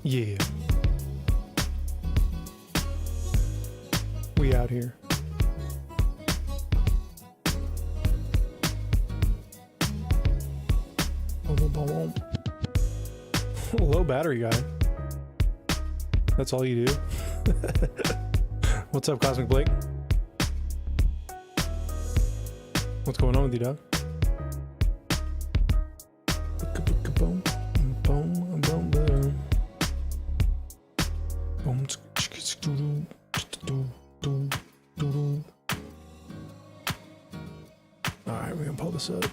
Yeah. We out here. Low battery guy. That's all you do? What's up, Cosmic Blake? What's going on with you, dog? Alright, we're gonna pull this up.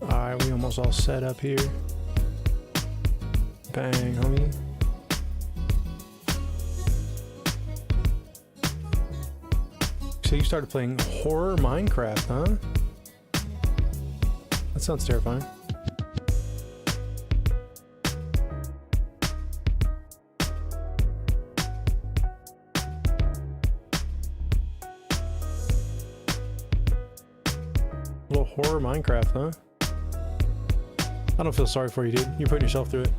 Alright, we almost all set up here. Bang, homie. So you started playing horror Minecraft, huh? That sounds terrifying. A little horror Minecraft, huh? I don't feel sorry for you, dude. You're putting yourself through it.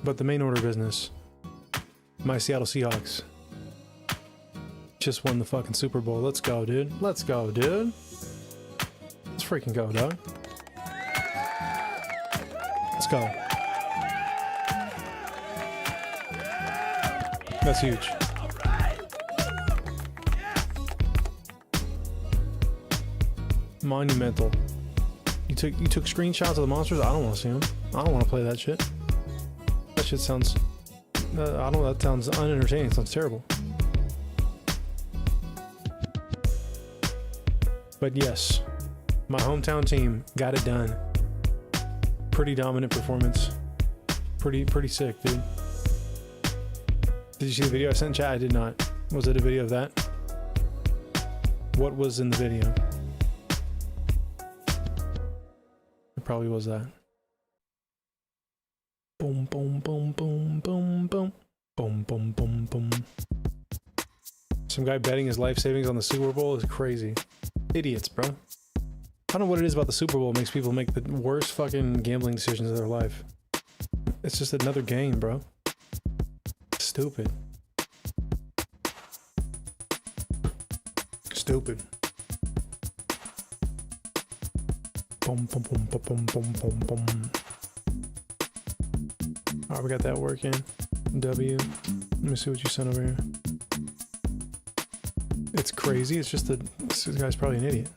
But the main order of business, my Seattle Seahawks just won the fucking Super Bowl. Let's go, dude. Let's go, dude. Let's freaking go, dog. Let's go. That's huge. Monumental. You took screenshots of the monsters? I don't want to see them. I don't want to play that shit. That shit sounds... that sounds unentertaining. It sounds terrible. But yes, my hometown team got it done. Pretty dominant performance. Pretty sick, dude. Did you see the video I sent in chat? I did not. Was it a video of that? What was in the video? It probably was that. Boom, boom, boom, boom, boom, boom. Boom, boom, boom, boom. Some guy betting his life savings on the Super Bowl is crazy. Idiots, bro. I don't know what it is about the Super Bowl makes people make the worst fucking gambling decisions of their life. It's just another game, bro. Stupid. Stupid. Boom, boom, boom, boom, boom, boom, boom, boom. Alright, we got that working. W. Let me see what you sent over here. It's crazy. It's just that this guy's probably an idiot.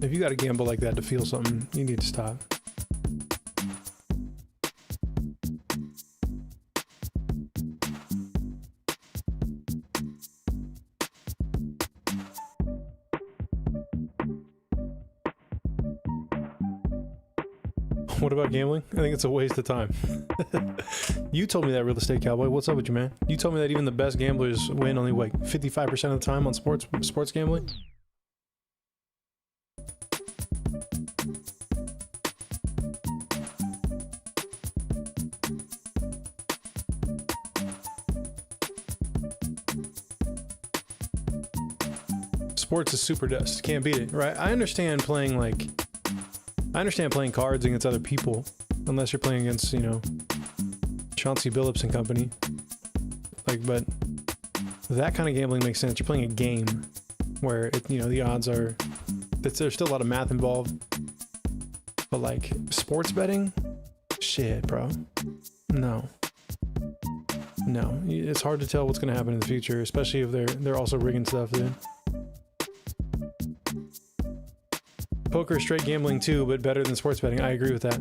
If you got to gamble like that to feel something, you need to stop. What about gambling? I think it's a waste of time. You told me that, Real Estate Cowboy. What's up with you, man? You told me that even the best gamblers win only like 55% of the time on sports gambling. Sports is super dust. Can't beat it, right? I understand playing cards against other people, unless you're playing against, you know, Chauncey Billups and company. Like, but that kind of gambling makes sense. You're playing a game where, you know, the odds are... There's still a lot of math involved. But, like, sports betting? Shit, bro. No. No. It's hard to tell what's going to happen in the future, especially if they're also rigging stuff, dude. Poker is straight gambling too, but better than sports betting. I agree with that.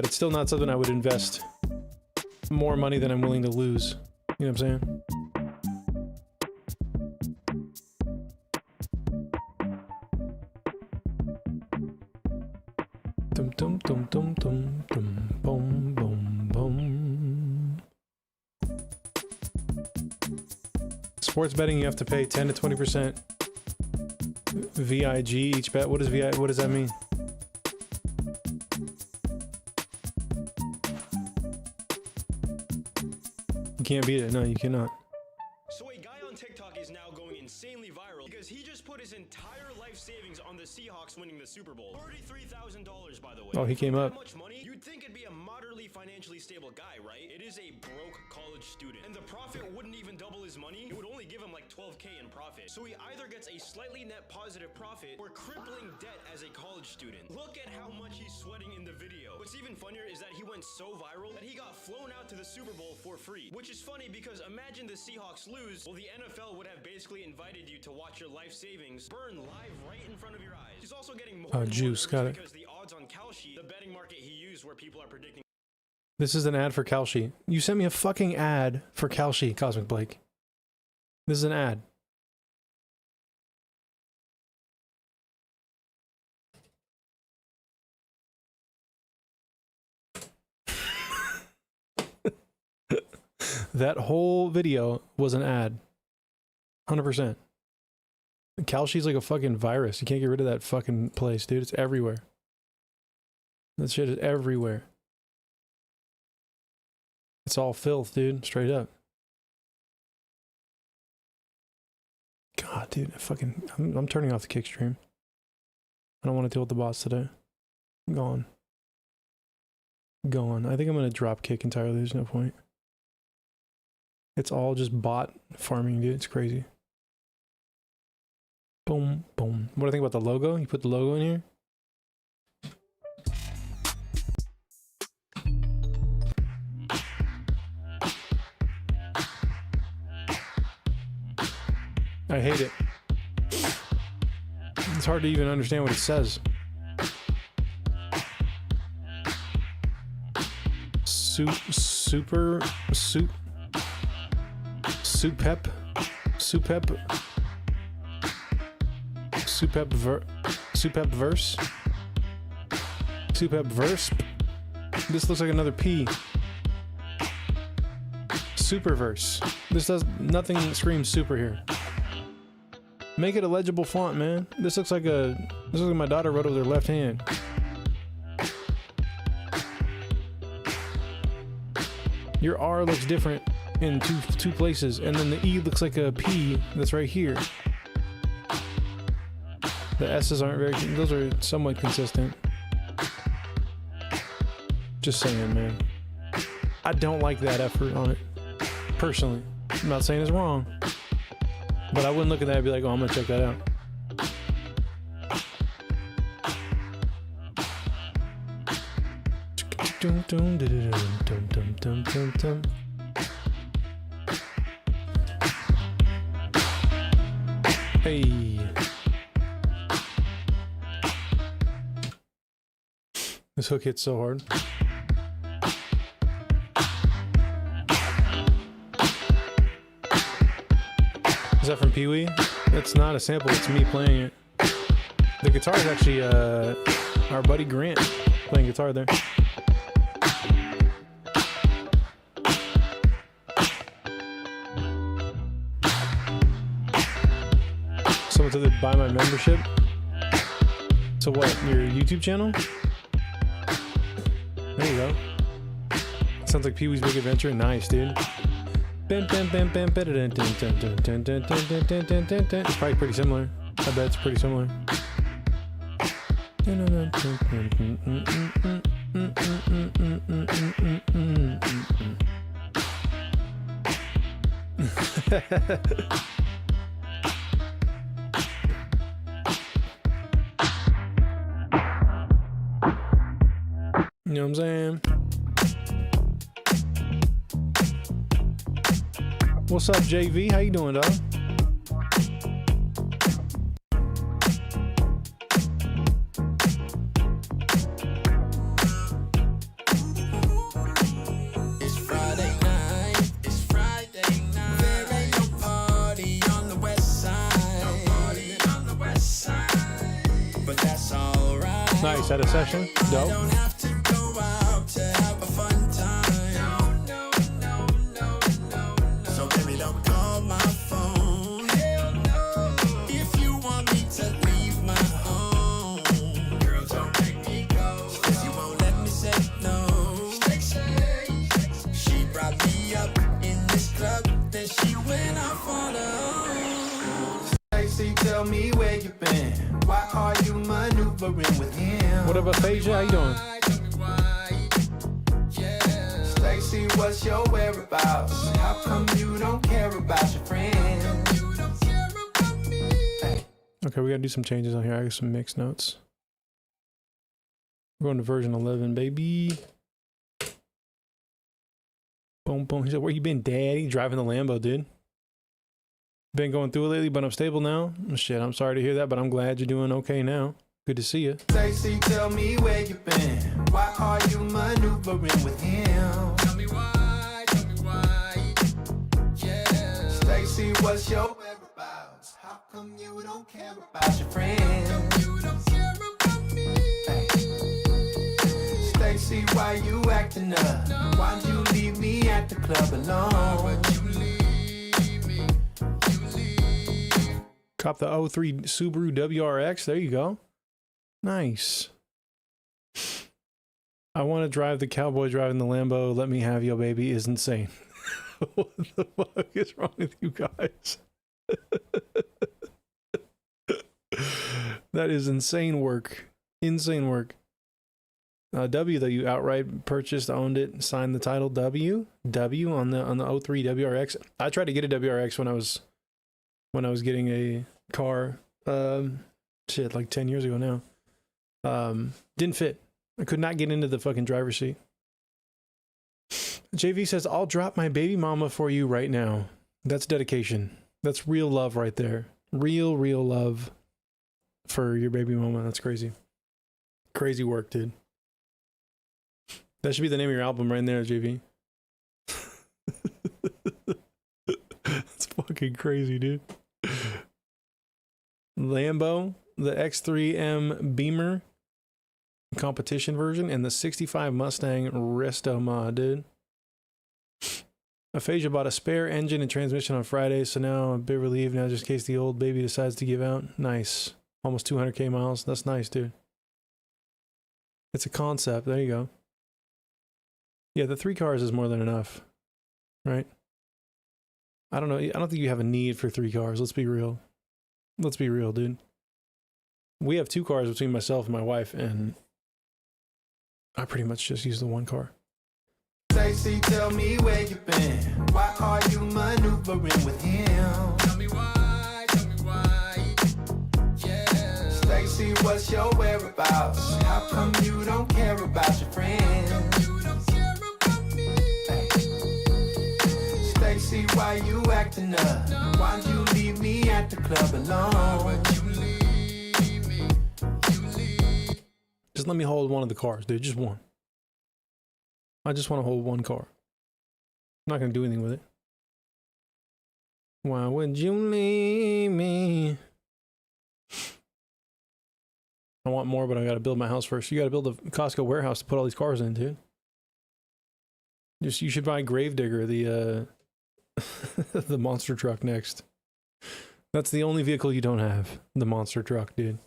It's still not something I would invest more money than I'm willing to lose. You know what I'm saying? Dum dum dum dum dum dum boom boom boom. Sports betting, you have to pay 10 to 20% VIG each bet. What does that mean? You can't beat it. No, you cannot. So a guy on TikTok is now going insanely viral because he just put his entire life savings on the Seahawks winning the Super Bowl. $33,000, by the way. Oh, he came up. That much money, you'd think it'd be a moderately financially stable guy, right? It is a broke college student, and the profit wouldn't even double his money. It would only give him like 12K in profit. So he either gets a slightly net positive profit or crippling debt as a college student. Look at how much he's sweating in the video. What's even funnier is that he went so viral that he got flown out to the Super Bowl for free, which is funny because imagine the Seahawks lose. Well, the NFL would have basically invited you to watch your life savings burn live right in front of your eyes. He's also getting more juice, got it. because the odds on Kalshi, the betting market he used where people are predicting. This is an ad for Kalshi. You sent me a fucking ad for Kalshi, Cosmic Blake. This is an ad. That whole video was an ad. 100%. Kalshi's like a fucking virus. You can't get rid of that fucking place, dude. It's everywhere. That shit is everywhere. It's all filth, dude. Straight up. God, dude. I'm turning off the kick stream. I don't want to deal with the boss today. Gone. Gone. I think I'm going to drop kick entirely. There's no point. It's all just bot farming, dude. It's crazy. Boom, boom. What do I think about the logo? You put the logo in here? I hate it. It's hard to even understand what it says. Soupep verse. This looks like another P. Superverse. This does nothing screams super here. Make it a legible font, man. This looks like my daughter wrote with her left hand. Your R looks different in two places, and then the E looks like a P that's right here. The S's aren't very, those are somewhat consistent. Just saying, man. I don't like that effort on it, personally. I'm not saying it's wrong, but I wouldn't look at that and be like, oh, I'm gonna check that out. Hey. This hook hits so hard. Is that from Pee Wee? That's not a sample, it's me playing it. The guitar is actually our buddy Grant playing guitar there. Someone said to buy my membership. So what, your YouTube channel? There you go. Sounds like Pee Wee's Big Adventure. Nice, dude. It's probably pretty similar. I bet it's pretty similar. You know what I'm saying? What's up, JV? How you doing, dog? It's Friday night. It's Friday night. There ain't no party on the west side. No party on the west side. But that's alright. Nice. Had a session. Dope. Don't have to go out to have a fun time. So baby, don't call my phone. Hell no. If you want me to leave my home, girl, don't make me go. 'Cause you won't let me say no. She brought me up in the Why are you maneuvering with him? What up, Aphasia? How you doing? Stacy, what's your whereabouts? How come you don't care about your friends? Okay, we gotta do some changes on here. I got some mix notes. We're going to version 11, baby. Boom, boom. He said, where you been, daddy? Driving the Lambo, dude. Been going through it lately, but I'm stable now. Shit, I'm sorry to hear that, but I'm glad you're doing okay now. Good to see you. Stacy, tell me where you been. Why are you maneuvering with him? Tell me why, tell me why. Yeah. Stacy, what's your whereabouts? How come you don't care about your friends? How come you don't care about me? Hey. Stacy, why you acting up? Why'd you leave me at the club alone? Cop the 03 Subaru WRX. There you go. Nice. I want to drive the cowboy driving the Lambo. Let me have your baby is insane. What the fuck is wrong with you guys? That is insane work. Insane work. W, though, you outright purchased, owned it, signed the title. W on the 03 WRX. I tried to get a WRX when I was getting a car, shit, like 10 years ago now. Didn't fit. I could not get into the fucking driver's seat. JV says, I'll drop my baby mama for you right now. That's dedication. That's real love right there. Real love for your baby mama. That's crazy. Crazy work, dude. That should be the name of your album right there, JV. That's fucking crazy, dude. Lambo, the X3M Beamer competition version, and the 65 Mustang Resto mod, dude. Aphasia bought a spare engine and transmission on Friday, so now I'm a bit relieved now just in case the old baby decides to give out. Nice. Almost 200k miles. That's nice, dude. It's a concept. There you go. Yeah, the 3 cars is more than enough, right? I don't know. I don't think you have a need for 3 cars. Let's be real. Let's be real, dude. We have 2 cars between myself and my wife, and I pretty much just use the 1 car. Stacy, tell me where you been. Why are you maneuvering with him? Tell me why, tell me why. Yeah. Stacy, what's your whereabouts? How come you don't care about your friends? How come you don't care about me? Hey. Stacy, why you acting up? Why'd you leave me at the club alone? Why'd you leave me? You leave. Just let me hold one of the cars, dude. Just one. I just want to hold 1 car. I'm not going to do anything with it. Why would you leave me? I want more, but I got to build my house first. You got to build a Costco warehouse to put all these cars in, dude. You should buy Gravedigger, the the monster truck next. That's the only vehicle you don't have. The monster truck, dude.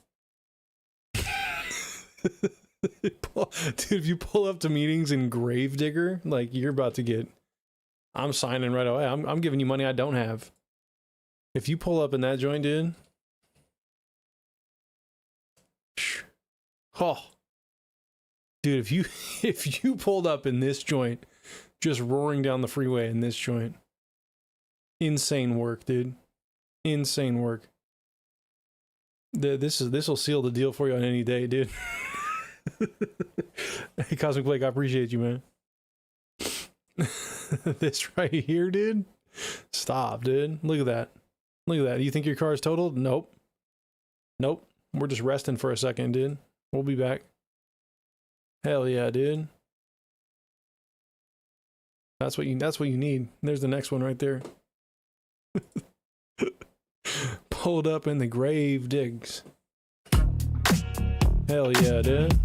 Dude, if you pull up to meetings in Gravedigger, like, you're about to get... I'm signing right away. I'm giving you money I don't have. If you pull up in that joint, dude... Oh. Dude, if you pulled up in this joint, just roaring down the freeway in this joint... Insane work, dude. Insane work. This will seal the deal for you on any day, dude. Hey, Cosmic Blake, I appreciate you, man. This right here, dude. Stop, dude. Look at that. Look at that. You think your car is totaled? Nope. Nope. We're just resting for a second, dude. We'll be back. Hell yeah, dude. That's what you need. There's the next one right there. Pulled up in the grave digs. Hell yeah, dude.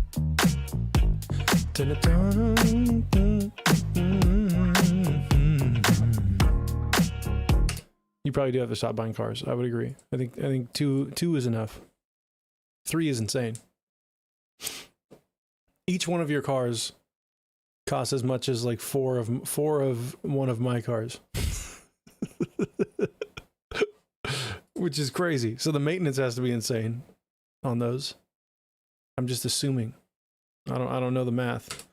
You probably do have to stop buying cars. I would agree. I think two is enough. 3 is insane. Each one of your cars costs as much as like four of one of my cars. Which is crazy. So the maintenance has to be insane. on those. I'm just assuming. I don't know the math,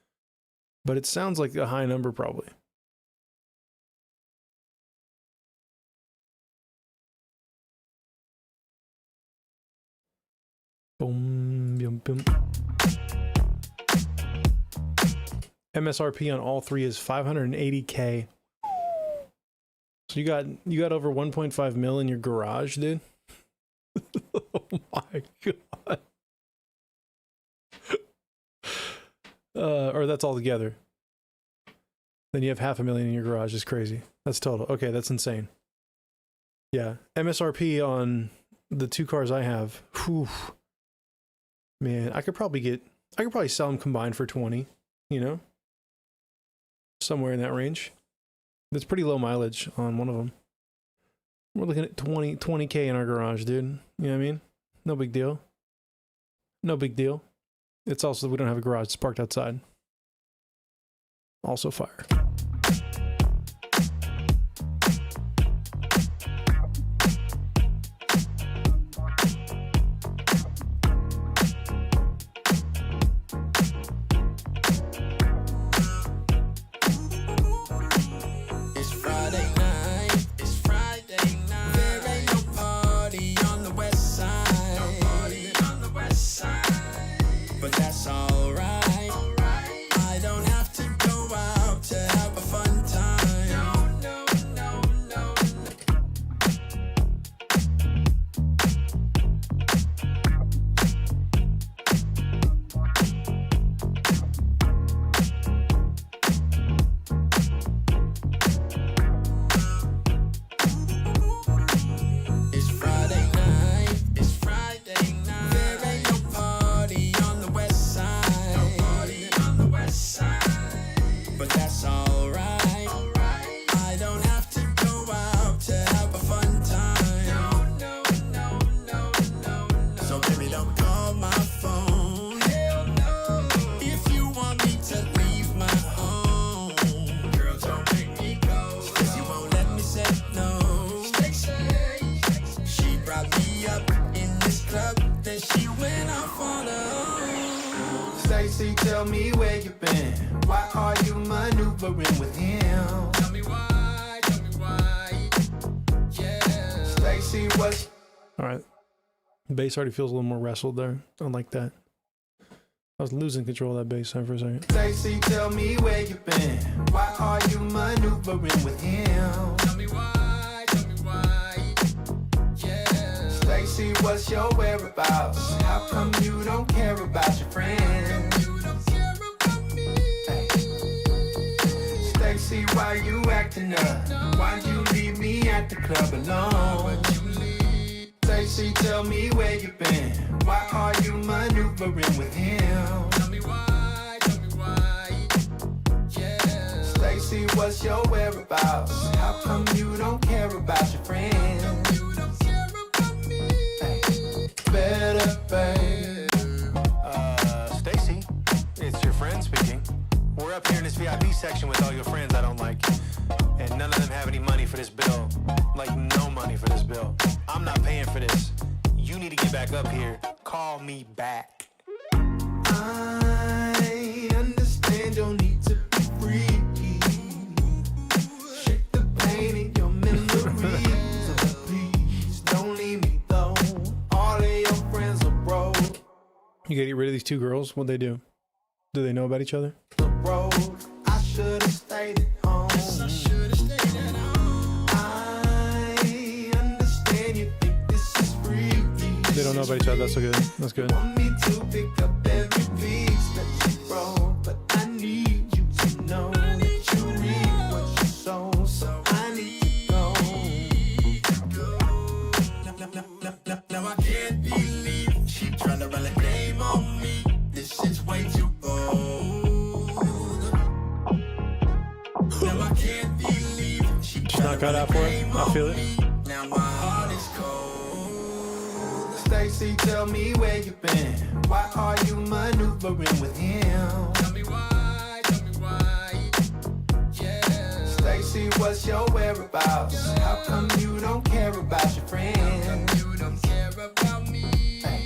but it sounds like a high number probably. Boom, boom, boom. MSRP on all three is 580K. So you got over 1.5 mil in your garage, dude. Oh my god. Or that's all together. Then you have 500,000 in your garage. Is crazy. That's total. Okay, that's insane. Yeah, MSRP on the two cars I have. Whew. Man, I could probably sell them combined for 20. You know, somewhere in that range. That's pretty low mileage on one of them. We're looking at 20K in our garage, dude. You know what I mean? No big deal. No big deal. It's also, we don't have a garage. It's parked outside. Also fire. Tell me where you been. Why are you maneuvering with him? Tell me why, yeah. Stacy, what's... Alright. Bass already feels a little more wrestled there. I like that. I was losing control of that bass for a second. Stacy, tell me where you been. Why are you maneuvering with him? Tell me why, yeah. Stacy, what's your whereabouts? How come you don't care about your friends? See why you acting up? Why'd you leave me at the club alone? Stacy, tell me where you been. Why are you maneuvering with him? Tell me why, yeah. Stacy, what's your whereabouts? How come you don't care about your friends? Better, babe. Stacy, it's your friend speaking. We're up here in this VIP section with all your friends I don't like. And none of them have any money for this bill. Like, no money for this bill. I'm not paying for this. You need to get back up here. Call me back. I understand your need to be free. Shake the pain in your memories. So please don't leave me though. All of your friends are broke. You gotta get rid of these two girls. What'd they do? Do they know about each other? I should have stayed at home. I understand you think this is free. They don't know about each other. That's so good. That's good. Want me to pick up every piece that you broke, but I need you to know that you reap what you sow. So I need to go. Now I can't believe she trying to run a game on me. This is way too bold. Now I can't believe she's not cut out for it. I feel it. Now my heart is cold. Stacy, tell me where you been. Why are you maneuvering with him? Tell me why, yeah. Stacy, what's your whereabouts? How come you don't care about your friends? How come you don't care about me? Hey.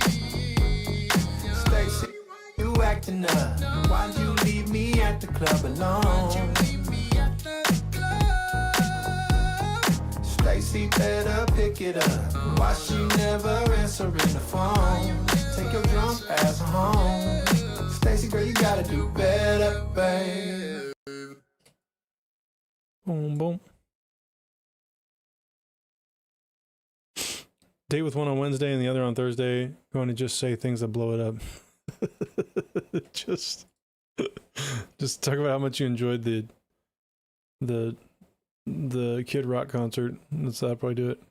acting up? Why'd you leave me at the club alone? Stacy better pick it up. Why she never answering the phone? Take your drunk ass home. Stacy, girl, you gotta do better, babe. Boom, boom. Date with one on Wednesday and the other on Thursday. Going to just say things that blow it up. just talk about how much you enjoyed the Kid Rock concert. That'll probably do it.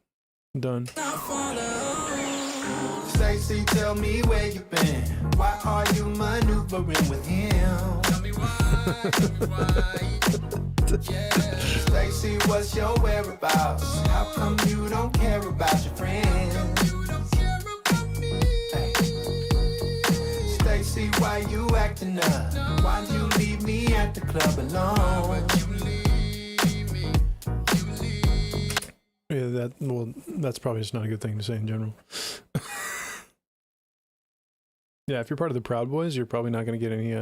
Done. Stacy, tell me where you been. Why are you maneuvering with him? Tell me why. Yeah. Stacy, what's your whereabouts? How come you don't care about your friends? Hey. Stacy, why you acting up? Why'd you leave me at the club alone? Yeah, that's probably just not a good thing to say in general. Yeah, if you're part of the Proud Boys, you're probably not going to get any,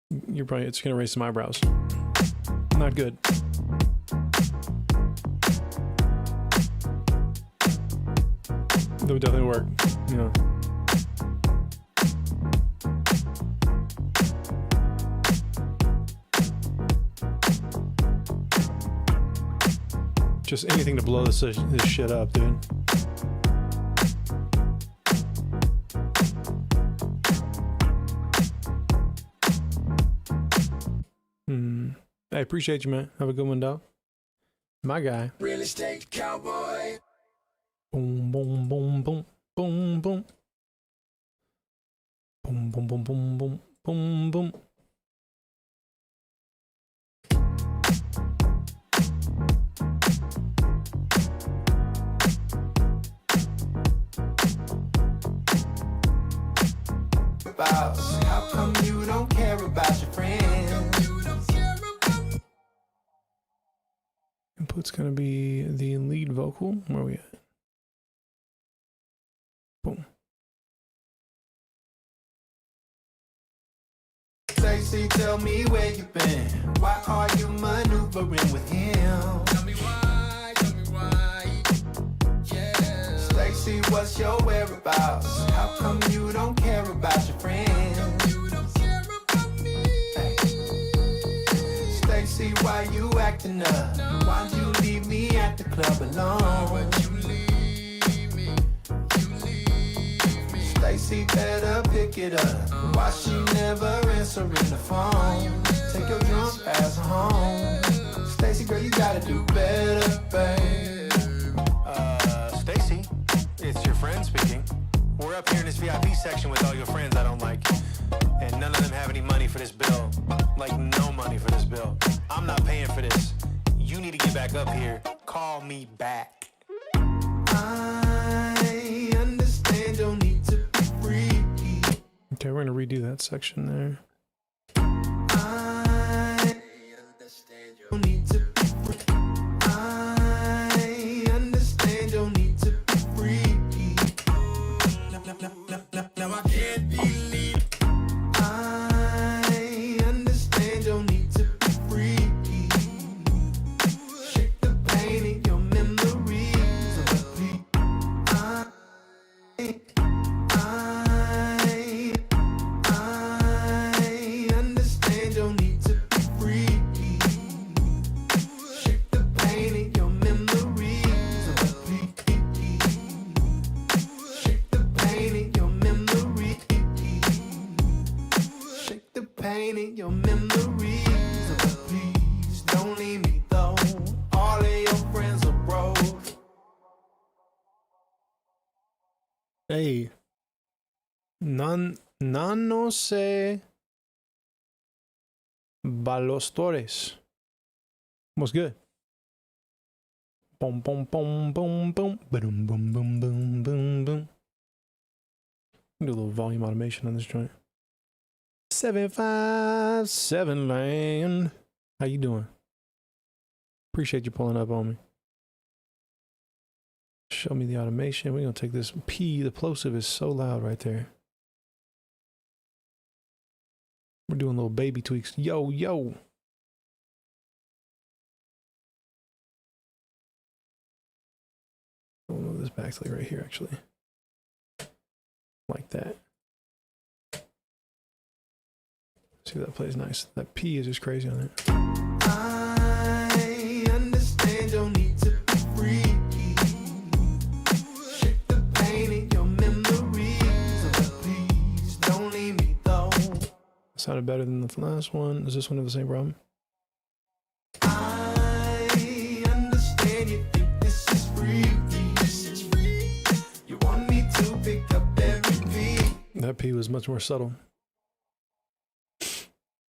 it's going to raise some eyebrows. Not good. That would definitely work, you know. Just anything to blow this shit up, dude. I appreciate you, man. Have a good one, dog. My guy. Real estate cowboy. Boom, boom, boom, boom, boom, boom. Boom, boom, boom, boom, boom, boom, boom. How come you don't care about your friends? Input's gonna be the lead vocal. Where are we at? Boom. Stacy, tell me where you been. Why are you maneuvering with him? Tell me why, tell me why. Yeah. Stacy, what's your whereabouts? How come you don't care about your friends? Stacy, why you acting up? Why'd you leave me at the club alone? Stacy better pick it up. Why she never answering the phone? Take your drunk ass home. Stacy, girl, you gotta do better, babe. Stacy, it's your friend speaking. We're up here in this VIP section with all your friends I don't like. And none of them have any money for this bill. Like, no money for this bill. I'm not paying for this. You need to get back up here. Call me back. I understand your need to be free. Okay, we're gonna redo that section there. I understand your need to be free. I understand your need to be free. Now I can't believe I understand your need to be free. Shake the pain in your memories of a plea. I understand your need to be free. Shake the pain in your memories of a plea. Shake the pain in your memories. Shake the pain in your memories of a please. Don't leave me though. All of your friends are broke. Hey. No se balostores. What's good? Boom, boom, boom, boom, boom. Boom, boom, boom, boom, boom, boom. Do a little volume automation on this joint. 757 land. How you doing? Appreciate you pulling up on me. Show me the automation. We're gonna take this P. The plosive is so loud right there. We're doing little baby tweaks. Yo, yo. We'll move this back to like right here, actually. Like that. See, that plays nice. That P is just crazy on it. I understand your need to be free. Shake the pain in your memories, but please don't leave me though. Sounded better than the last one. Is this one of the same problem? I understand you think this is free. You want me to pick up every beat. That P was much more subtle.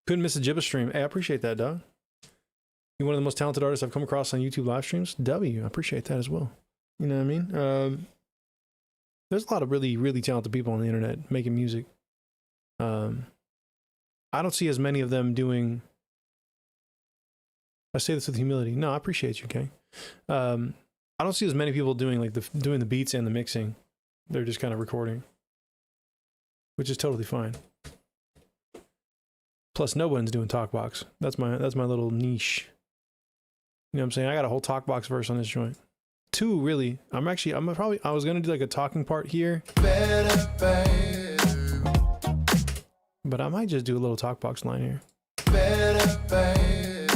Couldn't miss a Jibbah stream. Hey, I appreciate that, dog. You're one of the most talented artists I've come across on YouTube live streams. W, I appreciate that as well. You know what I mean? There's a lot of really, really talented people on the internet making music. I don't see as many of them doing... I say this with humility. No, I appreciate you, okay? I don't see as many people doing like doing the beats and the mixing. They're just kind of recording, which is totally fine. Plus, no one's doing Talkbox. That's my little niche. You know what I'm saying? I got a whole Talkbox verse on this joint. 2, really. I was gonna do like a talking part here, Better, babe. but I might just do a little Talkbox line here. Better, babe.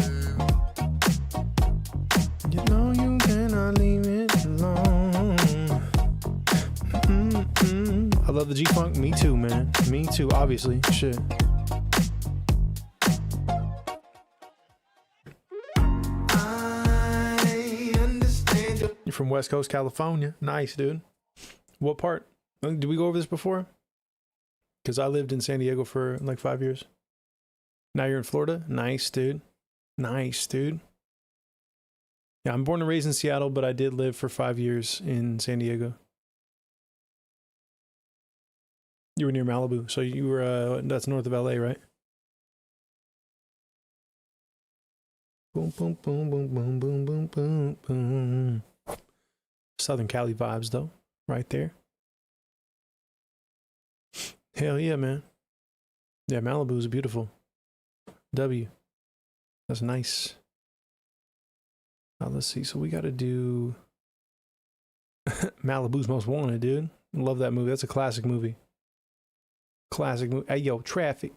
You know you cannot leave it alone. I love the G-Funk. Me too, man. Me too, obviously. Shit. You're from West Coast, California. Nice, dude. What part? Did we go over this before? Because I lived in San Diego for like 5 years. Now you're in Florida? Nice, dude. Nice, dude. Yeah, I'm born and raised in Seattle, but I did live for 5 years in San Diego. You were near Malibu, so you were, that's north of LA, right? Boom, boom, boom, boom, boom, boom, boom, boom, boom. Southern Cali vibes, though, right there. Hell yeah, man. Yeah, Malibu is beautiful. W. That's nice. Let's see. So we got to do Malibu's Most Wanted, dude. Love that movie. That's a classic movie. Classic movie. Hey, yo, traffic.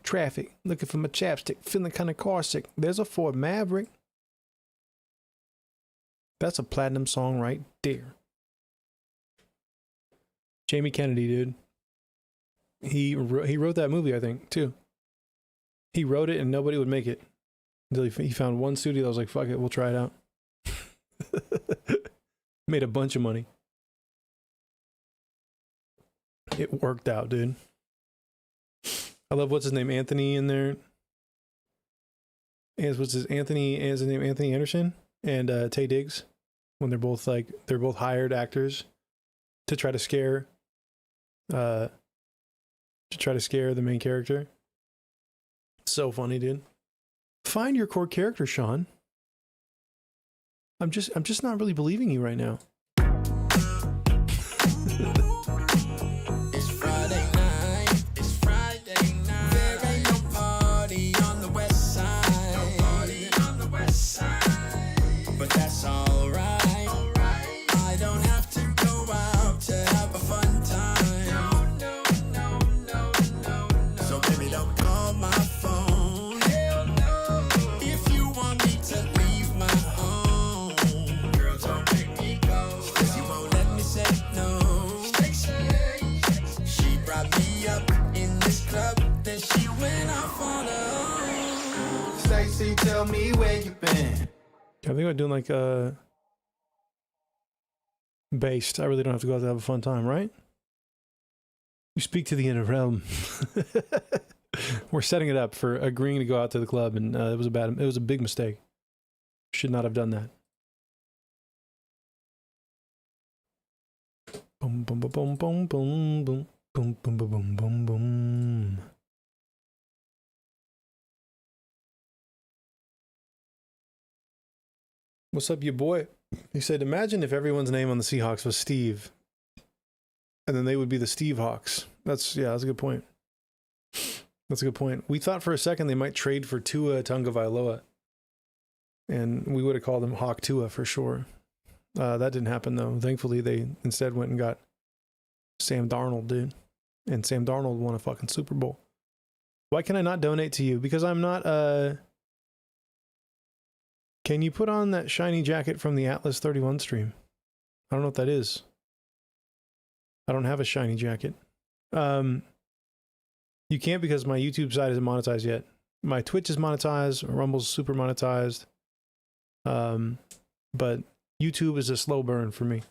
Looking for my chapstick. Feeling kind of car sick. There's a Ford Maverick. That's a platinum song right there. Jamie Kennedy, dude. He wrote that movie, I think, too. He wrote it and nobody would make it until he found one studio that was like, fuck it, we'll try it out. Made a bunch of money. It worked out, dude. I love what's his name, Anthony in there. And what's his Anthony? Is his name Anthony Anderson and Taye Diggs, when they're both hired actors to try to scare the main character. So funny, dude. Find your core character, Sean. I'm just not really believing you right now. It's Friday night. It's Friday night. There ain't no party on the west side. No party on the west side. But that's alright. I don't have to go out to have a fun time. No. So baby, don't call my phone. Hell no. If you want me to leave my home, girl, don't make me go. 'Cause you won't let me say no. She brought me up in this club, then she went off on her own. Stacey, tell me where you been. I think I'm doing like based. I really don't have to go out to have a fun time, right? You speak to the inner realm. We're setting it up for agreeing to go out to the club, and it was a big mistake. Should not have done that. Boom, boom, boom, boom, boom, boom, boom, boom, boom, boom, boom, boom. What's up, your boy? He said, imagine if everyone's name on the Seahawks was Steve, and then they would be the Steve Hawks. That's a good point. That's a good point. We thought for a second they might trade for Tua Tagovailoa, and we would have called him Hawk Tua for sure. That didn't happen though. Thankfully, they instead went and got Sam Darnold, dude. And Sam Darnold won a fucking Super Bowl. Why can I not donate to you? Because I'm not, Can you put on that shiny jacket from the Atlas 31 stream? I don't know what that is. I don't have a shiny jacket. You can't because my YouTube side isn't monetized yet. My Twitch is monetized. Rumble's super monetized. But YouTube is a slow burn for me.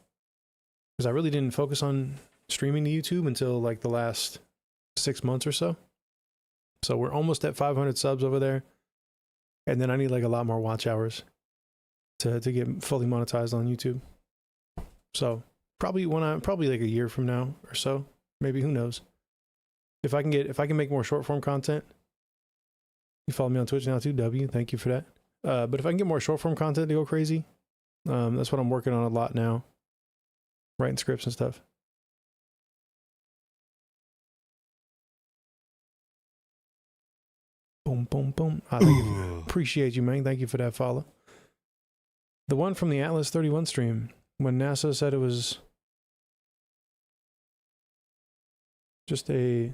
Because I really didn't focus on streaming to YouTube until like the last 6 months or so. So we're almost at 500 subs over there. And then I need like a lot more watch hours to get fully monetized on YouTube. So probably like a year from now or so, maybe, who knows. If I can make more short form content, you follow me on Twitch now too, W. Thank you for that. But if I can get more short form content to go crazy, that's what I'm working on a lot now. Writing scripts and stuff. Boom, boom, boom. Appreciate you, man. Thank you for that follow. The one from the Atlas 31 stream, when NASA said it was just a...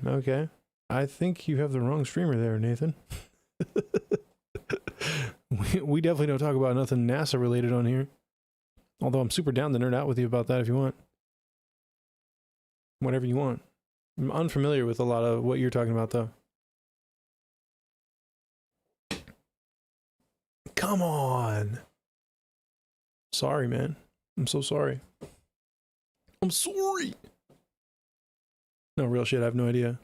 okay. I think you have the wrong streamer there, Nathan. we definitely don't talk about nothing NASA related on here. Although I'm super down to nerd out with you about that if you want. Whatever you want. I'm unfamiliar with a lot of what you're talking about, though. Come on. Sorry, man. I'm so sorry. I'm sorry. No, real shit. I have no idea.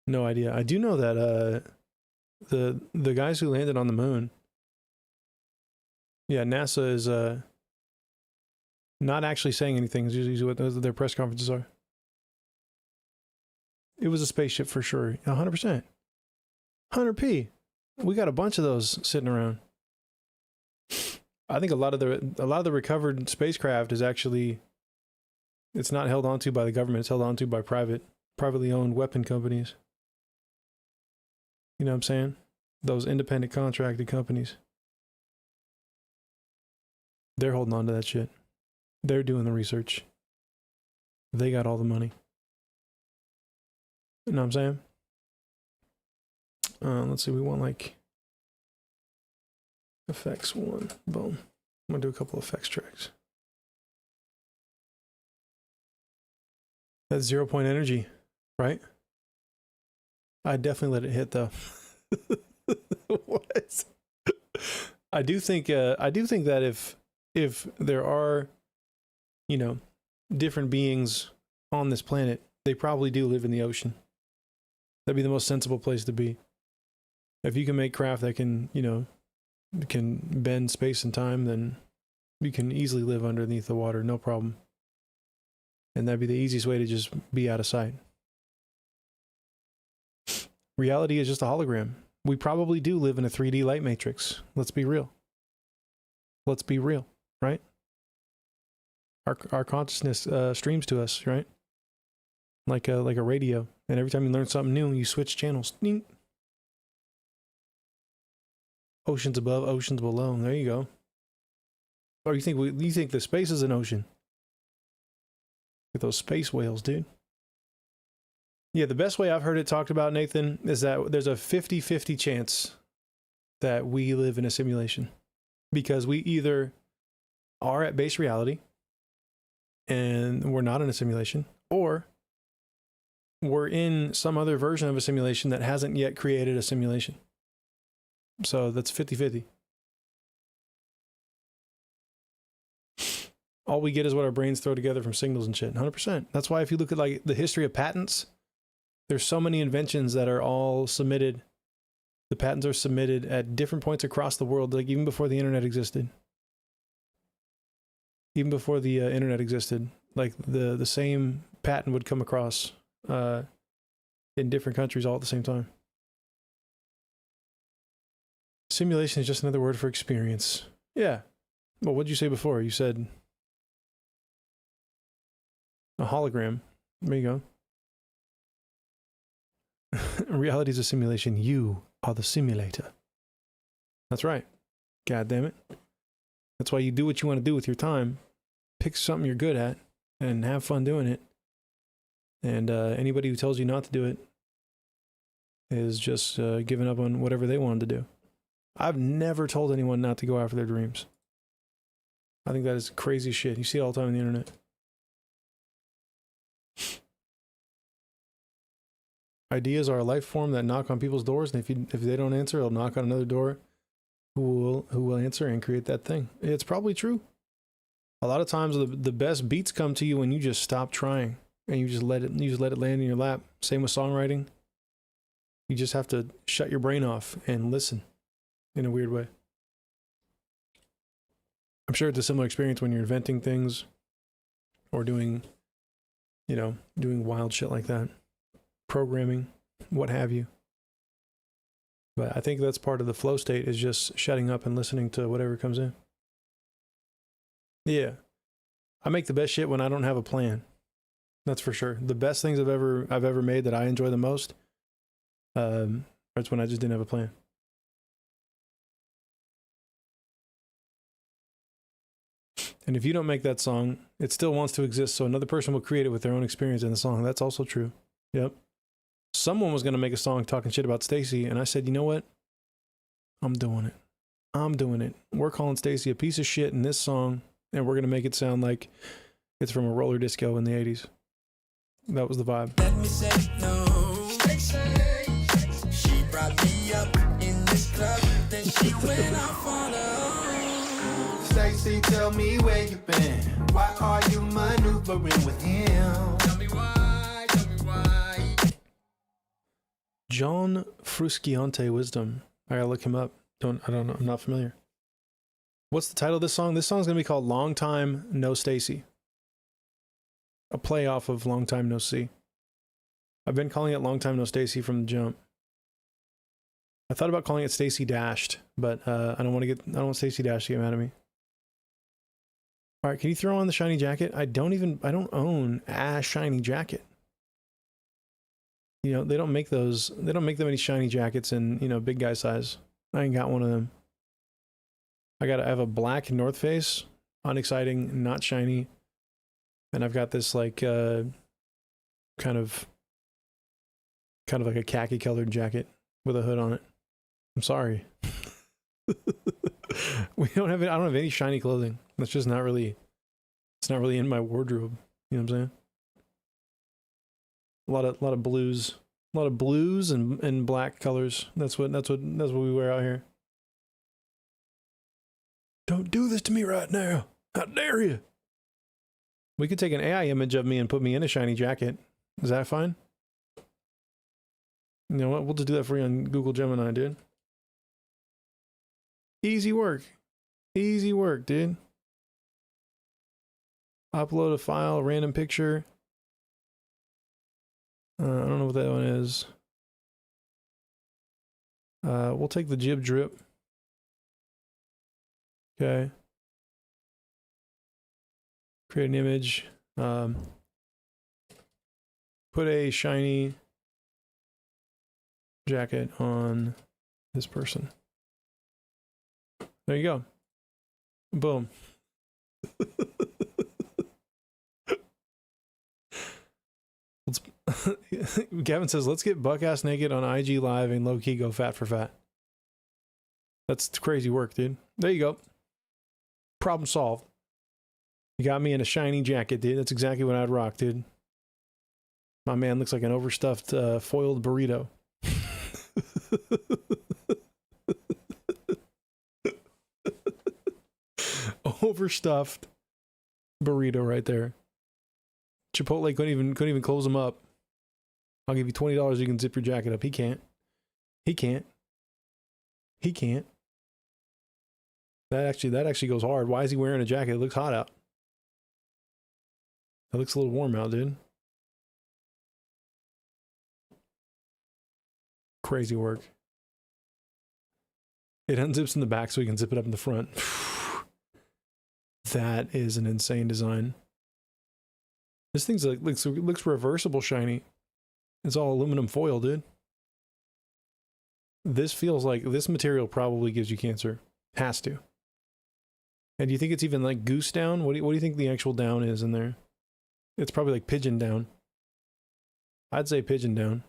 No idea. I do know that the guys who landed on the moon. Yeah, NASA is not actually saying anything. Is usually what their press conferences are. It was a spaceship for sure. 100%. 100p. We got a bunch of those sitting around. I think a lot of the recovered spacecraft is actually, it's not held onto by the government. It's held onto by privately owned weapon companies. You know what I'm saying? Those independent contracted companies. They're holding on to that shit. They're doing the research. They got all the money. You know what I'm saying? Let's see, we want like effects one. Boom. I'm gonna do a couple effects tracks. That's 0 point energy, right? I definitely let it hit though. What? I do think that if there are, you know, different beings on this planet, they probably do live in the ocean. That'd be the most sensible place to be. If you can make craft that can, you know, can bend space and time, then you can easily live underneath the water, no problem. And that'd be the easiest way to just be out of sight. Reality is just a hologram. We probably do live in a 3D light matrix. Let's be real. Let's be real, right? Our consciousness streams to us, right? Like a radio. And every time you learn something new, you switch channels. Ding. Oceans above, oceans below. There you go. Or you think the space is an ocean? With those space whales, dude. Yeah, the best way I've heard it talked about, Nathan, is that there's a 50-50 chance that we live in a simulation. Because we either are at base reality and we're not in a simulation, or we're in some other version of a simulation that hasn't yet created a simulation. So that's 50-50. All we get is what our brains throw together from signals and shit. 100%. That's why if you look at like the history of patents, there's so many inventions that are all submitted. The patents are submitted at different points across the world, like even before the internet existed. Even before the internet existed, like the same patent would come across in different countries all at the same time. Simulation is just another word for experience. Yeah. Well, what did you say before? You said A hologram. There you go. Reality is a simulation. You are the simulator. That's right. God damn it. That's why you do what you want to do with your time. Pick something you're good at and have fun doing it. And anybody who tells you not to do it is just giving up on whatever they wanted to do. I've never told anyone not to go after their dreams. I think that is crazy shit. You see it all the time on the internet. Ideas are a life form that knock on people's doors, and if they don't answer, they'll knock on another door who will answer and create that thing. It's probably true. A lot of times the best beats come to you when you just stop trying and you just let it land in your lap. Same with songwriting. You just have to shut your brain off and listen in a weird way. I'm sure it's a similar experience when you're inventing things or doing wild shit like that. Programming, what have you. But I think that's part of the flow state, is just shutting up and listening to whatever comes in. Yeah. I make the best shit when I don't have a plan. That's for sure. The best things I've ever made that I enjoy the most, it's when I just didn't have a plan. And if you don't make that song, it still wants to exist, so another person will create it with their own experience in the song. That's also true. Yep. Someone was going to make a song talking shit about Stacy, and I said, you know what? I'm doing it. I'm doing it. We're calling Stacy a piece of shit in this song, and we're going to make it sound like it's from a roller disco in the 80s. That was the vibe. Let me say no. She brought me up in this club, then she went off on her own. Stacy, tell me where you been. Why are you maneuvering with him? Tell me why, tell me why. John Frusciante Wisdom. I gotta look him up. I don't know. I'm not familiar. What's the title of this song? This song's gonna be called Long Time No Stacy. A play off of Long Time No See. I've been calling it Long Time No Stacy from the jump. I thought about calling it Stacy Dashed, but I don't want Stacy Dash to get mad at me. All right, can you throw on the shiny jacket? I don't own a shiny jacket. You know, they don't make that many shiny jackets in, big guy size. I ain't got one of them. I have a black North Face, unexciting, not shiny. And I've got this like kind of like a khaki colored jacket with a hood on it. I'm sorry. I don't have any shiny clothing. That's just not really, it's not really in my wardrobe. You know what I'm saying? A lot of blues and black colors. That's what we wear out here. Don't do this to me right now. How dare you? We could take an AI image of me and put me in a shiny jacket. Is that fine? You know what? We'll just do that for you on Google Gemini, dude. Easy work. Easy work, dude. Upload a file, random picture. I don't know what that one is. We'll take the jib drip. Okay. Create an image. Put a shiny jacket on this person. There you go. Boom. Gavin says, let's get buck-ass naked on IG Live and low-key go fat for fat. That's crazy work, dude. There you go. Problem solved. You got me in a shiny jacket, dude. That's exactly what I'd rock, dude. My man looks like an overstuffed foiled burrito. Overstuffed burrito right there. Chipotle couldn't even close him up. I'll give you $20. You can zip your jacket up. He can't. He can't. He can't. That actually goes hard. Why is he wearing a jacket? It looks hot out. It looks a little warm out, dude. Crazy work. It unzips in the back so we can zip it up in the front. That is an insane design. This thing's like looks reversible shiny. It's all aluminum foil, dude. This feels like this material probably gives you cancer. Has to. And do you think it's even like goose down? What do you think the actual down is in there? It's probably like pigeon down. I'd say pigeon down.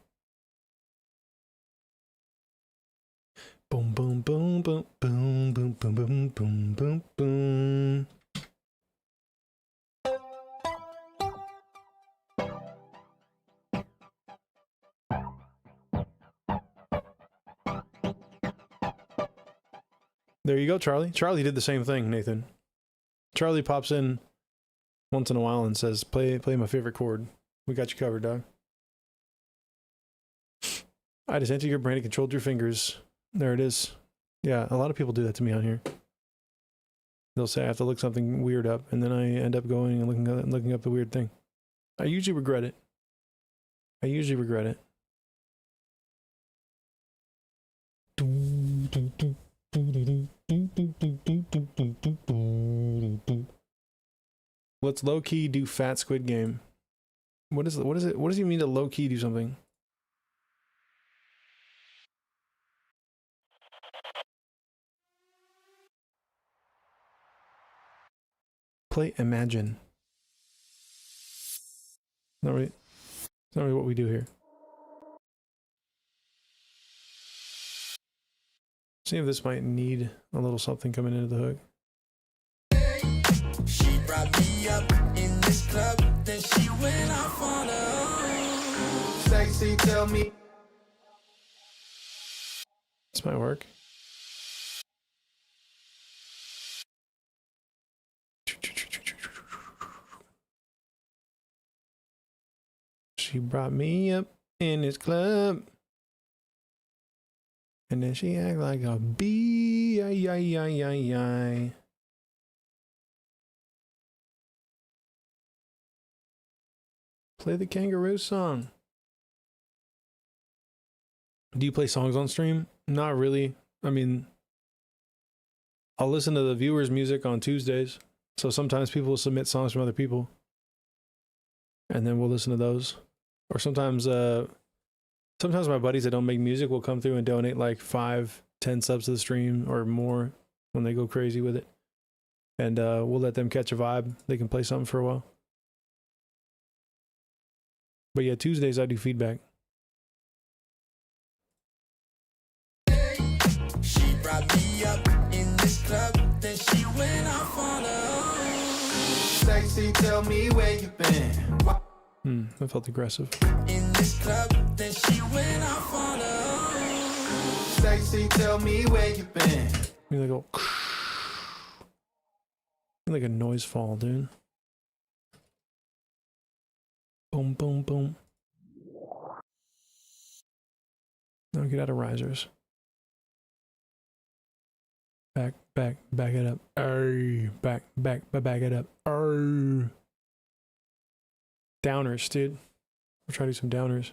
Boom, boom, boom, boom, boom, boom, boom, boom, boom, boom, boom. There you go, Charlie. Charlie did the same thing, Nathan. Charlie pops in once in a while and says, play my favorite chord. We got you covered, dog. I just entered your brain and controlled your fingers. There it is. Yeah, a lot of people do that to me on here. They'll say I have to look something weird up, and then I end up going and looking up the weird thing. I usually regret it. Let's low-key do Fat Squid Game. What is it? What does it mean to low-key do something? Play Imagine. Not really what we do here. See if this might need a little something coming into the hook. She brought me up in this club, then she went off on her own. Sexy, tell me. This might work. She brought me up in this club, and then she act like a bee. Play the kangaroo song. Do you play songs on stream? Not really. I mean, I'll listen to the viewers' music on Tuesdays. So sometimes people will submit songs from other people, and then we'll listen to those. Or sometimes my buddies that don't make music will come through and donate like 5-10 subs to the stream or more when they go crazy with it. And we'll let them catch a vibe. They can play something for a while. But yeah, Tuesdays I do feedback. She brought me up in this club, then she went off on her own. Sexy, tell me where you been. That felt aggressive. In this club, then she went off on her own. Sexy, tell me where you been. You like go like a noise fall, dude. Boom, boom, boom. Now get out of risers. Back it up. Back it up. Downers, dude. We'll try to do some downers.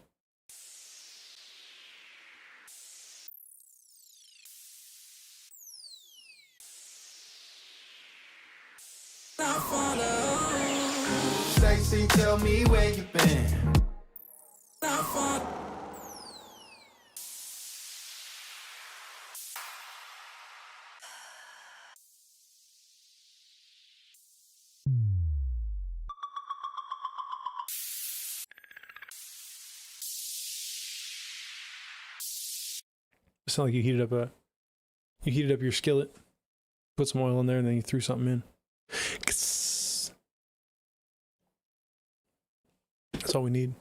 Sexy, tell me where you been. It sounded like you heated up your skillet, put some oil in there, and then you threw something in. That's all we need.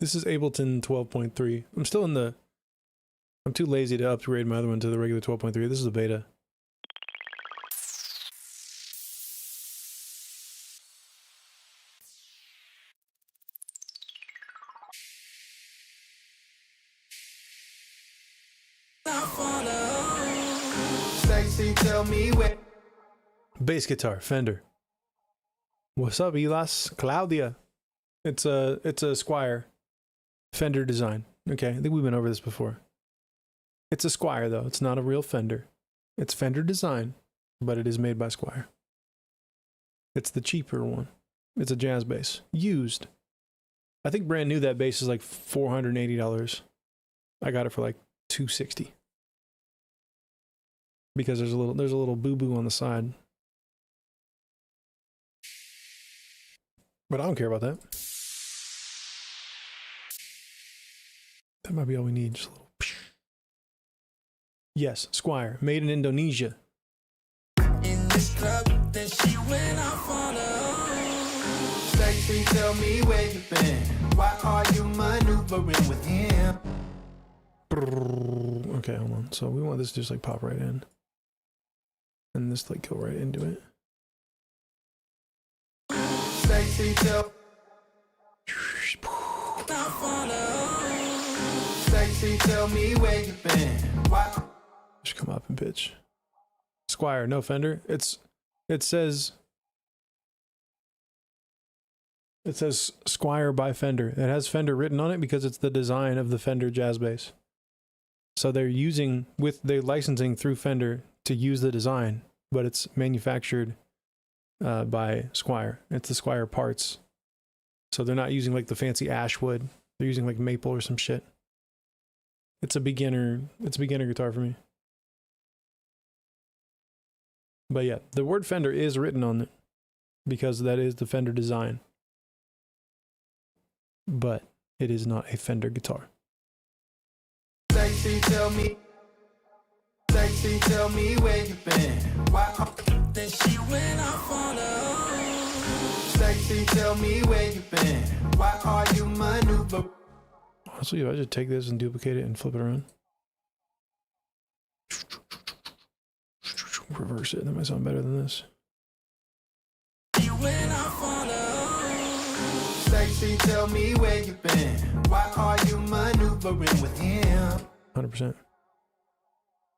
This is Ableton 12.3. I'm too lazy to upgrade my other one to the regular 12.3. This is a beta. Sexy, tell me where. Bass guitar, Fender. What's up, Elas? Claudia. It's a Squire Fender design. Okay, I think we've been over this before. It's a Squire though. It's not a real Fender. It's Fender design, but it is made by Squire. It's the cheaper one. It's a jazz bass. Used. I think brand new that bass is like $480. I got it for like $260. Because there's a little boo-boo on the side. But I don't care about that. That might be all we need. Just a little. Yes, Squire, made in Indonesia. In this club, then she went off on her. Sexy, tell me where you been. Why are you maneuvering with him? Okay, hold on. So we want this to just like pop right in. And this like go right into it. Sexy, tell Sexy, tell me where you been. Why? Just come up and pitch. Squire, no Fender. It says Squire by Fender. It has Fender written on it because it's the design of the Fender jazz bass. So they're licensing through Fender to use the design, but it's manufactured by Squire. It's the Squire parts. So they're not using like the fancy ash wood. They're using like maple or some shit. It's a beginner guitar for me. But yeah, the word Fender is written on it because that is the Fender design. But it is not a Fender guitar. Sexy, tell me where you been. Why? Then she went off on her. Sexy, tell me where you been. Why are you maneuvering? Honestly, if I just take this and duplicate it and flip it around. Reverse it, that might sound better than this. You went off on her. Sexy, tell me where you been. Why are you maneuvering with him? 100%.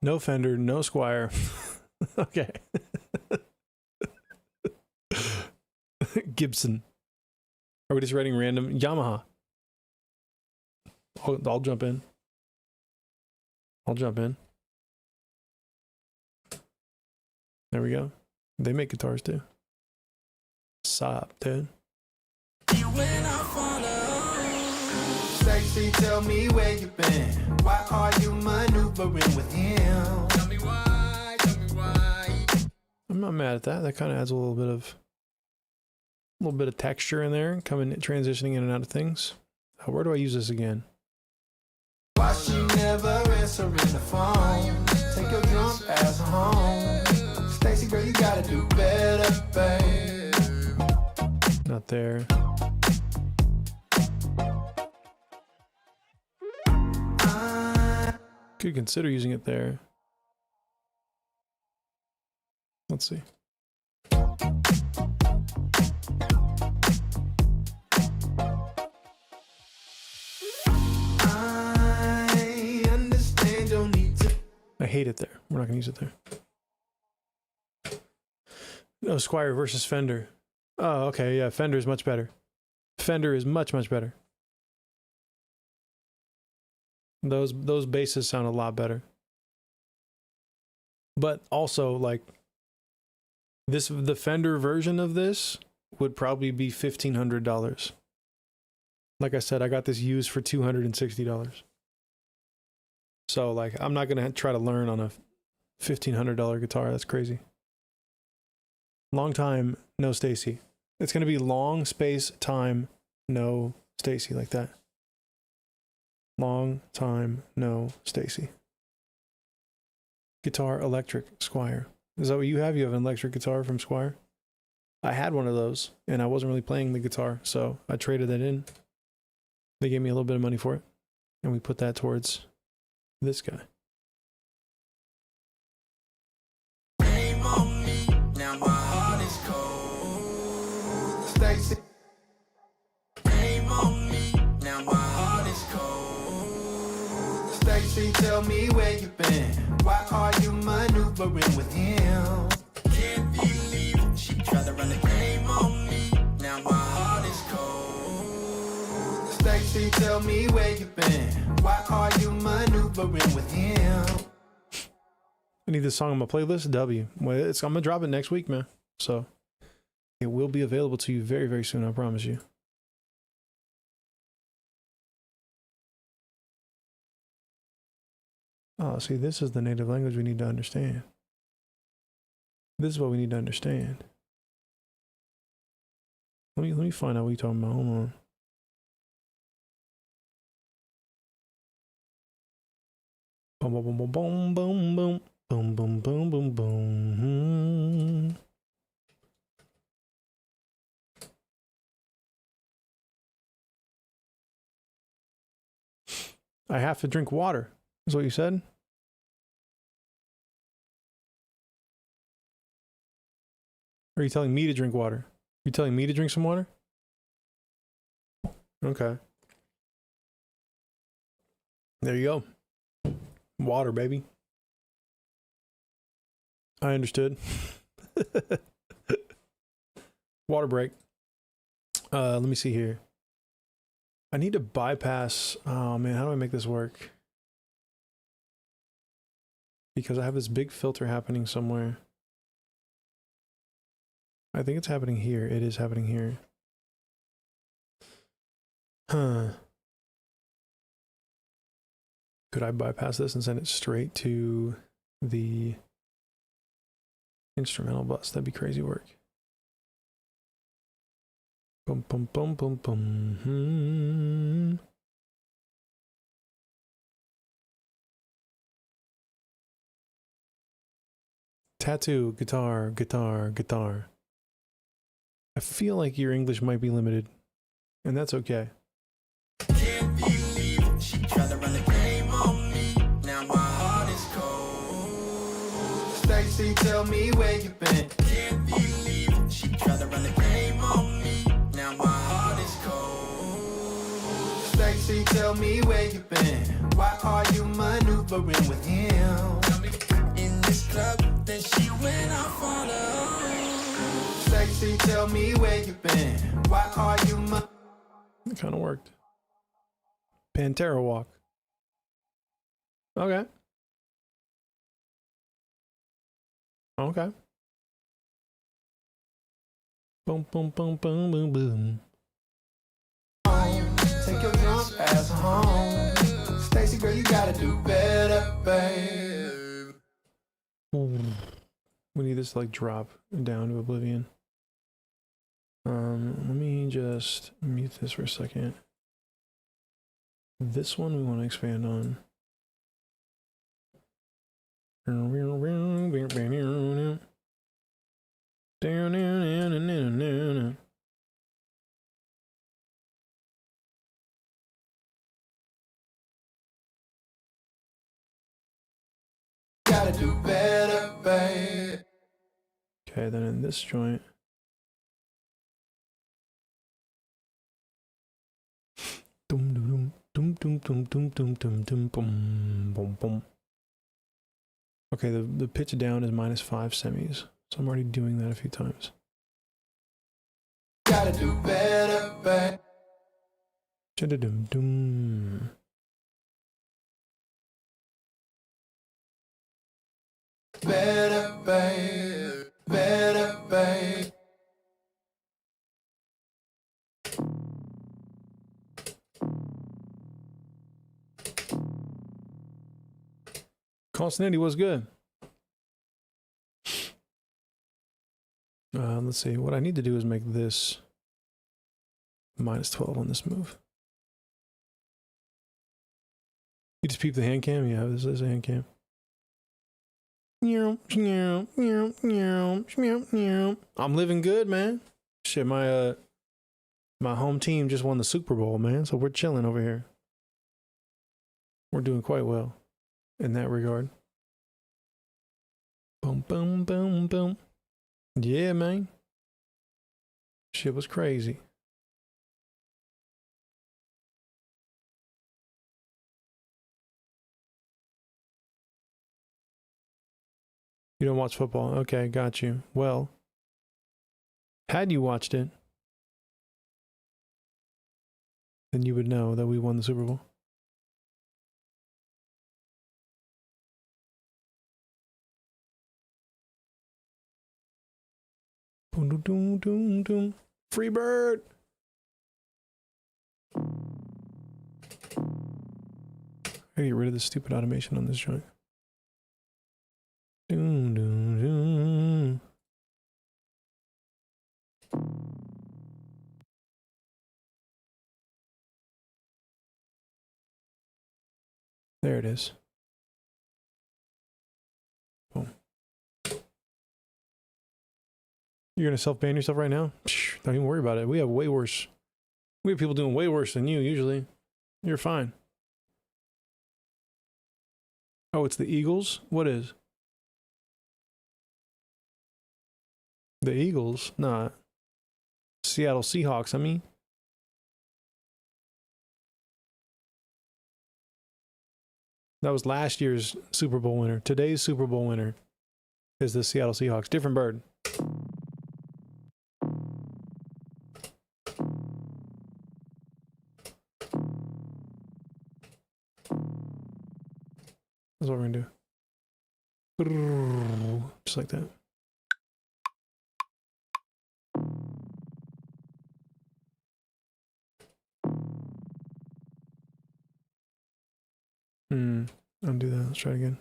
No Fender, no Squire. Okay. Gibson. Are we just writing random? Yamaha. I'll jump in. There we go. They make guitars too. Sup, dude. You went off on her. Sexy, tell me where you been. Why are you maneuvering with him? Tell me why. I'm not mad at that. That kind of adds a little bit of texture in there, transitioning in and out of things. Where do I use this again? Why she never answering the phone? Take your drunk ass home. Stacy, girl, you gotta do better, babe. Not there. Could consider using it there. Let's see. I hate it there. We're not going to use it there. No, Squire versus Fender. Oh, okay. Yeah, Fender is much better. Fender is much, much better. Those basses sound a lot better. But also, like, the Fender version of this would probably be $1,500. Like I said, I got this used for $260. So, like, I'm not going to try to learn on a $1,500 guitar. That's crazy. Long time, no Stacy. It's going to be long space time, no Stacy, like that. Long time, no Stacy. Guitar, electric, Squire. Is that what you have? You have an electric guitar from Squire? I had one of those, and I wasn't really playing the guitar, so I traded that in. They gave me a little bit of money for it, and we put that towards this guy. Name on me, now my heart is cold. Stacy. Name on me, now my heart is cold. Stacy, tell me where you been. Why are you maneuvering with him? Can't believe she tried to run the game on me. Now my heart is cold. Stacy, tell me where you been. Why are you maneuvering with him? I need this song on my playlist. W. Well, I'm gonna drop it next week, man. So It will be available to you very, very soon, I promise you. Oh, see, this is the native language we need to understand. This is what we need to understand. Let me find out what you're talking about. Hold on. Boom, boom, boom, boom, boom, boom, boom, boom, boom, boom, boom. I have to drink water, is what you said? Or are you telling me to drink water? You telling me to drink some water? Okay. There you go. Water, baby. I understood. Water break. Let me see here. I need to bypass. Oh man, how do I make this work? Because I have this big filter happening somewhere. I think it's happening here. It is happening here. Huh. Could I bypass this and send it straight to the instrumental bus? That'd be crazy work. Boom, boom, boom, boom, boom. Tattoo, guitar, guitar, guitar. I feel like your English might be limited, and that's okay. Can't believe it. She tried to run the game on me. Now my heart is cold. Stacy, tell me where you been. Can't believe it. She tried to run the game on me. Now my heart is cold. Stacy, tell me where you been. Why are you maneuvering with him? In this club, then she went off on her own. Stacy, tell me where you been. Why are you It kind of worked. Pantera walk. Okay. Okay. Boom, boom, boom, boom, boom, boom. Take your drunk ass home. Stacy, girl, you gotta do better, babe. We need this to like drop down to oblivion. Let me just mute this for a second. This one we want to expand on. Gotta do better, babe. Okay, then in this joint. Dum dum dum dum dum dum dum dum dum boom boom boom. Okay, the pitch down is -5 semis, so I'm already doing that a few times. Gotta do better, babe. Dum dum. Better, babe. Better, babe. Constantine, what's good? Let's see. What I need to do is make this -12 on this move. You just peep the hand cam? Yeah, this is a hand cam. I'm living good, man. Shit, my home team just won the Super Bowl, man. So we're chilling over here. We're doing quite well in that regard. Boom, boom, boom, boom. Yeah, man. Shit was crazy. You don't watch football? Okay, got you. Well, had you watched it, then you would know that we won the Super Bowl. Boom, doom, doom, doom, doom. Free bird. I gotta get rid of this stupid automation on this joint. Doom, doom, doom. There it is. Boom. You're gonna self-ban yourself right now? Psh, don't even worry about it. We have way worse. We have people doing way worse than you usually. You're fine. Oh, it's the Eagles? What is? The Eagles? Nah. Seattle Seahawks, I mean. That was last year's Super Bowl winner. Today's Super Bowl winner is the Seattle Seahawks. Different bird. That's what we're gonna do. Just like that. Undo that. Let's try it again.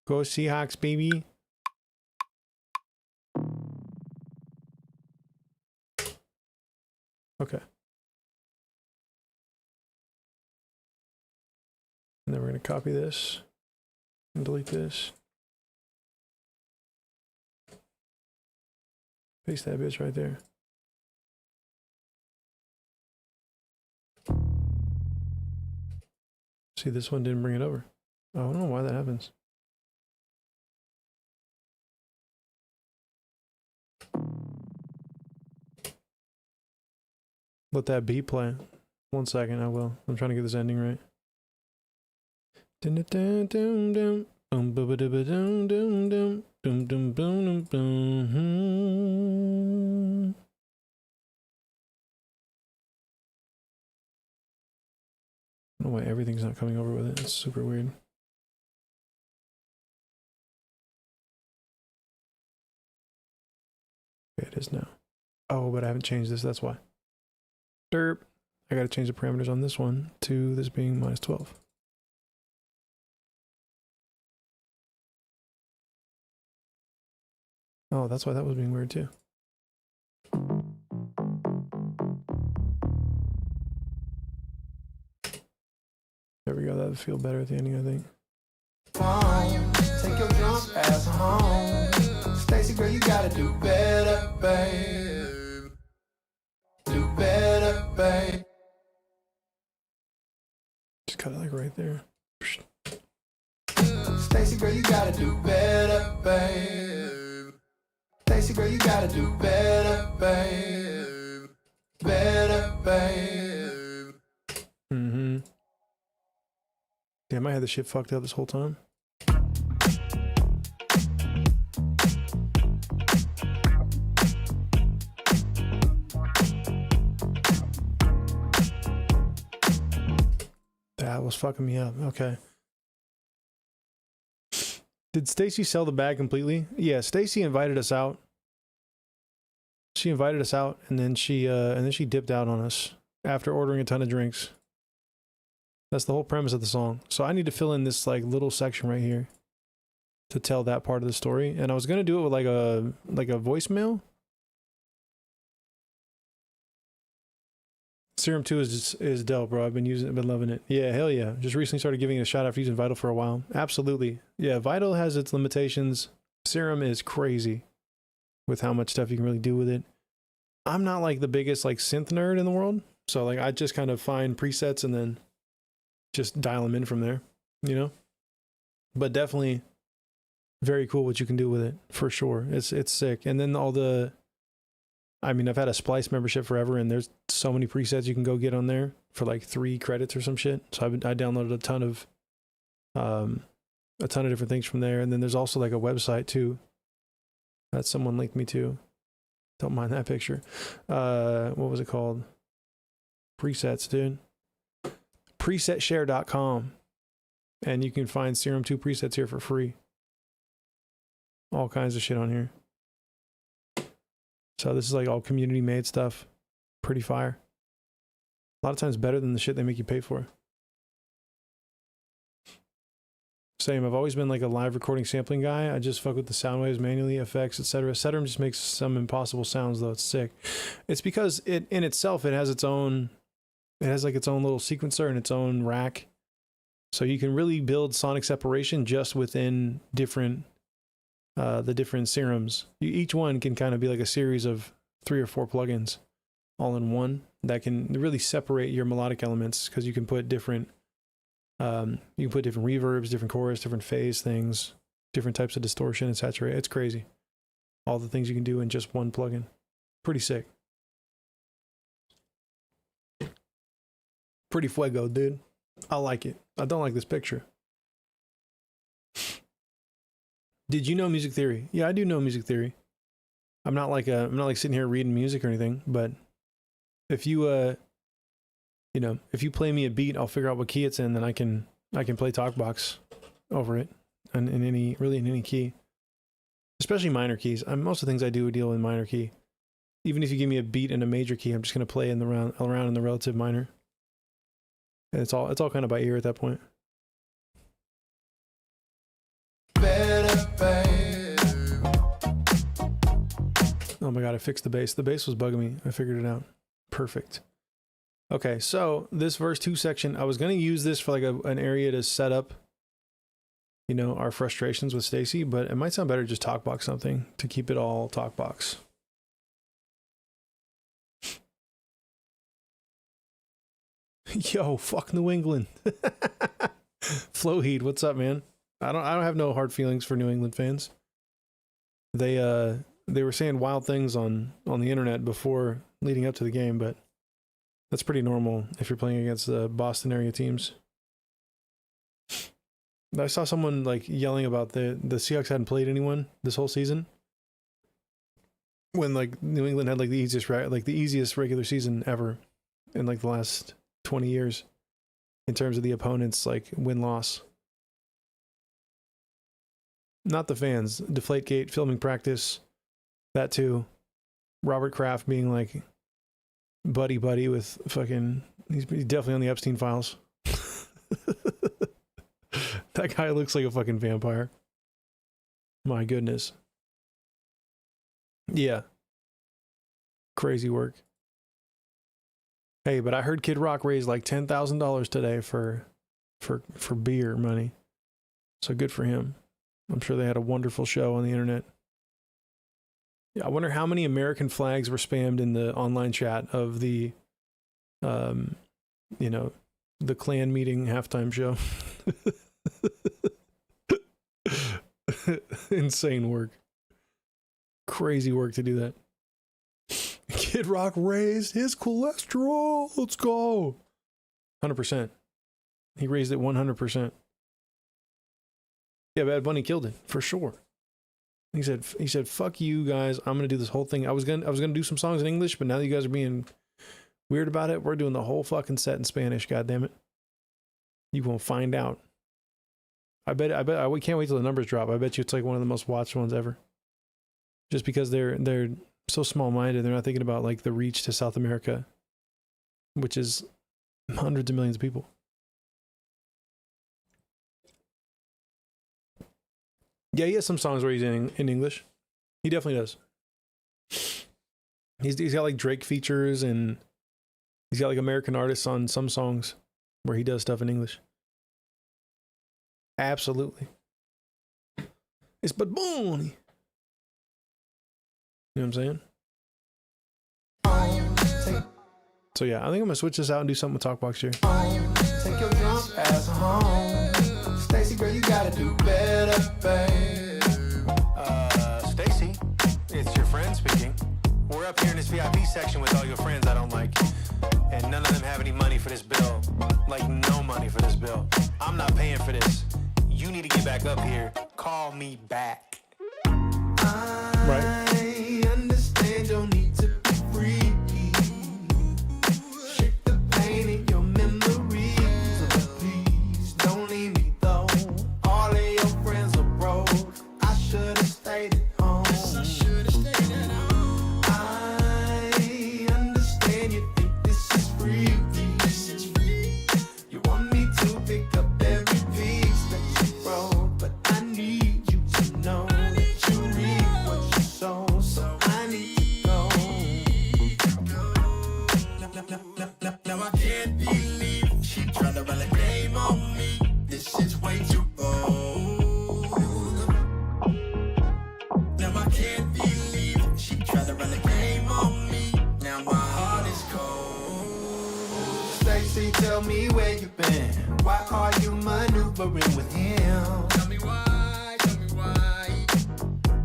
Go Seahawks, baby. Okay. And then we're going to copy this and delete this. Paste that bitch right there. See, this one didn't bring it over. Oh, I don't know why that happens. Let that beat play. 1 second, I will. I'm trying to get this ending right. Dun dun dun dun dun dun dun dun dun dun dun dun dun. I don't know why everything's not coming over with it. It's super weird. Okay, it is now. Oh, but I haven't changed this. That's why. Derp. I got to change the parameters on this one to this being minus 12. Oh, that's why that was being weird too. There we go. That would feel better at the ending, I think. Take your drunk ass home. Stacy, girl, you gotta do better, babe. Do better, babe. Just cut it like right there. Stacy, girl, you gotta do better, babe. Stacy, girl, you gotta do better, babe. Better, babe. Mm-hmm. Damn, I had this shit fucked up this whole time. That was fucking me up. Okay. Did Stacy sell the bag completely? Yeah, Stacy invited us out. She invited us out and then she dipped out on us after ordering a ton of drinks. That's the whole premise of the song. So I need to fill in this like little section right here to tell that part of the story. And I was gonna do it with like a voicemail. Serum 2 is dope, bro. I've been loving it. Yeah, hell yeah. Just recently started giving it a shot after using Vital for a while. Absolutely. Yeah, Vital has its limitations. Serum is crazy with how much stuff you can really do with it. I'm not like the biggest like synth nerd in the world. So like I just kind of find presets and then just dial them in from there, you know? But definitely very cool what you can do with it, for sure. It's sick. And then I mean, I've had a Splice membership forever, and there's so many presets you can go get on there for like 3 credits or some shit. So I downloaded a ton of different things from there. And then there's also like a website too that someone linked me to. Don't mind that picture. What was it called? Presets, dude. Presetshare.com. And you can find Serum 2 presets here for free. All kinds of shit on here. So this is like all community made stuff. Pretty fire. A lot of times better than the shit they make you pay for. Same, I've always been like a live recording sampling guy. I just fuck with the sound waves manually, effects, etc. Setup just makes some impossible sounds though. It's sick. It's because it in itself, it has like its own little sequencer and its own rack. So you can really build sonic separation just within different the different serums. Each one can kind of be like a series of 3 or 4 plugins all in one that can really separate your melodic elements, because you can put different reverbs, different chorus, different phase things, different types of distortion, etc. It's crazy. All the things you can do in just one plugin. Pretty sick. Pretty fuego, dude. I like it. I don't like this picture. Did you know music theory? Yeah, I do know music theory. I'm not like sitting here reading music or anything, but if you if you play me a beat, I'll figure out what key it's in, then I can play Talkbox over it, and in any key, especially minor keys. Most of the things I do deal in minor key. Even if you give me a beat in a major key, I'm just gonna play in the around in the relative minor. And it's all kind of by ear at that point. Oh my god, I fixed the bass. The bass was bugging me. I figured it out. Perfect. Okay, so this verse 2 section, I was going to use this for like an area to set up, our frustrations with Stacy, but it might sound better to just talkbox something to keep it all talkbox. Yo, fuck New England. Flowheed, what's up, man? I don't have no hard feelings for New England fans. They were saying wild things on the internet before leading up to the game, but that's pretty normal if you're playing against the Boston area teams. I saw someone like yelling about the Seahawks hadn't played anyone this whole season, when like New England had like the easiest regular season ever in like the last 20 years in terms of the opponent's like win-loss. Not the fans. Deflategate, filming practice, that too. Robert Kraft being like buddy with fucking, he's definitely on the Epstein files. That guy looks like a fucking vampire. My goodness. Yeah. Crazy work. Hey, but I heard Kid Rock raised like $10,000 today for beer money. So good for him. I'm sure they had a wonderful show on the internet. Yeah, I wonder how many American flags were spammed in the online chat of the the Klan meeting halftime show. Insane work. Crazy work to do that. Kid Rock raised his cholesterol. Let's go. 100%. He raised it 100%. Yeah, Bad Bunny killed it for sure. He said, "Fuck you guys. I'm gonna do this whole thing. I was gonna do some songs in English, but now that you guys are being weird about it, we're doing the whole fucking set in Spanish. God damn it. You won't find out. I can't wait till the numbers drop. I bet you it's like one of the most watched ones ever. Just because they're so small-minded, they're not thinking about like the reach to South America, which is hundreds of millions of people." Yeah, he has some songs where he's in English. He definitely does. He's got like Drake features, and he's got like American artists on some songs where he does stuff in English. Absolutely. It's Bad Bunny. You know what I'm saying? So yeah, I think I'm gonna switch this out and do something with Talkbox here. Take your drunk ass home. Stacy, girl, you gotta do better, babe. Stacy, it's your friend speaking. We're up here in this VIP section with all your friends I don't like, and none of them have any money for this bill. Like, no money for this bill. I'm not paying for this. You need to get back up here. Call me back. Right. I understand your need to be free. Shake the pain in your memories. But please don't leave me though. All of your friends are broke. I should have stayed at home. I Stacy, tell me where you been. Why are you maneuvering with him? Tell me why,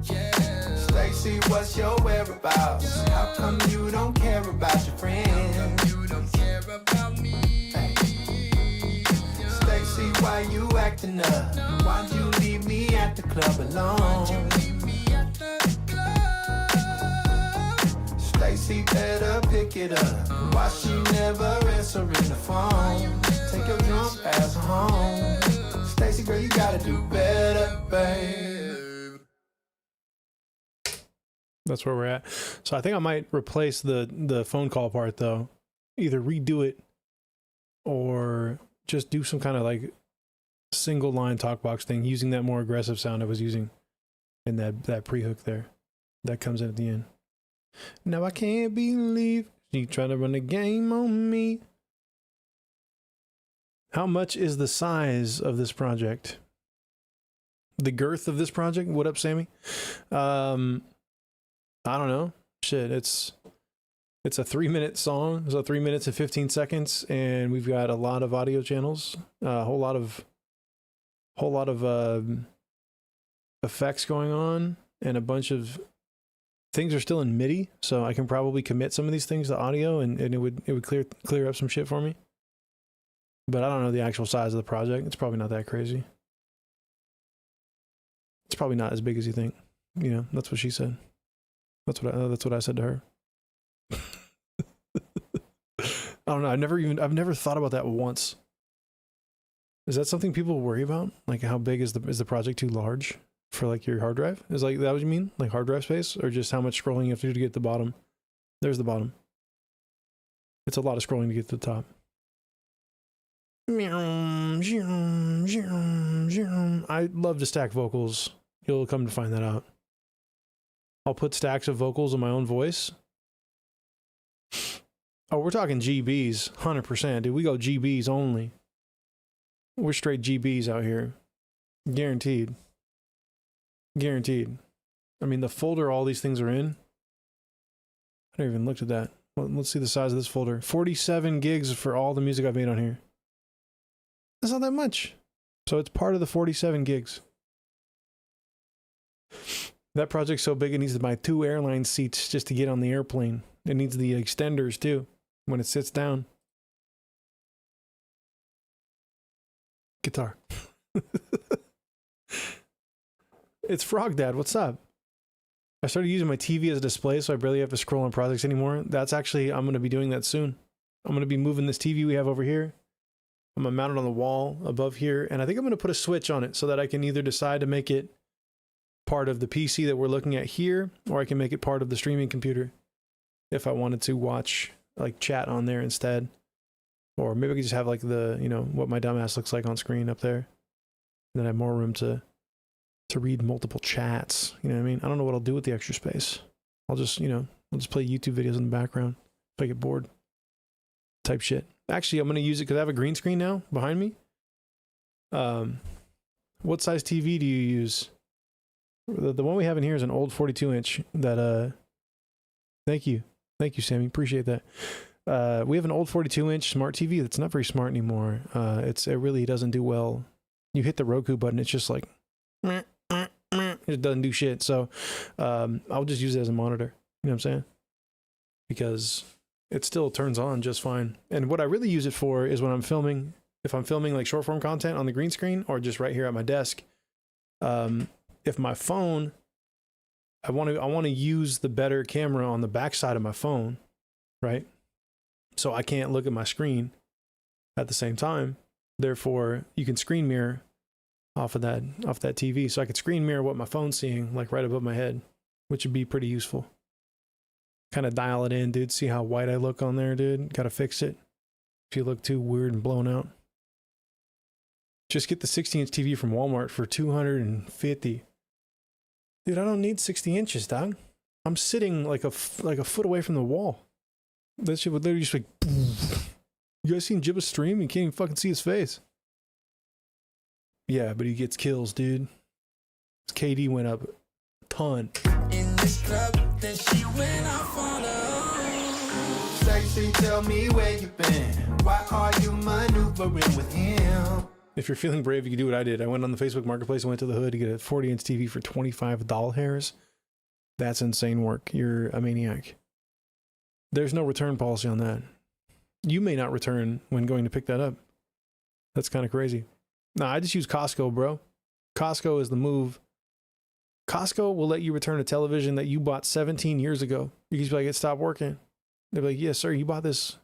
yeah. Stacy, what's your whereabouts? How come you don't care about your friends? How come you don't care about me? Hey. Stacy, why you acting up? Why'd you leave me at the club alone? Stacy better pick it up. Why she never answering the phone? Take your drunk ass home. Stacy, girl, you gotta do better, babe. That's where we're at. So I think I might replace the phone call part though. Either redo it or just do some kind of like single line Talkbox thing using that more aggressive sound I was using in that pre-hook there. That comes in at the end. Now I can't believe you trying to run a game on me. How much is the size of this project? The girth of this project? What up, Sammy? I don't know. Shit, it's a 3-minute song. So 3 minutes and 15 seconds, and we've got a lot of audio channels, a whole lot of effects going on, and a bunch of things are still in MIDI, so I can probably commit some of these things to audio, and it would clear up some shit for me. But I don't know the actual size of the project. It's probably not that crazy. It's probably not as big as you think. You know, that's what she said. That's what I said to her. I don't know. I've never thought about that once. Is that something people worry about? Like, how big is the project too large for like your hard drive? Is like that what you mean? Like hard drive space, or just how much scrolling you have to do to get to the bottom? There's the bottom. It's a lot of scrolling to get to the top. I love to stack vocals. You'll come to find that out. I'll put stacks of vocals in my own voice. Oh, we're talking GBs, 100%. Dude, we go GBs only. We're straight GBs out here. Guaranteed. Guaranteed. I mean, the folder all these things are in. I never even looked at that. Well, let's see the size of this folder. 47 gigs for all the music I've made on here. That's not that much. So it's part of the 47 gigs. That project's so big it needs to buy 2 airline seats just to get on the airplane. It needs the extenders too when it sits down. Guitar. It's Frog Dad. What's up? I started using my TV as a display, so I barely have to scroll on projects anymore. That's actually, I'm going to be doing that soon. I'm going to be moving this TV we have over here. I'm going to mount it on the wall above here, and I think I'm going to put a switch on it so that I can either decide to make it part of the PC that we're looking at here, or I can make it part of the streaming computer if I wanted to watch, like, chat on there instead. Or maybe I could just have, like, the, you know, what my dumbass looks like on screen up there. And then I have more room to read multiple chats. You know what I mean? I don't know what I'll do with the extra space. I'll just, you know, I'll just play YouTube videos in the background if I get bored. Type shit. Actually, I'm going to use it because I have a green screen now behind me. What size TV do you use? The one we have in here is an old 42-inch that, thank you. Thank you, Sammy. Appreciate that. We have an old 42-inch smart TV that's not very smart anymore. It really doesn't do well. You hit the Roku button, it's just like, it doesn't do shit. So I'll just use it as a monitor. You know what I'm saying? Because it still turns on just fine. And what I really use it for is when I'm filming, if I'm filming like short form content on the green screen or just right here at my desk. If my phone, I want to use the better camera on the back side of my phone, right? So I can't look at my screen at the same time. Therefore, you can screen mirror off that TV. So I could screen mirror what my phone's seeing, like right above my head, which would be pretty useful. Kind of dial it in, dude. See how white I look on there, dude? Gotta fix it. If you look too weird and blown out. Just get the 60-inch TV from Walmart for $250. Dude, I don't need 60 inches, dog. I'm sitting like a foot away from the wall. That shit would literally just like... You guys seen Jibbah stream? You can't even fucking see his face. Yeah, but he gets kills, dude. His KD went up a ton. In this club, then she went off on her own. Stacy, tell me where you been. Why are you maneuvering with him? If you're feeling brave, you can do what I did. I went on the Facebook Marketplace and went to the hood to get a 40-inch TV for $25. That's insane work. You're a maniac. There's no return policy on that. You may not return when going to pick that up. That's kind of crazy. Nah, I just use Costco, bro. Costco is the move. Costco will let you return a television that you bought 17 years ago. You can just be like, it stopped working. They're like, yes, sir, you bought this.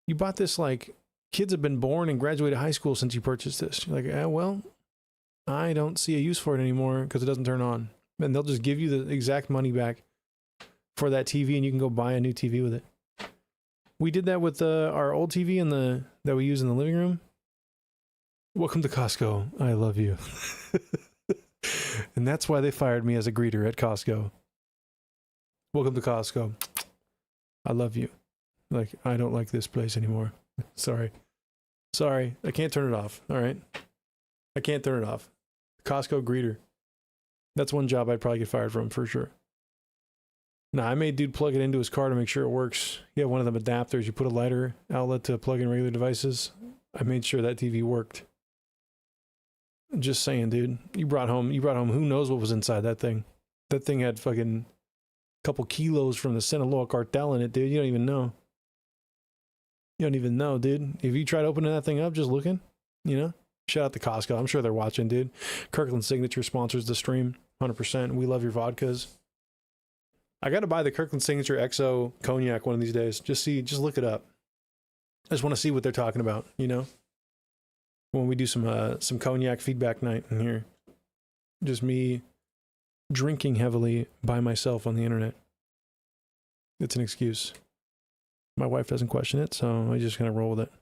You bought this like kids have been born and graduated high school since you purchased this. You're like, well, I don't see a use for it anymore because it doesn't turn on. And they'll just give you the exact money back for that TV and you can go buy a new TV with it. We did that with our old TV that we use in the living room. Welcome to Costco. I love you. And that's why they fired me as a greeter at Costco. Welcome to Costco. I love you. Like, I don't like this place anymore. Sorry. I can't turn it off. All right. I can't turn it off. Costco greeter. That's one job I'd probably get fired from for sure. Nah, I made dude plug it into his car to make sure it works. You have one of them adapters. You put a lighter outlet to plug in regular devices. I made sure that TV worked. Just saying, dude. You brought home who knows what was inside that thing. That thing had fucking couple kilos from the Sinaloa cartel in it, dude. You don't even know. You don't even know, dude. If you tried opening that thing up, just looking, you know? Shout out to Costco. I'm sure they're watching, dude. Kirkland Signature sponsors the stream. 100%. We love your vodkas. I got to buy the Kirkland Signature XO cognac one of these days. Just look it up. I just want to see what they're talking about, you know? When we do some cognac feedback night in here. Just me drinking heavily by myself on the internet. It's an excuse. My wife doesn't question it, so I'm just gonna roll with it.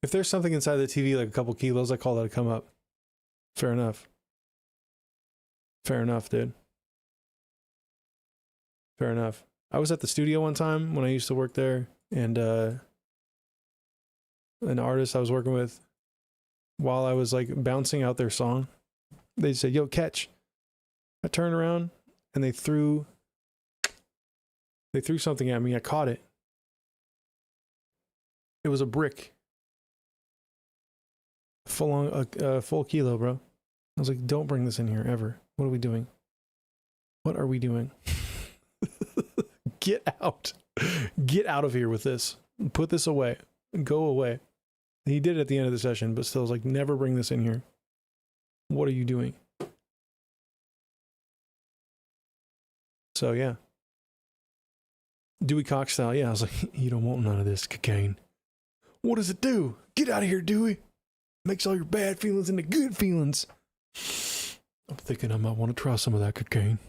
If there's something inside the TV like a couple kilos, I call that a come up. Fair enough. Fair enough, dude. Fair enough. I was at the studio one time when I used to work there, and an artist I was working with, while I was like bouncing out their song, they said, "Yo, catch." I turned around and they threw something at me. I caught it. It was a brick. Full kilo, bro. I was like, don't bring this in here ever. What are we doing? What are we doing? Get out. Get out of here with this. Put this away. Go away. He did it at the end of the session, but still was like, never bring this in here. What are you doing? So yeah. Dewey Cox style. Yeah, I was like, you don't want none of this cocaine. What does it do? Get out of here, Dewey. Makes all your bad feelings into good feelings. I'm thinking I might want to try some of that cocaine.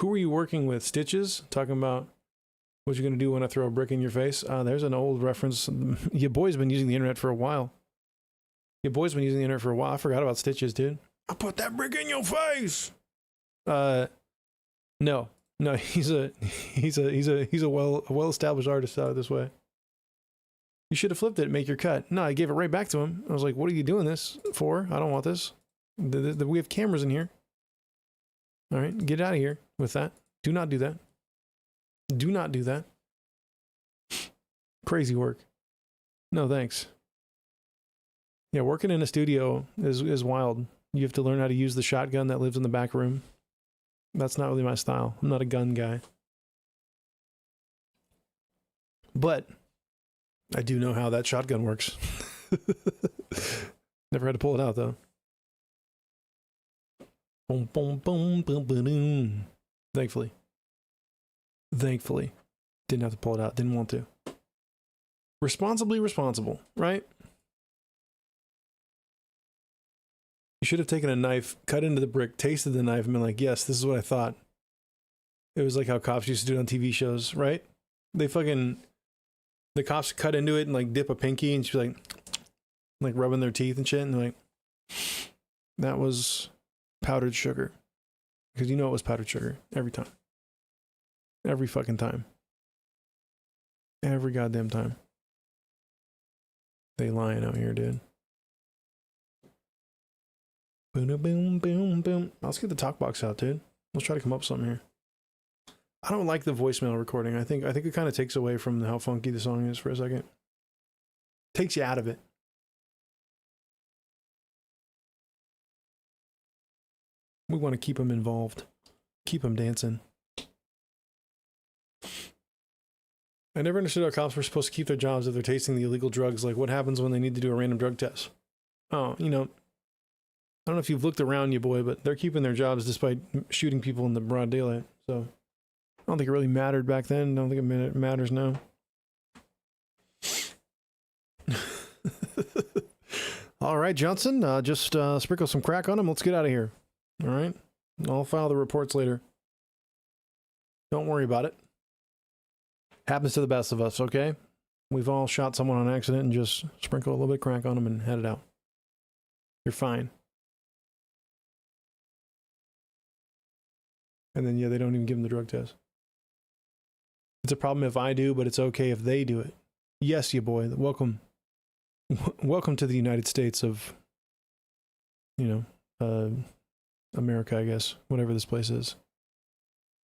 Who are you working with? Stitches? Talking about what you're going to do when I throw a brick in your face? There's an old reference. Your boy's been using the internet for a while. I forgot about Stitches, dude. I put that brick in your face. No, he's a well-established artist out this way. You should have flipped it and make your cut. No, I gave it right back to him. I was like, what are you doing this for? I don't want this. We have cameras in here. All right, get out of here with that. Do not do that. Do not do that. Crazy work. No, thanks. Yeah, working in a studio is wild. You have to learn how to use the shotgun that lives in the back room. That's not really my style. I'm not a gun guy. But I do know how that shotgun works. Never had to pull it out, though. Boom, boom, boom, boom, boom. Thankfully. Didn't have to pull it out. Didn't want to. Responsibly responsible, right? You should have taken a knife, cut into the brick, tasted the knife, and been like, yes, this is what I thought. It was like how cops used to do it on TV shows, right? The cops cut into it and like dip a pinky and she's like rubbing their teeth and shit. And they're like, that was powdered sugar. Because you know it was powdered sugar every time. Every fucking time. Every goddamn time. They lying out here, dude. Boom, boom, boom, boom, boom. Let's get the Talkbox out, dude. Let's try to come up with something here. I don't like the voicemail recording. I think it kind of takes away from how funky the song is for a second. Takes you out of it. We want to keep them involved. Keep them dancing. I never understood how cops were supposed to keep their jobs if they're tasting the illegal drugs. Like, what happens when they need to do a random drug test? Oh, you know, I don't know if you've looked around you, boy, but they're keeping their jobs despite shooting people in the broad daylight. So I don't think it really mattered back then. I don't think it matters now. All right, Johnson, just sprinkle some crack on him. Let's get out of here. All right? I'll file the reports later. Don't worry about it. Happens to the best of us, okay? We've all shot someone on accident and just sprinkle a little bit of crack on them and head it out. You're fine. And then, yeah, they don't even give them the drug test. It's a problem if I do, but it's okay if they do it. Yes, you boy. Welcome. Welcome to the United States of, you know, America, I guess. Whatever this place is.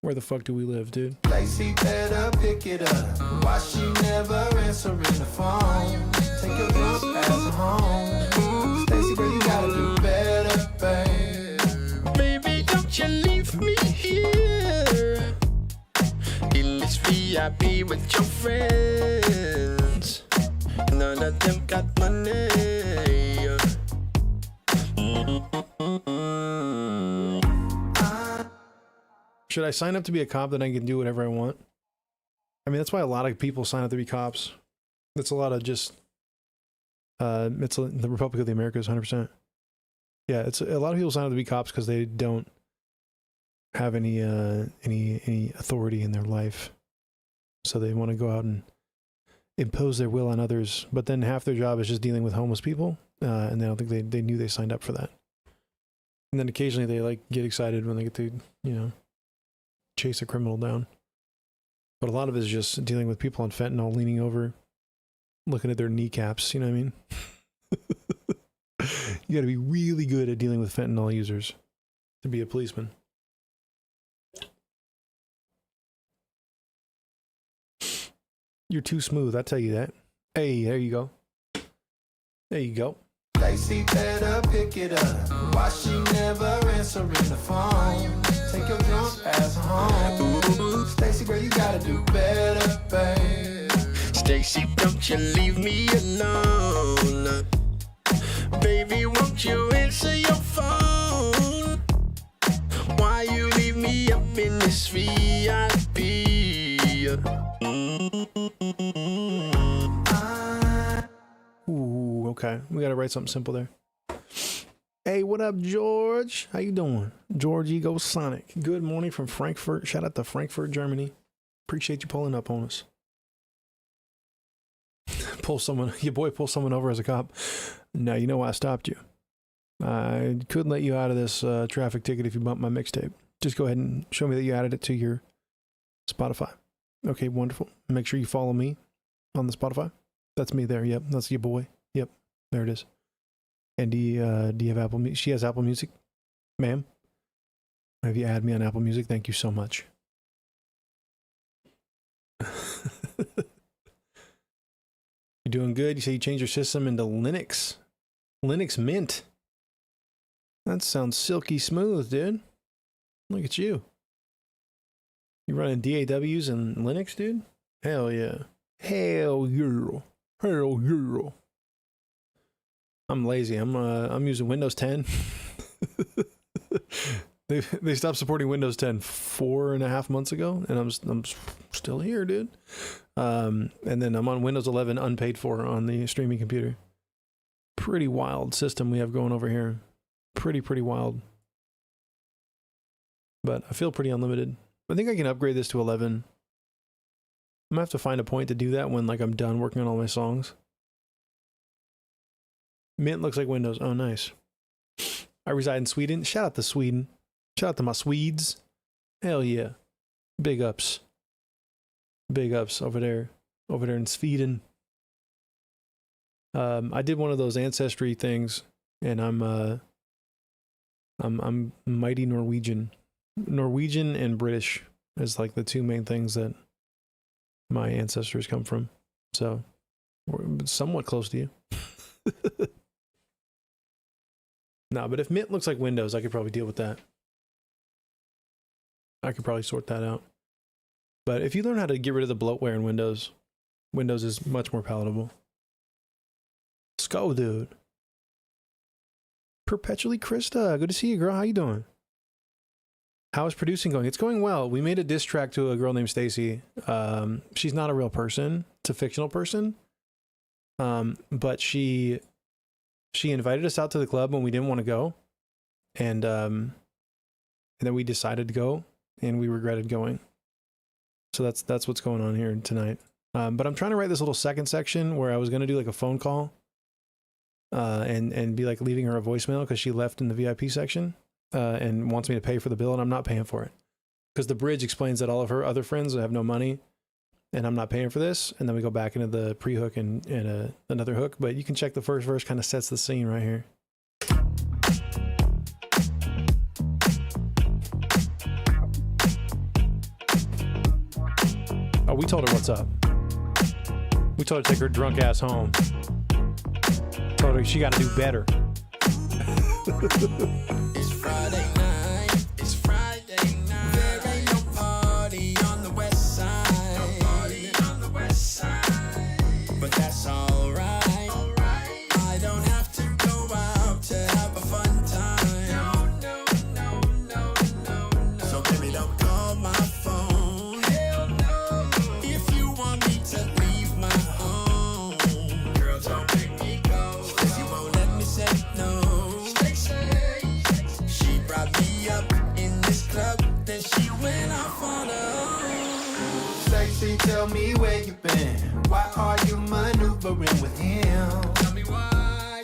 Where the fuck do we live, dude? Lacey better pick it up. Why she never answering the phone? Take your girl's ass home. Stacey, girl, you gotta do better, babe. Baby, don't you leave me here in this VIP with your friends. None of them got money. Should I sign up to be a cop that I can do whatever I want? I mean, that's why a lot of people sign up to be cops. That's a lot of just, the Republic of the Americas, 100%. Yeah, it's a lot of people sign up to be cops because they don't have any authority in their life. So they want to go out and impose their will on others. But then half their job is just dealing with homeless people. And I don't think they knew they signed up for that. And then occasionally they like get excited when they get to, you know, chase a criminal down. But a lot of it is just dealing with people on fentanyl, leaning over, looking at their kneecaps, you know what I mean? You gotta be really good at dealing with fentanyl users to be a policeman. You're too smooth, I tell you that. Hey, there you go. There you go. Lacey better pick it up. Why she never answering the phone? Take your drunk ass home. Stacey, girl, you gotta do better, babe. Stacey, don't you leave me alone. Baby, won't you answer your phone? Why you leave me up in this VIP? Ooh, okay. We gotta write something simple there. Hey, what up, George? How you doing? George Ego Sonic. Good morning from Frankfurt. Shout out to Frankfurt, Germany. Appreciate you pulling up on us. Your boy pull someone over as a cop. No, you know why I stopped you. I couldn't let you out of this traffic ticket if you bumped my mixtape. Just go ahead and show me that you added it to your Spotify. Okay, wonderful. Make sure you follow me on the Spotify. That's me there. Yep, that's your boy. Yep, there it is. And do you have Apple Music? She has Apple Music, ma'am. Have you added me on Apple Music? Thank you so much. You're doing good. You say you changed your system into Linux. Linux Mint. That sounds silky smooth, dude. Look at you. You running DAWs and Linux, dude? Hell yeah. Hell yeah. Hell yeah. I'm lazy. I'm using Windows 10. They stopped supporting Windows 10 4.5 months ago, and I'm still here, dude. And then I'm on Windows 11 unpaid for on the streaming computer. Pretty wild system we have going over here. Pretty wild. But I feel pretty unlimited. I think I can upgrade this to 11. I'm gonna have to find a point to do that when like I'm done working on all my songs. Mint looks like Windows. Oh, nice. I reside in Sweden. Shout out to Sweden. Shout out to my Swedes. Hell yeah. Big ups. Big ups over there in Sweden. I did one of those ancestry things, and I'm I'm mighty Norwegian. Norwegian and British is like the two main things that my ancestors come from. So we're somewhat close to you. No, but if Mint looks like Windows, I could probably deal with that. I could probably sort that out. But if you learn how to get rid of the bloatware in Windows, Windows is much more palatable. Let's go, dude. Perpetually Krista, good to see you, girl. How you doing? How is producing going? It's going well. We made a diss track to a girl named Stacy. She's not a real person. It's a fictional person. But she invited us out to the club when we didn't want to go. And then we decided to go, and we regretted going. So that's what's going on here tonight. But I'm trying to write this little second section where I was going to do like a phone call and be like leaving her a voicemail because she left in the VIP section and wants me to pay for the bill, and I'm not paying for it. Because the bridge explains that all of her other friends have no money and I'm not paying for this. And then we go back into the pre-hook and another hook. But you can check the first verse, kind of sets the scene right here. Oh, we told her what's up. We told her to take her drunk ass home. Told her she got to do better. It's Friday night. It's Friday night. There ain't no party on the west side. No party on the west side. But that's alright. I don't have to go out to have a fun time. No. So baby, don't call my phone. Hell no. If you want me to leave my home, girl, don't make me go. 'Cause you won't let me say no. She brought me up in this club, then she went off on her own. Stacy, tell me where you been. Why are you maneuvering with him? Tell me why,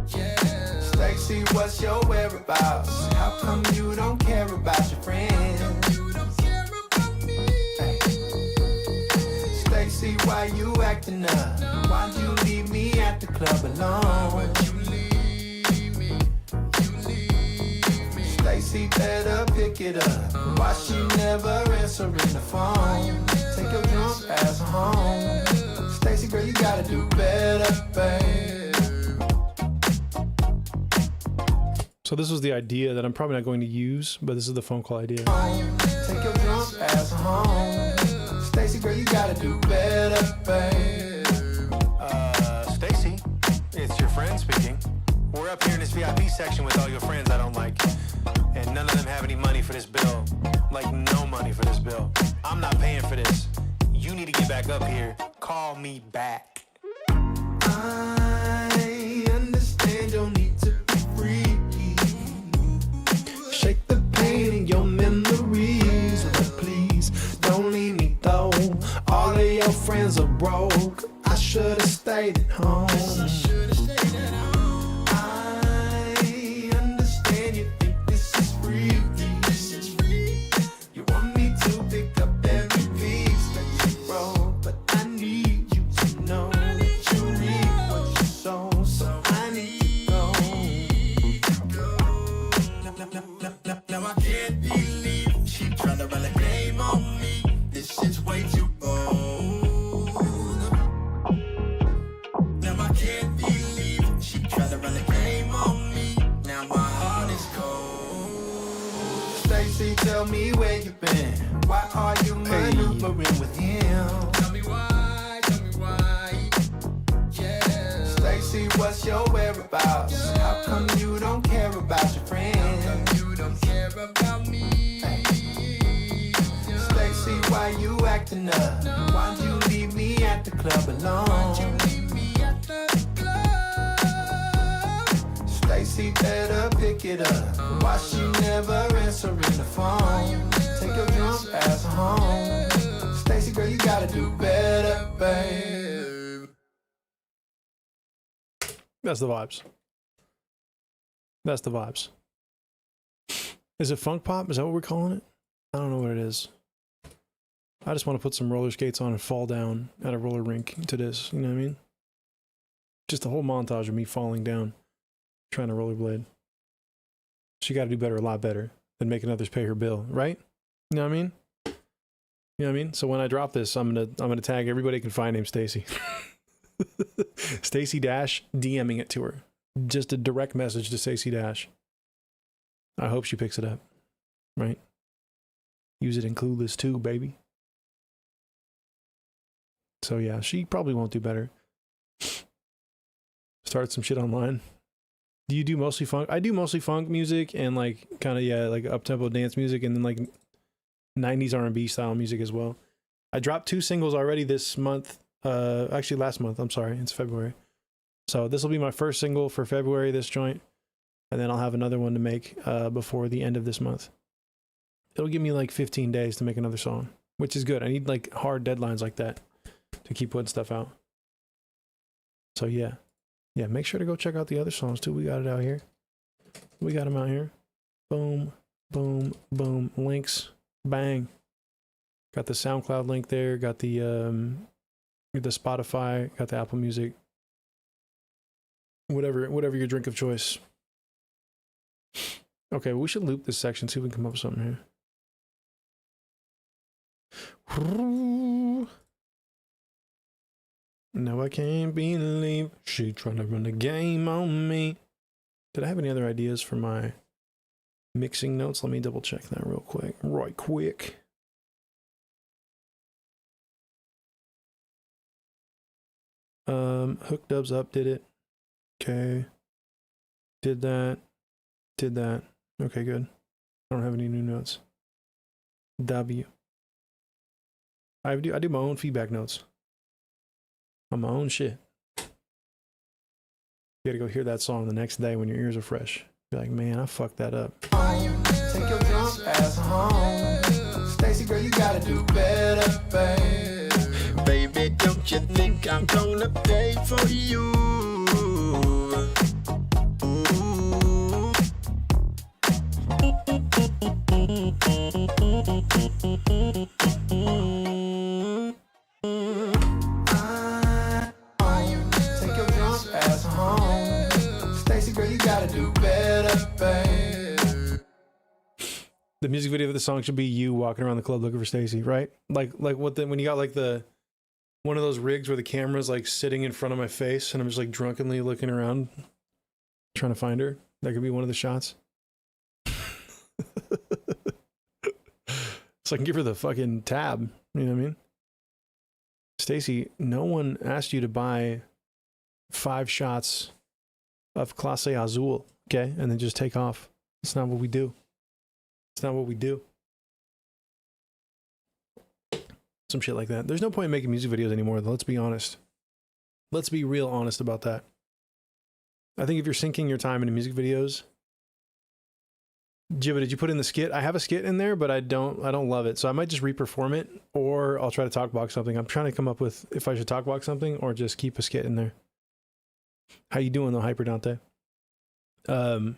yeah. Stacy, what's your whereabouts? How come you don't care about your friends? You don't care about me. Stacy, why you acting up? Why'd you leave me at the club alone? You leave me. Stacy, better pick it up. Why she never answering the phone? Take your drunk ass home. Stacy, girl, you gotta do better, babe. So this was the idea that I'm probably not going to use, but this is the phone call idea. Take your drunk ass home. Stacy, girl, you gotta do better, babe. Stacy, it's your friend speaking. We're up here in this VIP section with all your friends I don't like. And none of them have any money for this bill. Like, no money for this bill. I'm not paying for this. You need to get back up here. Call me back. I understand your need to be free. Shake the pain in your memories. But please, don't leave me though. All of your friends are broke. I should've stayed at home. I understand you think this is free. You want me to pick up every piece that you broke, but I need you to know that you reap what you sow. So I need to go. Now I can't believe she tried to run a game on me. This shit's way too bold. Now I can't believe she tried to run a game on me. Now my heart is cold. Stacy, tell me where you been. Why are you maneuvering with him? Tell me why, yeah. Stacy, what's your whereabouts? How come you don't care about your friends? You don't care about me. Stacy, why you acting up? Why'd you leave me at the club alone? Leave me at the club. Stacy, better pick it up. Why she never answering the phone? Take your drunk ass home. Stacy, girl, you gotta do better, babe. That's the vibes. That's the vibes. Is it funk pop? Is that what we're calling it? I don't know what it is. I just want to put some roller skates on and fall down at a roller rink to this. You know what I mean? Just a whole montage of me falling down, trying to rollerblade. She got to do better, a lot better than making others pay her bill, right? You know what I mean? You know what I mean? So when I drop this, I'm gonna tag everybody I can find named Stacy. Stacy Dash DMing it to her. Just a direct message to Stacy Dash. I hope she picks it up. Right? Use it in Clueless too, baby. So yeah, she probably won't do better. Start some shit online. Do you do mostly funk? I do mostly funk music and like kind of, yeah, like up-tempo dance music and then like 90s R&B style music as well. I dropped 2 singles already this month. Actually last month, I'm sorry, it's February. So this will be my first single for February, this joint. And then I'll have another one to make before the end of this month. It'll give me like 15 days to make another song, which is good. I need like hard deadlines like that to keep putting stuff out. So yeah. Yeah, make sure to go check out the other songs too. We got it out here. We got them out here. Boom, boom, boom. Links. Bang. Got the SoundCloud link there. Got the Spotify. Got the Apple Music. Whatever your drink of choice. Okay, we should loop this section, see if we can come up with something here. No, I can't believe she trying to run the game on me. Did I have any other ideas for my mixing notes? Let me double check that real quick. Right quick. Hook dubs up, did it. Okay. Did that. Did that. Okay, good. I don't have any new notes. W. I do my own feedback notes. On my own shit. You gotta go hear that song the next day when your ears are fresh. Be like, man, I fucked that up. Take your drunk ass home. Stacy, girl, you gotta do better, babe. Baby, don't you think I'm gonna pay for you? Take your drunk ass home. Stacy, girl, you gotta do better, babe. The music video of the song should be you walking around the club looking for Stacy, right? Like what when you got like one of those rigs where the camera's like sitting in front of my face and I'm just like drunkenly looking around trying to find her. That could be one of the shots. So I can give her the fucking tab. You know what I mean? Stacy, no one asked you to buy 5 shots of Clase Azul, okay? And then just take off. That's not what we do. It's not what we do. Some shit like that. There's no point in making music videos anymore, though. Let's be honest. Let's be real honest about that. I think if you're sinking your time into music videos... Jibbah, did you put in the skit? I have a skit in there, but I don't love it. So I might just reperform it, or I'll try to talkbox something. I'm trying to come up with if I should talkbox something or just keep a skit in there. How you doing though, Hyper Dante? But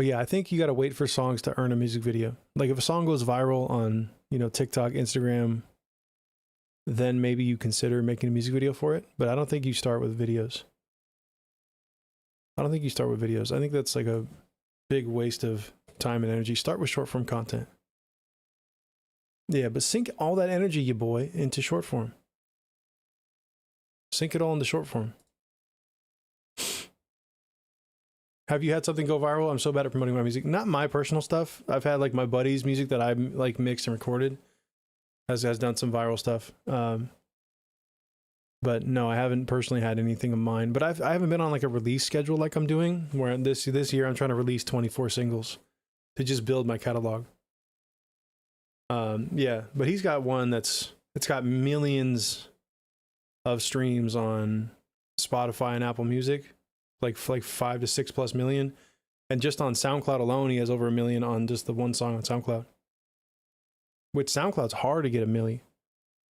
yeah, I think you got to wait for songs to earn a music video. Like if a song goes viral on, you know, TikTok, Instagram, then maybe you consider making a music video for it. But I don't think you start with videos. I think that's like a big waste of time and energy. Start with short form content. Yeah, but sink all that energy, you boy, into short form. Sink it all into short form. Have you had something go viral? I'm so bad at promoting my music. Not my personal stuff. I've had like my buddies' music that I like mixed and recorded has done some viral stuff. But no, I haven't personally had anything of mine. But I haven't been on like a release schedule like I'm doing, where this year I'm trying to release 24 singles to just build my catalog. Yeah, but he's got one it's got millions of streams on Spotify and Apple Music, like 5 to 6 plus million. And just on SoundCloud alone, he has over 1 million on just the one song on SoundCloud. Which SoundCloud's hard to get 1 million.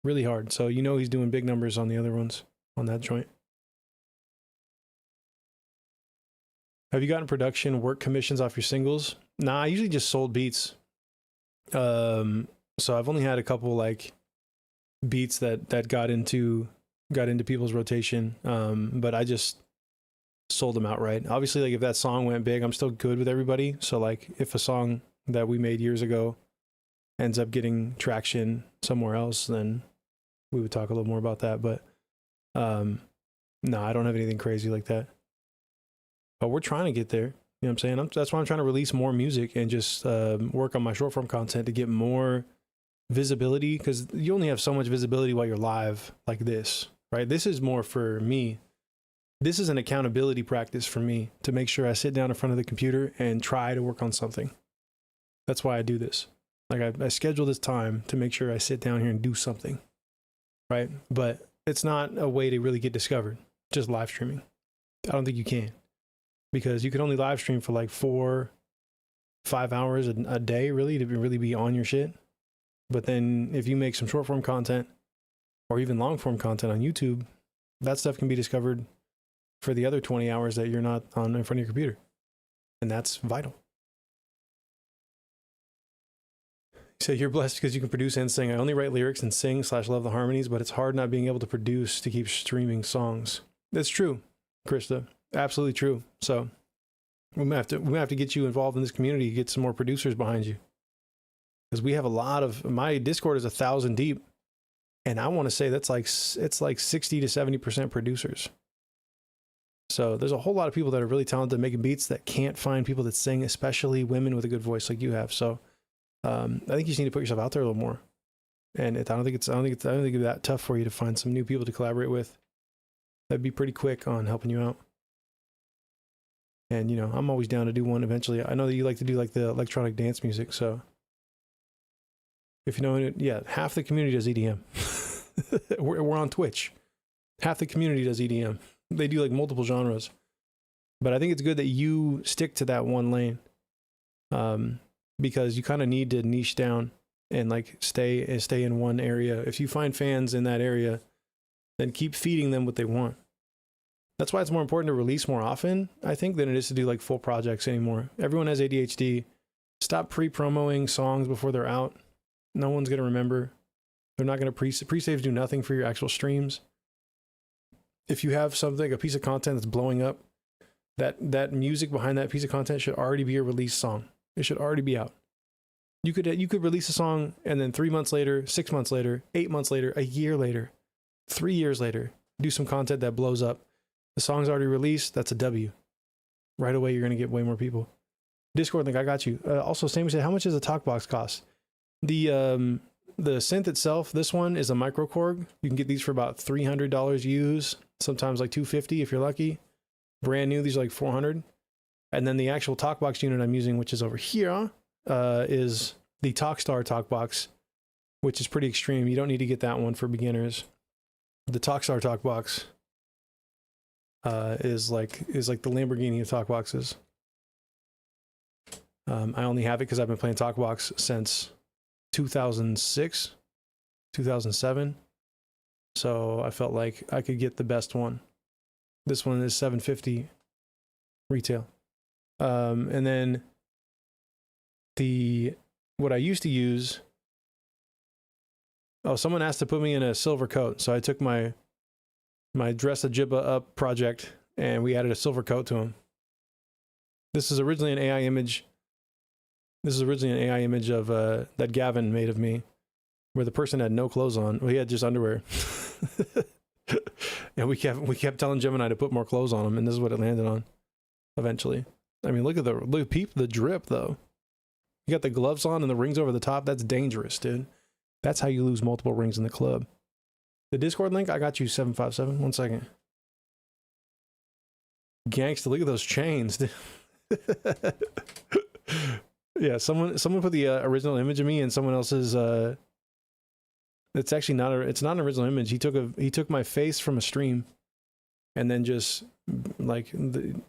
Really hard. So you know he's doing big numbers on the other ones on that joint. Have you gotten production work commissions off your singles? Nah, I usually just sold beats. So I've only had a couple like beats that got into people's rotation. But I just sold them outright. Obviously, like if that song went big, I'm still good with everybody. So like if a song that we made years ago ends up getting traction somewhere else, then we would talk a little more about that. But no, I don't have anything crazy like that. But we're trying to get there. You know what I'm saying? That's why I'm trying to release more music and just work on my short form content to get more visibility, because you only have so much visibility while you're live like this, right? This is more for me. This is an accountability practice for me to make sure I sit down in front of the computer and try to work on something. That's why I do this. Like I schedule this time to make sure I sit down here and do something, right? But it's not a way to really get discovered, just live streaming. I don't think you can, because you can only live stream for like 4-5 hours a day, really, to really be on your shit. But then if you make some short form content or even long form content on YouTube, that stuff can be discovered for the other 20 hours that you're not on in front of your computer. And that's vital. So you're blessed because you can produce and sing. I only write lyrics and sing/love the harmonies, but it's hard not being able to produce to keep streaming songs. That's true, Krista. Absolutely true. So we might have to get you involved in this community, get some more producers behind you. Because we have a lot of, my Discord is 1,000 deep. And I want to say it's like 60 to 70% producers. So there's a whole lot of people that are really talented at making beats that can't find people that sing, especially women with a good voice like you have. So I think you just need to put yourself out there a little more. And I don't think it's that tough for you to find some new people to collaborate with. That'd be pretty quick on helping you out. And you know, I'm always down to do one eventually. I know that you like to do like the electronic dance music, so if you know, yeah, half the community does EDM. we're on Twitch. Half the community does EDM. They do like multiple genres. But I think it's good that you stick to that one lane. Because you kind of need to niche down and like stay in one area. If you find fans in that area, then keep feeding them what they want. That's why it's more important to release more often, I think, than it is to do like full projects anymore. Everyone has ADHD. Stop pre-promoing songs before they're out. No one's going to remember. They're not going to pre-saves do nothing for your actual streams. If you have something, a piece of content that's blowing up, that music behind that piece of content should already be a released song. It should already be out. You could release a song and then 3 months later, 6 months later, 8 months later, a year later, 3 years later, do some content that blows up. The song's already released. That's a W. Right away, you're going to get way more people. Discord link, I got you. Also, Sammy said, how much does a Talkbox cost? The synth itself, this one is a microKORG. You can get these for about $300 used, sometimes like $250 if you're lucky. Brand new, these are like $400. And then the actual Talkbox unit I'm using, which is over here, is the Talkstar Talkbox, which is pretty extreme. You don't need to get that one for beginners. The Talkstar Talkbox is like the Lamborghini of Talkboxes. I only have it because I've been playing Talkbox since 2006, 2007. So I felt like I could get the best one. This one is $750 retail. And then what I used to use, someone asked to put me in a silver coat. So I took my Dress a Jibbah Up project and we added a silver coat to him. This is originally an AI image. This is originally an AI image of that Gavin made of me, where the person had no clothes on. Well, he had just underwear. And we kept telling Gemini to put more clothes on him, and this is what it landed on eventually. I mean, look at the drip though. You got the gloves on and the rings over the top. That's dangerous, dude. That's how you lose multiple rings in the club. The Discord link, I got you 757. 1 second. Gangsta, look at those chains. Yeah, someone put the original image of me in someone else's. It's actually it's not an original image. He took my face from a stream, and then just like the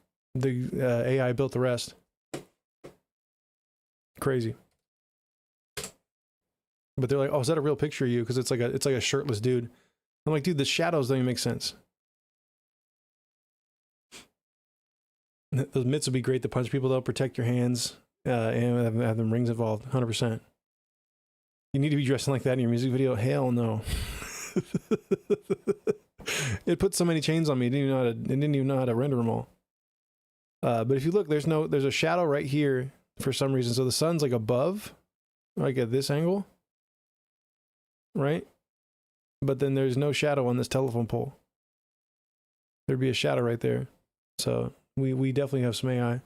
AI built the rest. Crazy. But they're like, oh, is that a real picture of you? Because it's like a shirtless dude. I'm like, dude, the shadows don't even make sense. Those mitts would be great to punch people though. Protect your hands and have them rings involved. 100%. You need to be dressing like that in your music video? Hell no. It put so many chains on me. It didn't even know how to render them all. But if you look, there's a shadow right here for some reason. So the sun's like above, like at this angle, right? But then there's no shadow on this telephone pole. There'd be a shadow right there. So we definitely have some AI.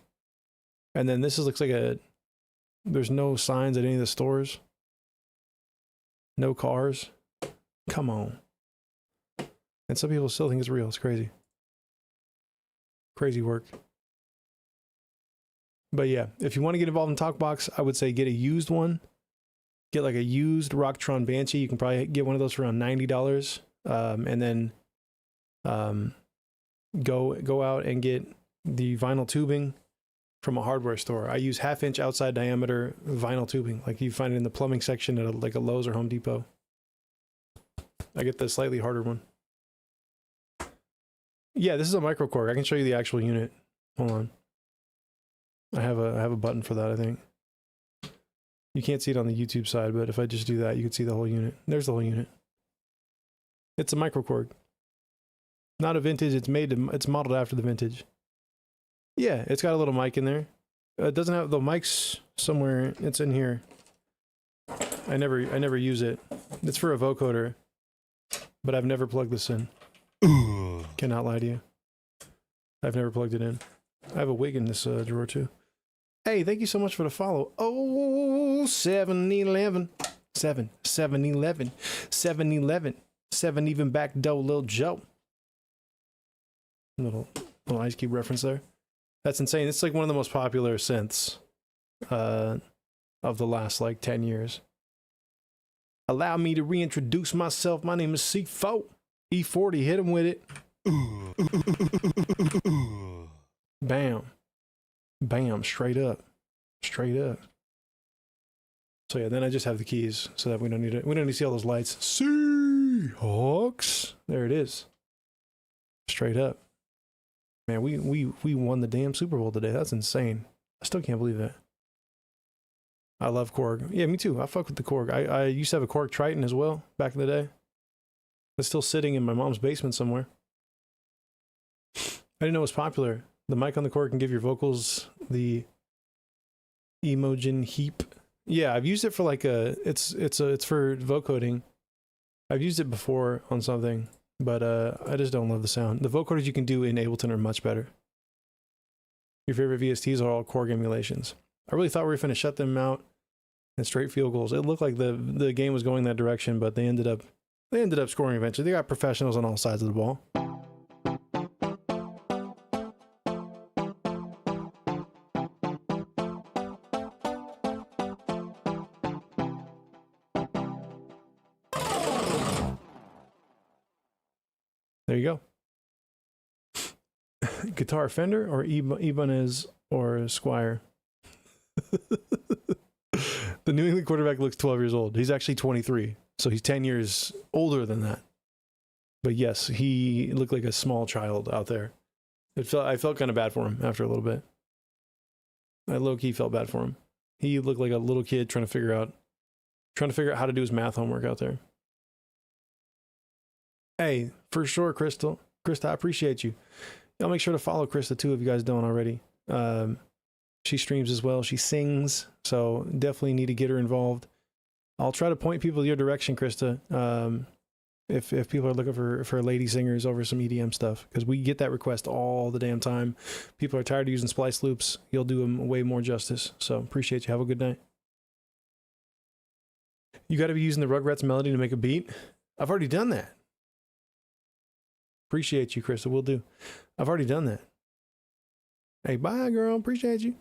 And then this looks like there's no signs at any of the stores. No cars. Come on. And some people still think it's real. It's crazy. Crazy work. But yeah, if you want to get involved in Talkbox, I would say get a used one. Get like a used Rocktron Banshee. You can probably get one of those for around $90. And then go out and get the vinyl tubing from a hardware store. I use 1/2-inch outside diameter vinyl tubing, like you find it in the plumbing section at like a Lowe's or Home Depot. I get the slightly harder one. Yeah, this is a micro Korg. I can show you the actual unit. Hold on. I have a button for that, I think. You can't see it on the YouTube side, but if I just do that, you can see the whole unit. There's the whole unit. It's a micro Korg. Not a vintage, it's modeled after the vintage. Yeah, it's got a little mic in there. It doesn't have the mics somewhere. It's in here. I never use it. It's for a vocoder, but I've never plugged this in. Cannot lie to you. I've never plugged it in. I have a wig in this drawer too. Hey, thank you so much for the follow. Oh, 7-Eleven. 7-Eleven. 7-Eleven. 7 even back door, Lil Joe. Little Ice Cube reference there. That's insane. It's like one of the most popular synths of the last like 10 years. Allow me to reintroduce myself. My name is C4. E40, hit him with it. Bam. Bam, straight up. Straight up. So yeah, then I just have the keys so that we don't need to see all those lights. Seahawks. There it is. Straight up. Man, we won the damn Super Bowl today. That's insane. I still can't believe that. I love Korg. Yeah, me too. I fuck with the Korg. I used to have a Korg Triton as well back in the day. It's still sitting in my mom's basement somewhere. I didn't know it was popular. The mic on the Korg can give your vocals the Emogen heap. Yeah, I've used it for like it's for vocoding. I've used it before on something, but I just don't love the sound. The vocoders you can do in Ableton are much better. Your favorite VSTs are all Korg emulations. I really thought we were going to shut them out and straight field goals. It looked like the game was going that direction, but they ended up scoring eventually. They got professionals on all sides of the ball. There you go. Guitar Fender or Ibanez or Squire. The New England quarterback looks 12 years old. He's actually 23. So he's 10 years older than that. But yes, he looked like a small child out there. I felt kind of bad for him after a little bit. I low-key felt bad for him. He looked like a little kid trying to figure out how to do his math homework out there. Hey, for sure, Crystal. Krista, I appreciate you. Y'all make sure to follow Krista too if you guys don't already. She streams as well. She sings, so definitely need to get her involved. I'll try to point people your direction, Krista. If people are looking for lady singers over some EDM stuff, because we get that request all the damn time. People are tired of using splice loops. You'll do them way more justice. So appreciate you. Have a good night. You got to be using the Rugrats melody to make a beat. I've already done that. Appreciate you, Krista. Will do. I've already done that. Hey, bye, girl. Appreciate you.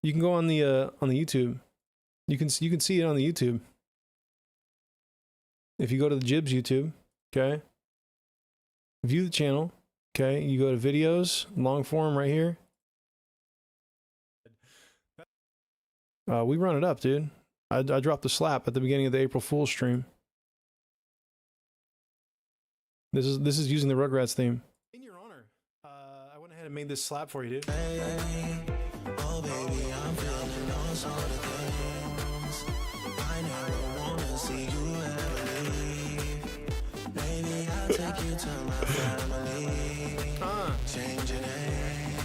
You can go on the YouTube. You can see it on the YouTube. If you go to the Jibbs YouTube, okay, view the channel, okay, you go to videos, long form right here. We run it up, dude. I dropped the slap at the beginning of the April Fool's stream. This is using the Rugrats theme. In your honor, I went ahead and made this slap for you, dude. Hey, oh baby, I'm feeling all sort of things. I never wanna see you ever leave. Maybe I'll take you to my family. Change your name.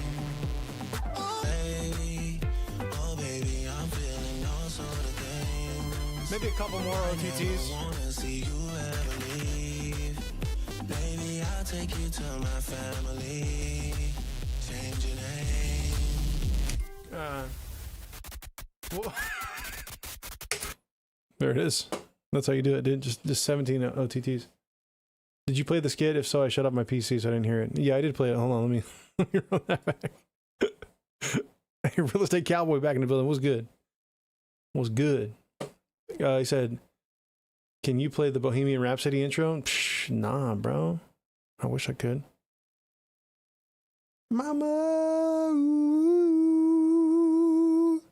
Maybe a couple more OTTs. Wanna see you ever leave. Baby, I'll take you to my family. Change your name. Well, there it is. That's how you do it, dude. Just 17 OTTs. Did you play the skit? If so, I shut up my PC so I didn't hear it. Yeah, I did play it. Hold on, let me run that back. Real Estate Cowboy back in the building. Was good. Was good. He said, "Can you play the Bohemian Rhapsody intro?" Psh, nah, bro. I wish I could. Mama. Ooh.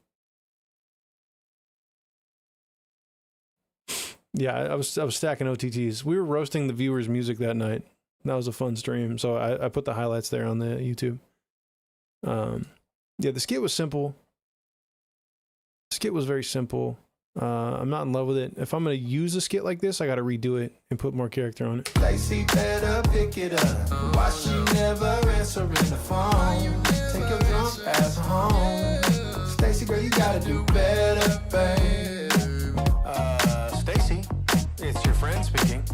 Yeah, I was stacking OTTs. We were roasting the viewers' music that night. That was a fun stream. So I put the highlights there on the YouTube. Yeah, the skit was simple. The skit was very simple. I'm not in love with it. If I'm going to use a skit like this, I got to redo it and put more character on it. Stacy better pick it up. Why she never answering the phone? Take your drunk ass home. Stacy, girl, you gotta do better, babe. Stacy, it's your friend speaking.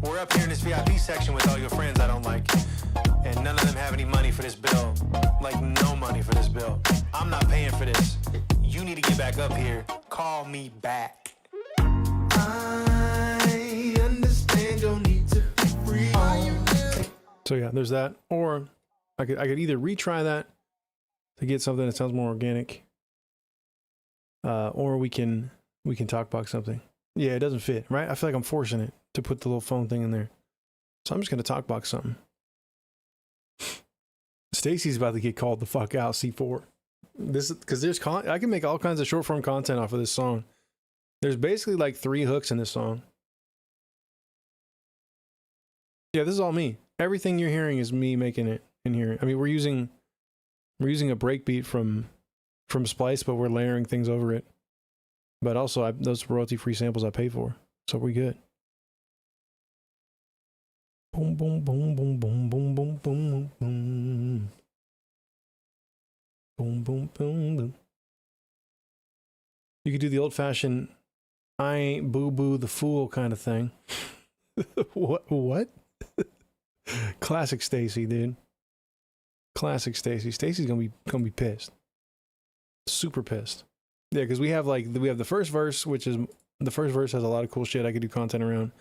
We're up here in this VIP section with all your friends I don't like. And none of them have any money for this bill. Like, no money for this bill. I'm not paying for this. You need to get back up here. Call me back. I understand your need to be free. So yeah, there's that. Or I could either retry that to get something that sounds more organic. Or we can talkbox something. Yeah, it doesn't fit, right? I feel like I'm forcing it to put the little phone thing in there. So I'm just gonna talkbox something. Stacy's about to get called the fuck out, C4. This because I can make all kinds of short form content off of this song. There's basically like 3 hooks in this song. Yeah, this is all me. Everything you're hearing is me making it in here. I mean, we're using a breakbeat from Splice, but we're layering things over it. But also, those royalty-free samples I pay for, so we're good. Boom, boom, boom, boom, boom, boom, boom, boom, boom. Boom, boom, boom, boom. You could do the old-fashioned "I ain't boo-boo the fool" kind of thing. What? Classic Stacy, dude. Classic Stacy. Stacy's gonna be pissed. Super pissed. Yeah, because we have the first verse, which is the first verse has a lot of cool shit I could do content around.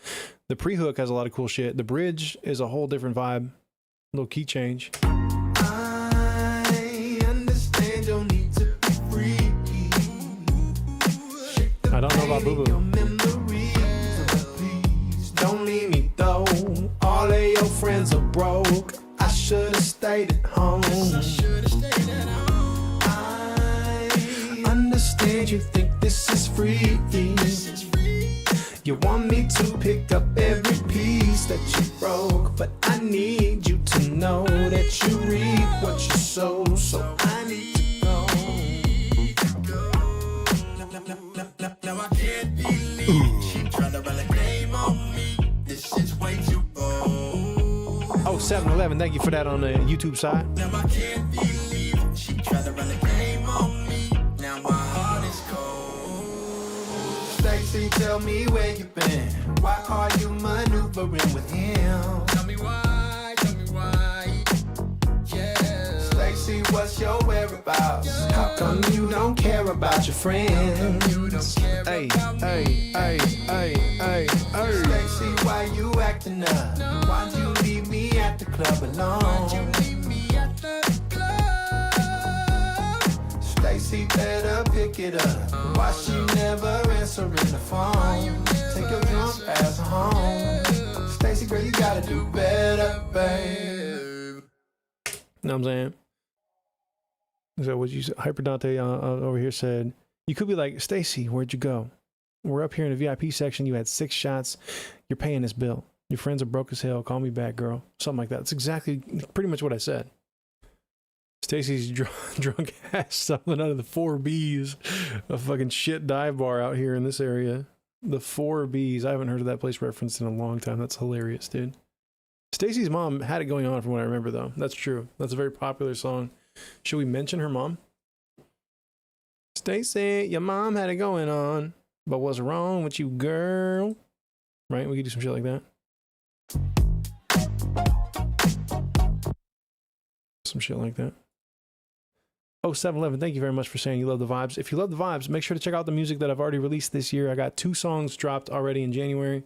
The pre-hook has a lot of cool shit. The bridge is a whole different vibe. Little key change. I understand your need to be free. I don't know about Boo Boo. Don't leave me though. All of your friends are broke. I should have stayed at home. I understand you think this is free. You want me to pick up every piece that you broke, but I need you to know that you reap what you sow. So I need to go. Now I can't believe she tried to run a game on me. This shit's way too old. Oh, 7-Eleven, thank you for that on the YouTube side. Now I can't believe she tried to run a game on me. Now my heart is cold. Stacy, tell me where you been. Why are you maneuvering with him? Tell me why, yeah. Stacy, what's your whereabouts? How come you don't care about your friends? Hey. Stacy, why you acting up? Why'd you leave me at the club alone? Stacy better pick it up. Why she never answering the phone? Take your drunk ass home. Stacy, girl, you gotta do better, babe. Know what I'm saying? So what you said, Hyperdante over here said, you could be like, Stacy, where'd you go? We're up here in the VIP section. You had 6 shots. You're paying this bill. Your friends are broke as hell. Call me back, girl. Something like that. That's exactly, pretty much what I said. Stacy's drunk ass something out of the 4 Bs, a fucking shit dive bar out here in this area. The 4 Bs. I haven't heard of that place referenced in a long time. That's hilarious, dude. Stacy's mom had it going on from what I remember, though. That's true. That's a very popular song. Should we mention her mom? Stacy, your mom had it going on. But what's wrong with you, girl? Right? We could do some shit like that. Some shit like that. Oh, 7-Eleven, thank you very much for saying you love the vibes. If you love the vibes, make sure to check out the music that I've already released this year. I got 2 songs dropped already in January,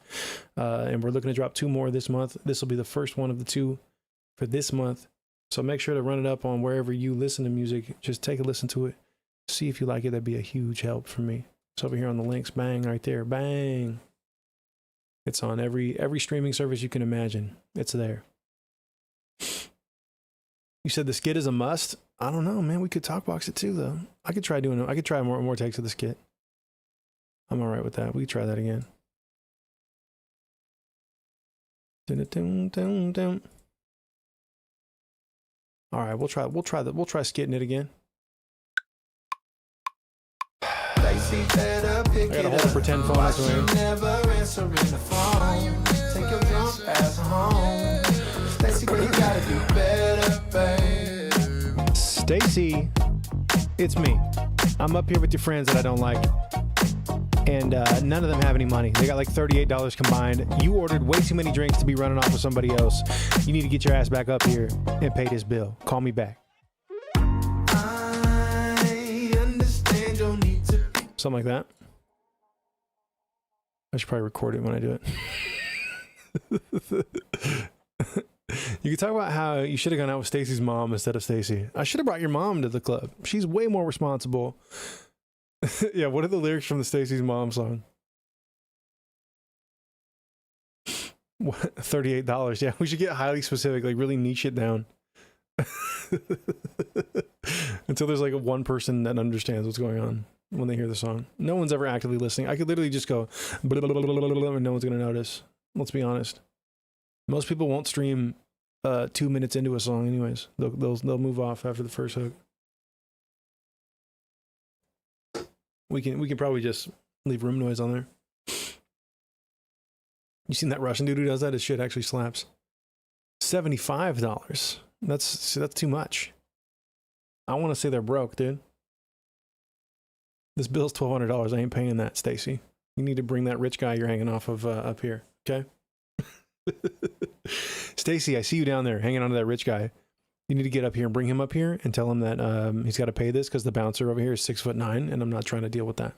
and we're looking to drop 2 more this month. This will be the first one of the 2 for this month. So make sure to run it up on wherever you listen to music. Just take a listen to it. See if you like it. That'd be a huge help for me. It's over here on the links. Bang, right there. Bang. It's on every streaming service you can imagine. It's there. You said the skit is a must? I don't know, man. We could Talkbox it too, though. I could try more takes of the skit. I'm all right with that. We could try that again. All right, we'll try skitting it again. I gotta hold a pretend phone. That's never answering the phone. Take your drunk ass home. Stacy, girl, you gotta do better, babe. Stacy, it's me. I'm up here with your friends that I don't like. And none of them have any money. They got like $38 combined. You ordered way too many drinks to be running off with somebody else. You need to get your ass back up here and pay this bill. Call me back. I understand your need to be. Something like that. I should probably record it when I do it. You could talk about how you should have gone out with Stacy's mom instead of Stacy. I should have brought your mom to the club. She's way more responsible. Yeah, what are the lyrics from the Stacy's mom song? What? $38. Yeah, we should get highly specific, like really niche it down. Until there's like one person that understands what's going on when they hear the song. No one's ever actively listening. I could literally just go blah, blah, blah, blah, blah, blah, and no one's gonna notice. Let's be honest. Most people won't stream 2 minutes into a song anyways. They'll move off after the first hook. We can probably just leave room noise on there. You seen that Russian dude who does that? His shit actually slaps. $75. That's too much. I want to say they're broke, dude. This bill's $1,200. I ain't paying that, Stacy. You need to bring that rich guy you're hanging off of up here, okay? Stacy, I see you down there hanging on to that rich guy. You need to get up here and bring him up here and tell him that he's got to pay this because the bouncer over here is 6'9", and I'm not trying to deal with that.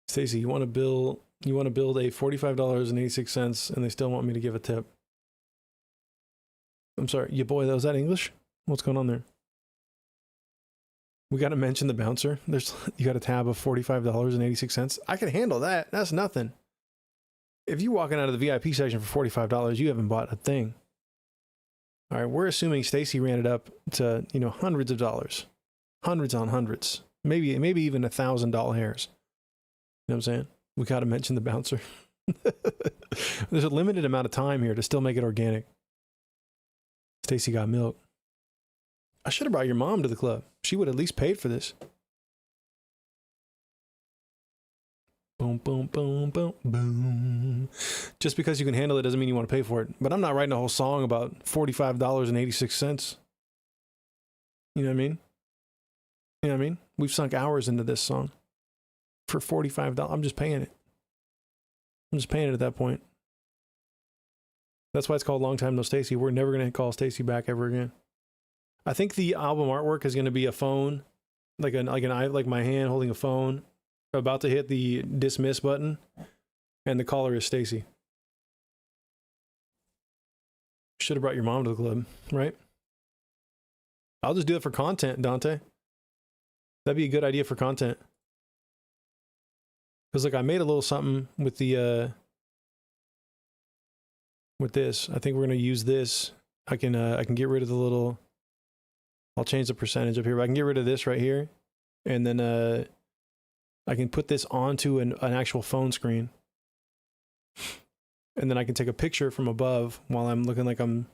Stacy, you want to build a $45.86 and they still want me to give a tip. I'm sorry, your boy, was that English? What's going on there? We got to mention the bouncer. You got a tab of $45.86. I can handle that. That's nothing. If you're walking out of the VIP section for $45, you haven't bought a thing. All right, we're assuming Stacy ran it up to, hundreds of dollars. Hundreds on hundreds. Maybe even $1,000 hairs. You know what I'm saying? We got to mention the bouncer. There's a limited amount of time here to still make it organic. Stacy got milk. I should have brought your mom to the club. She would at least paid for this. Boom, boom, boom, boom, boom. Just because you can handle it doesn't mean you want to pay for it. But I'm not writing a whole song about $45.86. You know what I mean? You know what I mean? We've sunk hours into this song for $45. I'm just paying it. I'm just paying it at that point. That's why it's called Long Time No Stacy. We're never going to call Stacy back ever again. I think the album artwork is going to be a phone, like my hand holding a phone, about to hit the dismiss button, and the caller is Stacy. Should have brought your mom to the club, right? I'll just do it for content, Dante. That'd be a good idea for content. Because look, I made a little something with the with this. I think we're going to use this. I can get rid of the little. I'll change the percentage up here, but I can get rid of this right here, and then I can put this onto an actual phone screen, and then I can take a picture from above while I'm looking like I'm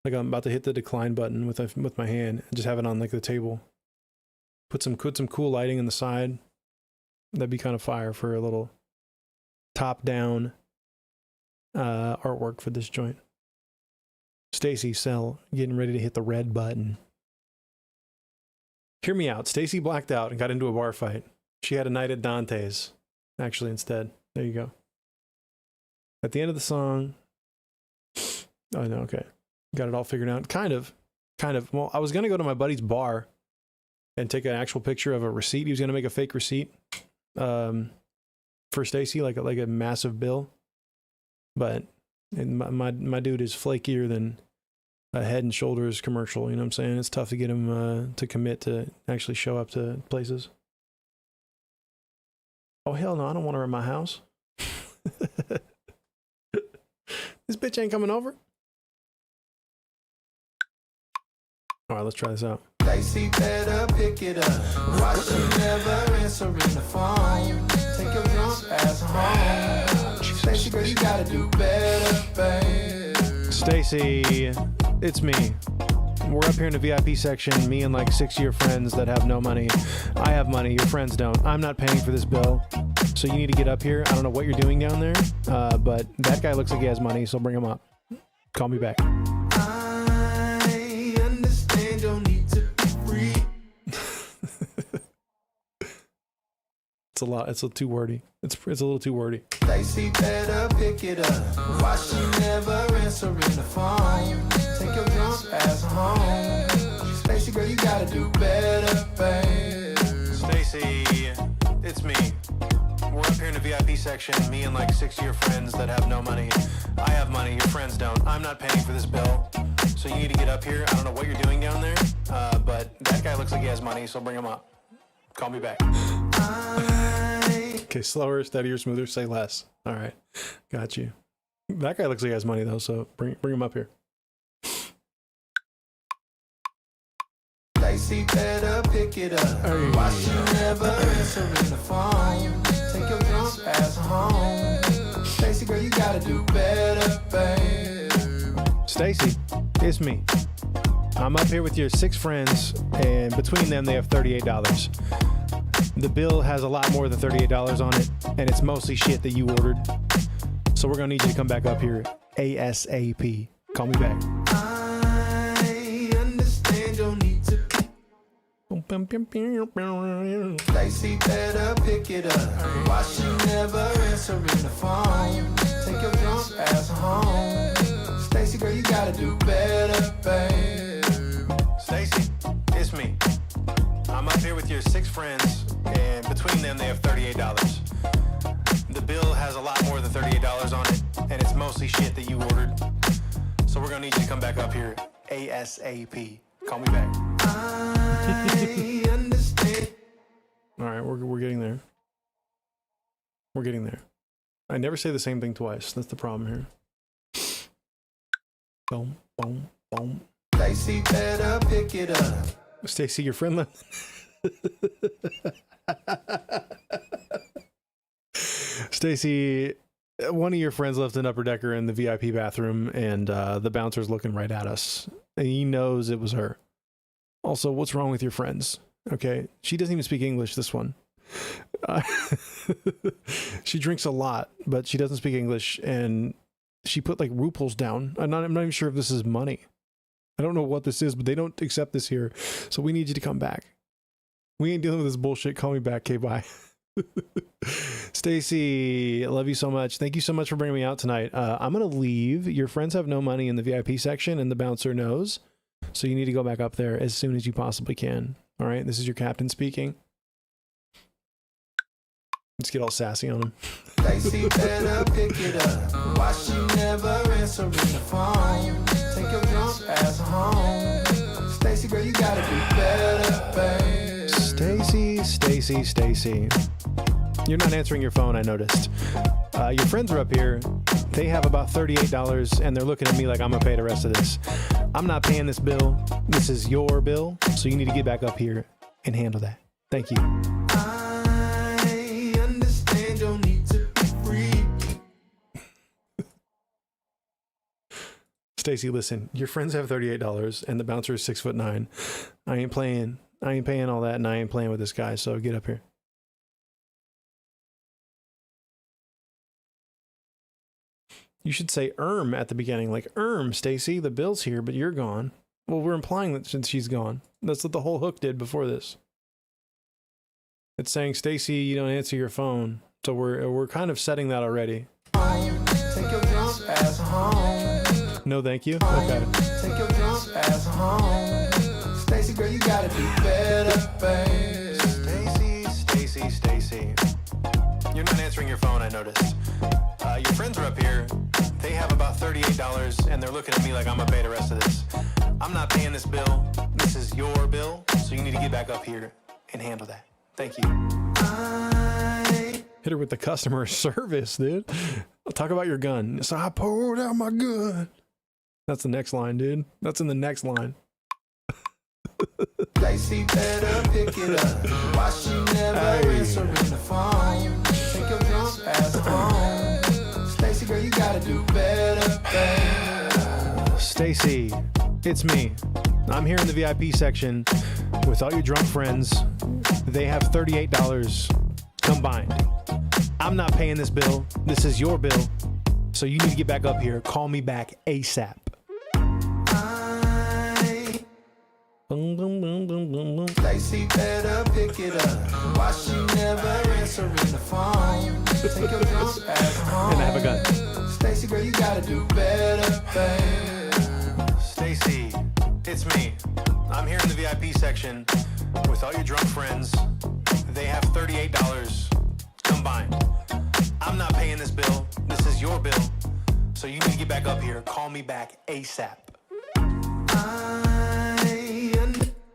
about to hit the decline button with my hand, and just have it on like the table. Put some cool lighting in the side. That'd be kind of fire for a little top down artwork for this joint. Stacy Cell getting ready to hit the red button. Hear me out. Stacy blacked out and got into a bar fight. She had a night at Dante's, actually, instead. There you go. At the end of the song... Oh, no, okay. Got it all figured out. Kind of. Well, I was going to go to my buddy's bar and take an actual picture of a receipt. He was going to make a fake receipt for Stacy, like a massive bill. But my dude is flakier than a Head and Shoulders commercial. You know what I'm saying? It's tough to get him to commit to actually show up to places. Oh, hell no, I don't want her in my house. This bitch ain't coming over. All right, let's try this out. Stacy better pick it up. Why she never answering the phone? Take your drunk ass home. Stacy, girl, you gotta do better, babe. Stacy, it's me. We're up here in the VIP section, me and like 6 of your friends that have no money. I have money, your friends don't. I'm not paying for this bill, so you need to get up here. I don't know what you're doing down there, but that guy looks like he has money, so bring him up. Call me back. I understand your need to be free. It's a lot. It's a too wordy. It's a little too wordy. Stacy better pick it up. Why she never answering the phone? Take your drunk ass home. Stacy, girl, you gotta do better, babe. Stacy, it's me. We're up here in the VIP section, me and like 6 of your friends that have no money. I have money, your friends don't. I'm not paying for this bill, so you need to get up here. I don't know what you're doing down there, but that guy looks like he has money, so bring him up. Call me back. Okay, slower, steadier, smoother, say less. All right, got you. That guy looks like he has money though, so bring him up here. Stacy better pick it up. Why she never answering the phone? Take your drunk ass home. Stacy, girl, you gotta do better, babe. Stacy, it's me. I'm up here with your 6 friends, and between them they have $38. The bill has a lot more than $38 on it, and it's mostly shit that you ordered. So we're gonna need you to come back up here ASAP. Call me back. I understand your need to. Stacy better pick it up. Why she never answering the phone? Take your drunk ass home. Stacy, girl, you gotta do better, babe. Stacy, it's me. I'm up here with your 6 friends, and between them they have $38. The bill has a lot more than $38 on it, and it's mostly shit that you ordered. So we're gonna need you to come back up here ASAP. Call me back. I understand. All right, we're getting there. We're getting there. I never say the same thing twice. That's the problem here. Boom, boom, boom. Stacy better pick it up. Stacy, your friend left. Stacy, one of your friends left an upper decker in the VIP bathroom, and the bouncer's looking right at us. And he knows it was her. Also, what's wrong with your friends? Okay, she doesn't even speak English, this one. She drinks a lot, but she doesn't speak English, and she put like ruples down. I'm not even sure if this is money. I don't know what this is, but they don't accept this here. So we need you to come back. We ain't dealing with this bullshit. Call me back. Okay, bye. Stacy, I love you so much. Thank you so much for bringing me out tonight. I'm going to leave. Your friends have no money in the VIP section, and the bouncer knows. So you need to go back up there as soon as you possibly can. All right, this is your captain speaking. Let's get all sassy on him. Stacy better pick it up. Why she never answering the phone? Take your drunk ass home. Stacy, girl, you gotta do better, babe. Stacy. You're not answering your phone, I noticed. Your friends are up here. They have about $38, and they're looking at me like I'm gonna pay the rest of this. I'm not paying this bill. This is your bill, so you need to get back up here and handle that. Thank you. I understand your need to be free. Stacy, listen, your friends have $38, and the bouncer is 6'9". I ain't paying all that, and I ain't playing with this guy, so get up here. You should say at the beginning, like, Stacy, the bill's here, but you're gone. Well, we're implying that since she's gone. That's what the whole hook did before this. It's saying, Stacy, you don't answer your phone. So we're kind of setting that already. Take your drunk ass home. No, thank you. Okay. Take your drunk ass home. Stacy, girl, you gotta do better, babe. Stacy. You're not answering your phone, I noticed. Your friends are up here. They have about $38, and they're looking at me like I'm gonna pay the rest of this. I'm not paying this bill. This is your bill, so you need to get back up here and handle that. Thank you. Hit her with the customer service, dude. Talk about your gun. So I pulled out my gun. That's the next line, dude. That's in the next line. Stacy better pick it up. Why she never answering the phone? Take your drunk ass home. Stacy, girl, you gotta do better, babe. Stacy, it's me. I'm here in the VIP section with all your drunk friends. They have $38 combined. I'm not paying this bill. This is your bill. So you need to get back up here. Call me back ASAP. Boom, boom, boom, boom, boom, boom. Stacy better pick it up. Why she never answering the phone? Take your drunk ass home. And I have a gun. Stacy, girl, you gotta do better, babe. Stacy, it's me. I'm here in the VIP section with all your drunk friends. They have $38 combined. I'm not paying this bill. This is your bill. So you need to get back up here. Call me back ASAP.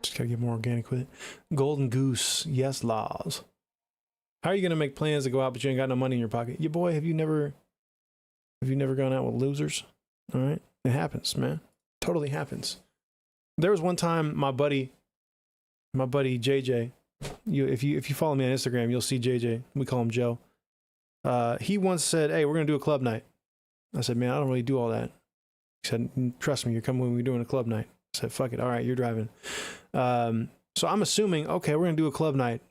Just gotta get more organic with it. Golden Goose, yes, laws. How are you gonna make plans to go out but you ain't got no money in your pocket? Yeah, boy, have you never gone out with losers? All right, it happens, man. Totally happens. There was one time my buddy JJ. If you follow me on Instagram, you'll see JJ. We call him Joe. He once said, "Hey, we're gonna do a club night." I said, "Man, I don't really do all that." He said, "Trust me, you're coming when we're doing a club night." I said, "Fuck it, all right, you're driving." So I'm assuming, okay, we're gonna do a club night.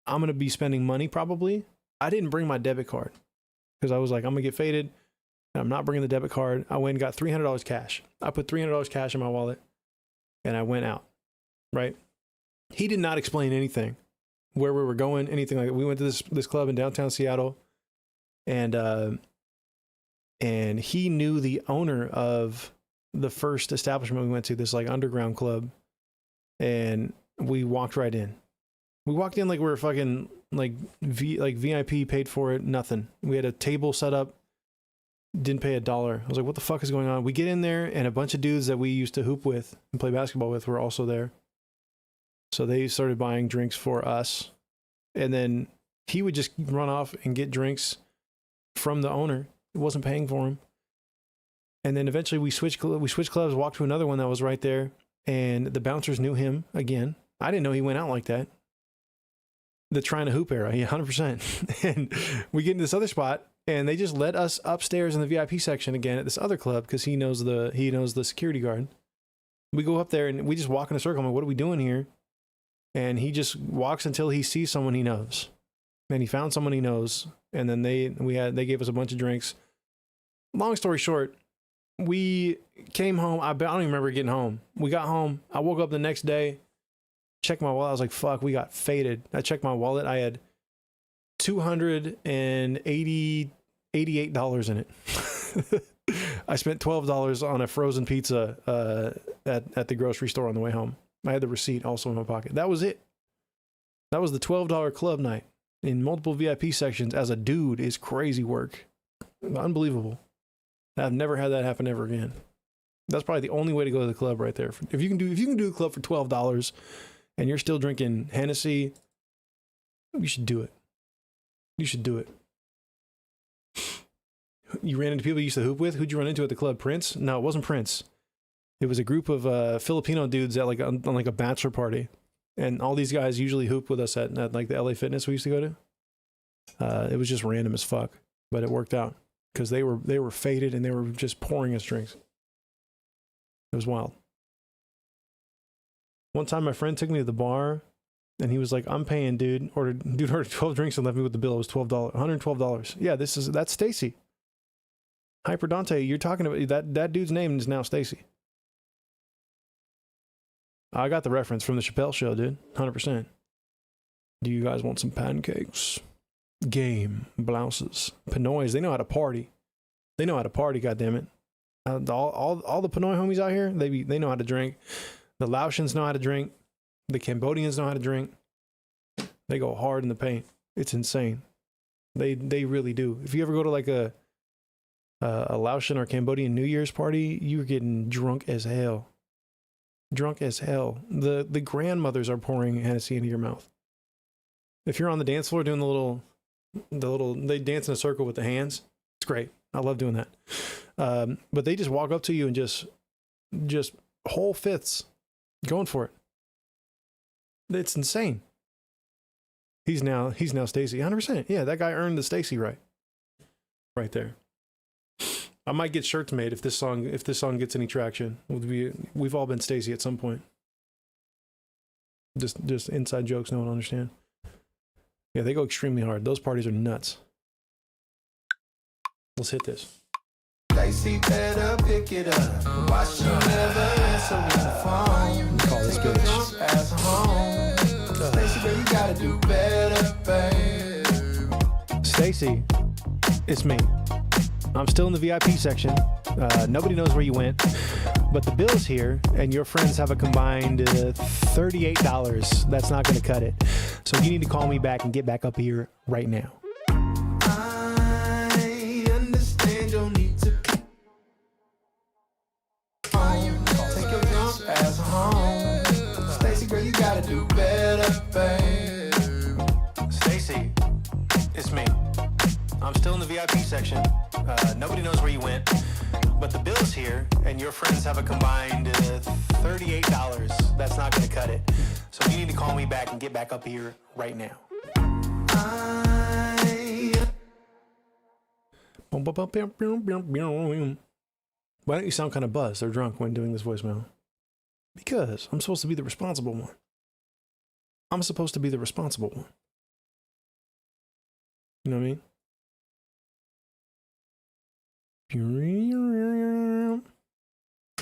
I'm gonna be spending money probably. I didn't bring my debit card because I was like, I'm gonna get faded, and I'm not bringing the debit card. I went and got $300 cash. I put $300 cash in my wallet, and I went out. Right? He did not explain anything, where we were going, anything like that. We went to this club in downtown Seattle, and he knew the owner of the first establishment we went to, this like underground club, and we walked right in. We walked in like we were fucking like VIP, paid for it, nothing. We had a table set up, didn't pay $1. I was like, what the fuck is going on? We get in there, and a bunch of dudes that we used to hoop with and play basketball with were also there. So they started buying drinks for us, and then he would just run off and get drinks from the owner. It wasn't paying for him. And then eventually we switched clubs, walked to another one that was right there, and the bouncers knew him again. I didn't know he went out like that. The trying to hoop era, yeah, 100%. And we get in this other spot, and they just let us upstairs in the VIP section again at this other club because he knows the security guard. We go up there and we just walk in a circle. I'm like, what are we doing here? And he just walks until he sees someone he knows. And he found someone he knows, and then they gave us a bunch of drinks. Long story short, we came home. I don't even remember getting home. We got home. I woke up the next day, checked my wallet. I was like, fuck, we got faded. I checked my wallet. I had $288 in it. I spent $12 on a frozen pizza at the grocery store on the way home. I had the receipt also in my pocket. That was it. That was the $12 club night in multiple VIP sections as a dude is crazy work. Unbelievable. I've never had that happen ever again. That's probably the only way to go to the club right there. If you can do the club for $12 and you're still drinking Hennessy, you should do it. You should do it. You ran into people you used to hoop with? Who'd you run into at the club? Prince? No, it wasn't Prince. It was a group of Filipino dudes at on a bachelor party. And all these guys usually hoop with us at like the LA Fitness we used to go to. It was just random as fuck, but it worked out because they were faded and they were just pouring us drinks. It was wild. One time my friend took me to the bar and he was like, I'm paying, dude. Ordered 12 drinks and left me with the bill. It was $112. Yeah, that's Stacy. Hyper Dante, you're talking about that dude's name is now Stacy. I got the reference from the Chappelle show, dude. 100%. Do you guys want some pancakes? Game, blouses, Pinoys. They know how to party. They know how to party, goddammit. All the Pinoy homies out here, they know how to drink. The Laotians know how to drink. The Cambodians know how to drink. They go hard in the paint. It's insane. They really do. If you ever go to like a Laotian or Cambodian New Year's party, you're getting drunk as hell. Drunk as hell. The grandmothers are pouring Hennessy into your mouth. If you're on the dance floor doing the little, they dance in a circle with the hands. It's great. I love doing that. But they just walk up to you and just whole fifths going for it. It's insane. He's now Stacy. 100%. Yeah, that guy earned the Stacy right there. I might get shirts made if this song gets any traction. We've all been Stacy at some point. Just inside jokes no one understand. Yeah, they go extremely hard. Those parties are nuts. Let's hit this. Stacy better pick it up. Why she never answering the phone? Call this bitch. Ass home. Stacy, girl, you gotta do better, babe. Stacy, it's me. I'm still in the VIP section. Nobody knows where you went, but the bill's here, and your friends have a combined $38. That's not going to cut it. So you need to call me back and get back up here right now. I understand your need to take your drunk ass home. Stacy, girl, you gotta do better, babe. Stacy, it's me. I'm still in the VIP section. Nobody knows where you went, but the bill's here, and your friends have a combined $38. That's not going to cut it. So you need to call me back and get back up here right now. Why don't you sound kind of buzzed or drunk when doing this voicemail? Because I'm supposed to be the responsible one. I'm supposed to be the responsible one. You know what I mean?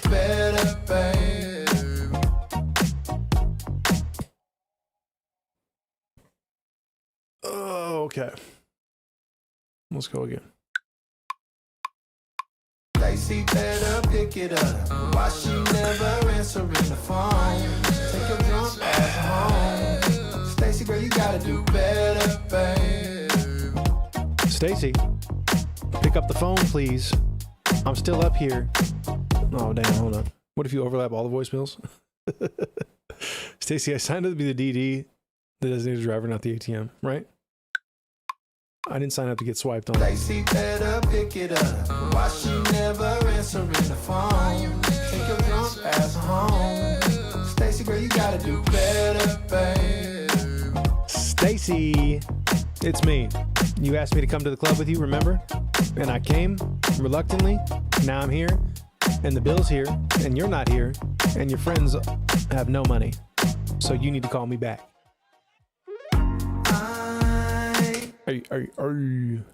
Better, babe. Okay. Let's go again. Stacy better pick it up. Why she never answering the phone? Take your drunk ass home. Stacy, girl, you gotta do better, babe. Stacy, pick up the phone, please. I'm still up here. Oh, damn, hold on. What if you overlap all the voicemails? Stacy, I signed up to be the DD, the designated driver, not the ATM, right? I didn't sign up to get swiped on. Stacy better pick it up. Why she never answering the phone? Take your drunk ass home. Stacy, girl, you gotta do better, babe. Stacy, it's me. You asked me to come to the club with you, remember? And I came, reluctantly. Now I'm here, and the bill's here, and you're not here, and your friends have no money. So you need to call me back. Are you?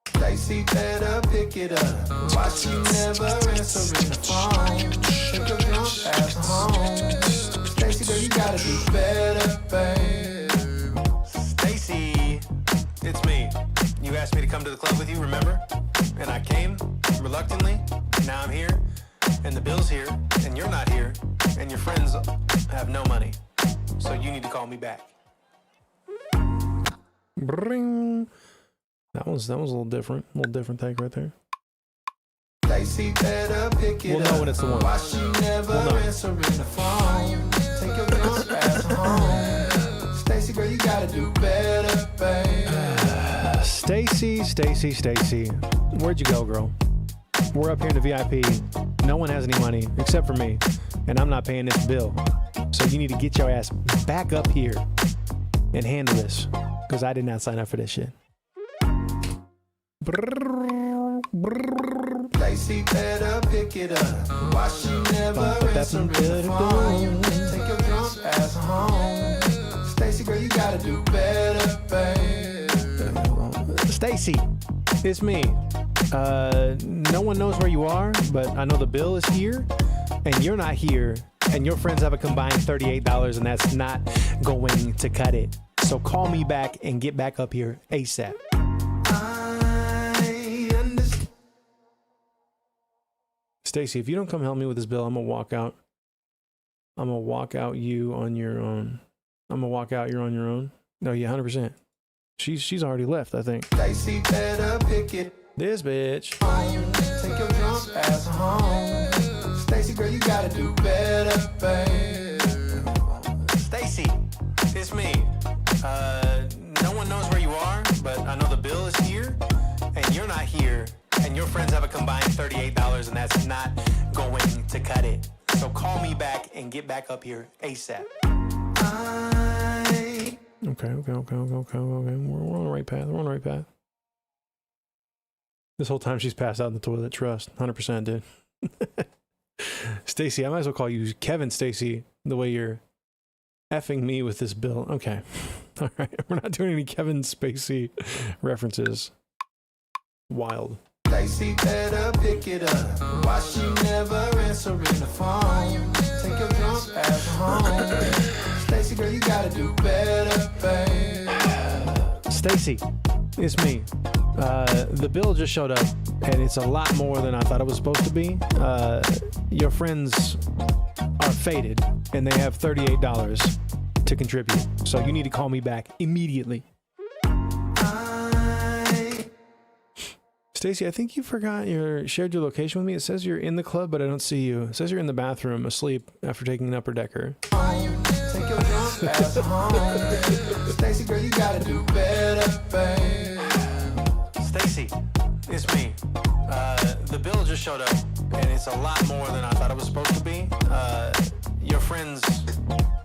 Stacy better pick it up. Why she never answering the phone? Take your drunk ass home. Stacy, girl, you gotta do better, babe. Stacy, it's me. You asked me to come to the club with you, remember? And I came, reluctantly. Now I'm here, and the bill's here, and you're not here, and your friends have no money. So you need to call me back. Bring. That was a little different. A little different take right there. Stacy better pick it up. We'll know when it's the one. Why she never answering the phone? Take your drunk ass home. Stacy, girl, you gotta do better, babe. Stacy. Where'd you go, girl? We're up here in the VIP. No one has any money except for me, and I'm not paying this bill. So you need to get your ass back up here and handle this, because I did not sign up for this shit. Stacy better pick it up. Why she never answering the phone? Take your drunk ass home. Stacy, girl, you gotta do better, babe. Stacy, it's me. No one knows where you are, but I know the bill is here, and you're not here, and your friends have a combined $38, and that's not going to cut it. So call me back and get back up here ASAP. Stacy, if you don't come help me with this bill, I'm gonna walk out. I'm gonna walk out you on your own. I'm gonna walk out, you're on your own. No, yeah, 100%. She's already left, I think. Stacy better pick it. This bitch. Take your drunk ass home. Stacy, girl, you gotta do better, babe. Stacy, it's me. No one knows where you are, but I know the bill is here, and you're not here, and your friends have a combined $38, and that's not going to cut it. So call me back and get back up here ASAP. Okay. We're on the right path. This whole time she's passed out in the toilet. Trust, 100%, dude. Stacy, I might as well call you Kevin Stacy, the way you're effing me with this bill. Okay. All right. We're not doing any Kevin Spacey references. Wild. Stacy better pick it up. Why she never answering the phone? Take your drunk ass home. Stacy, girl, you gotta do better, babe. Stacy, it's me. The bill just showed up, and it's a lot more than I thought it was supposed to be. Your friends are faded, and they have $38 to contribute. So you need to call me back immediately. Stacy, I think you forgot shared your location with me. It says you're in the club, but I don't see you. It says you're in the bathroom asleep after taking an upper decker. Take your drunk ass home. Stacy, girl, you gotta do better, babe. Stacy, it's me. The bill just showed up, and it's a lot more than I thought it was supposed to be. Your friends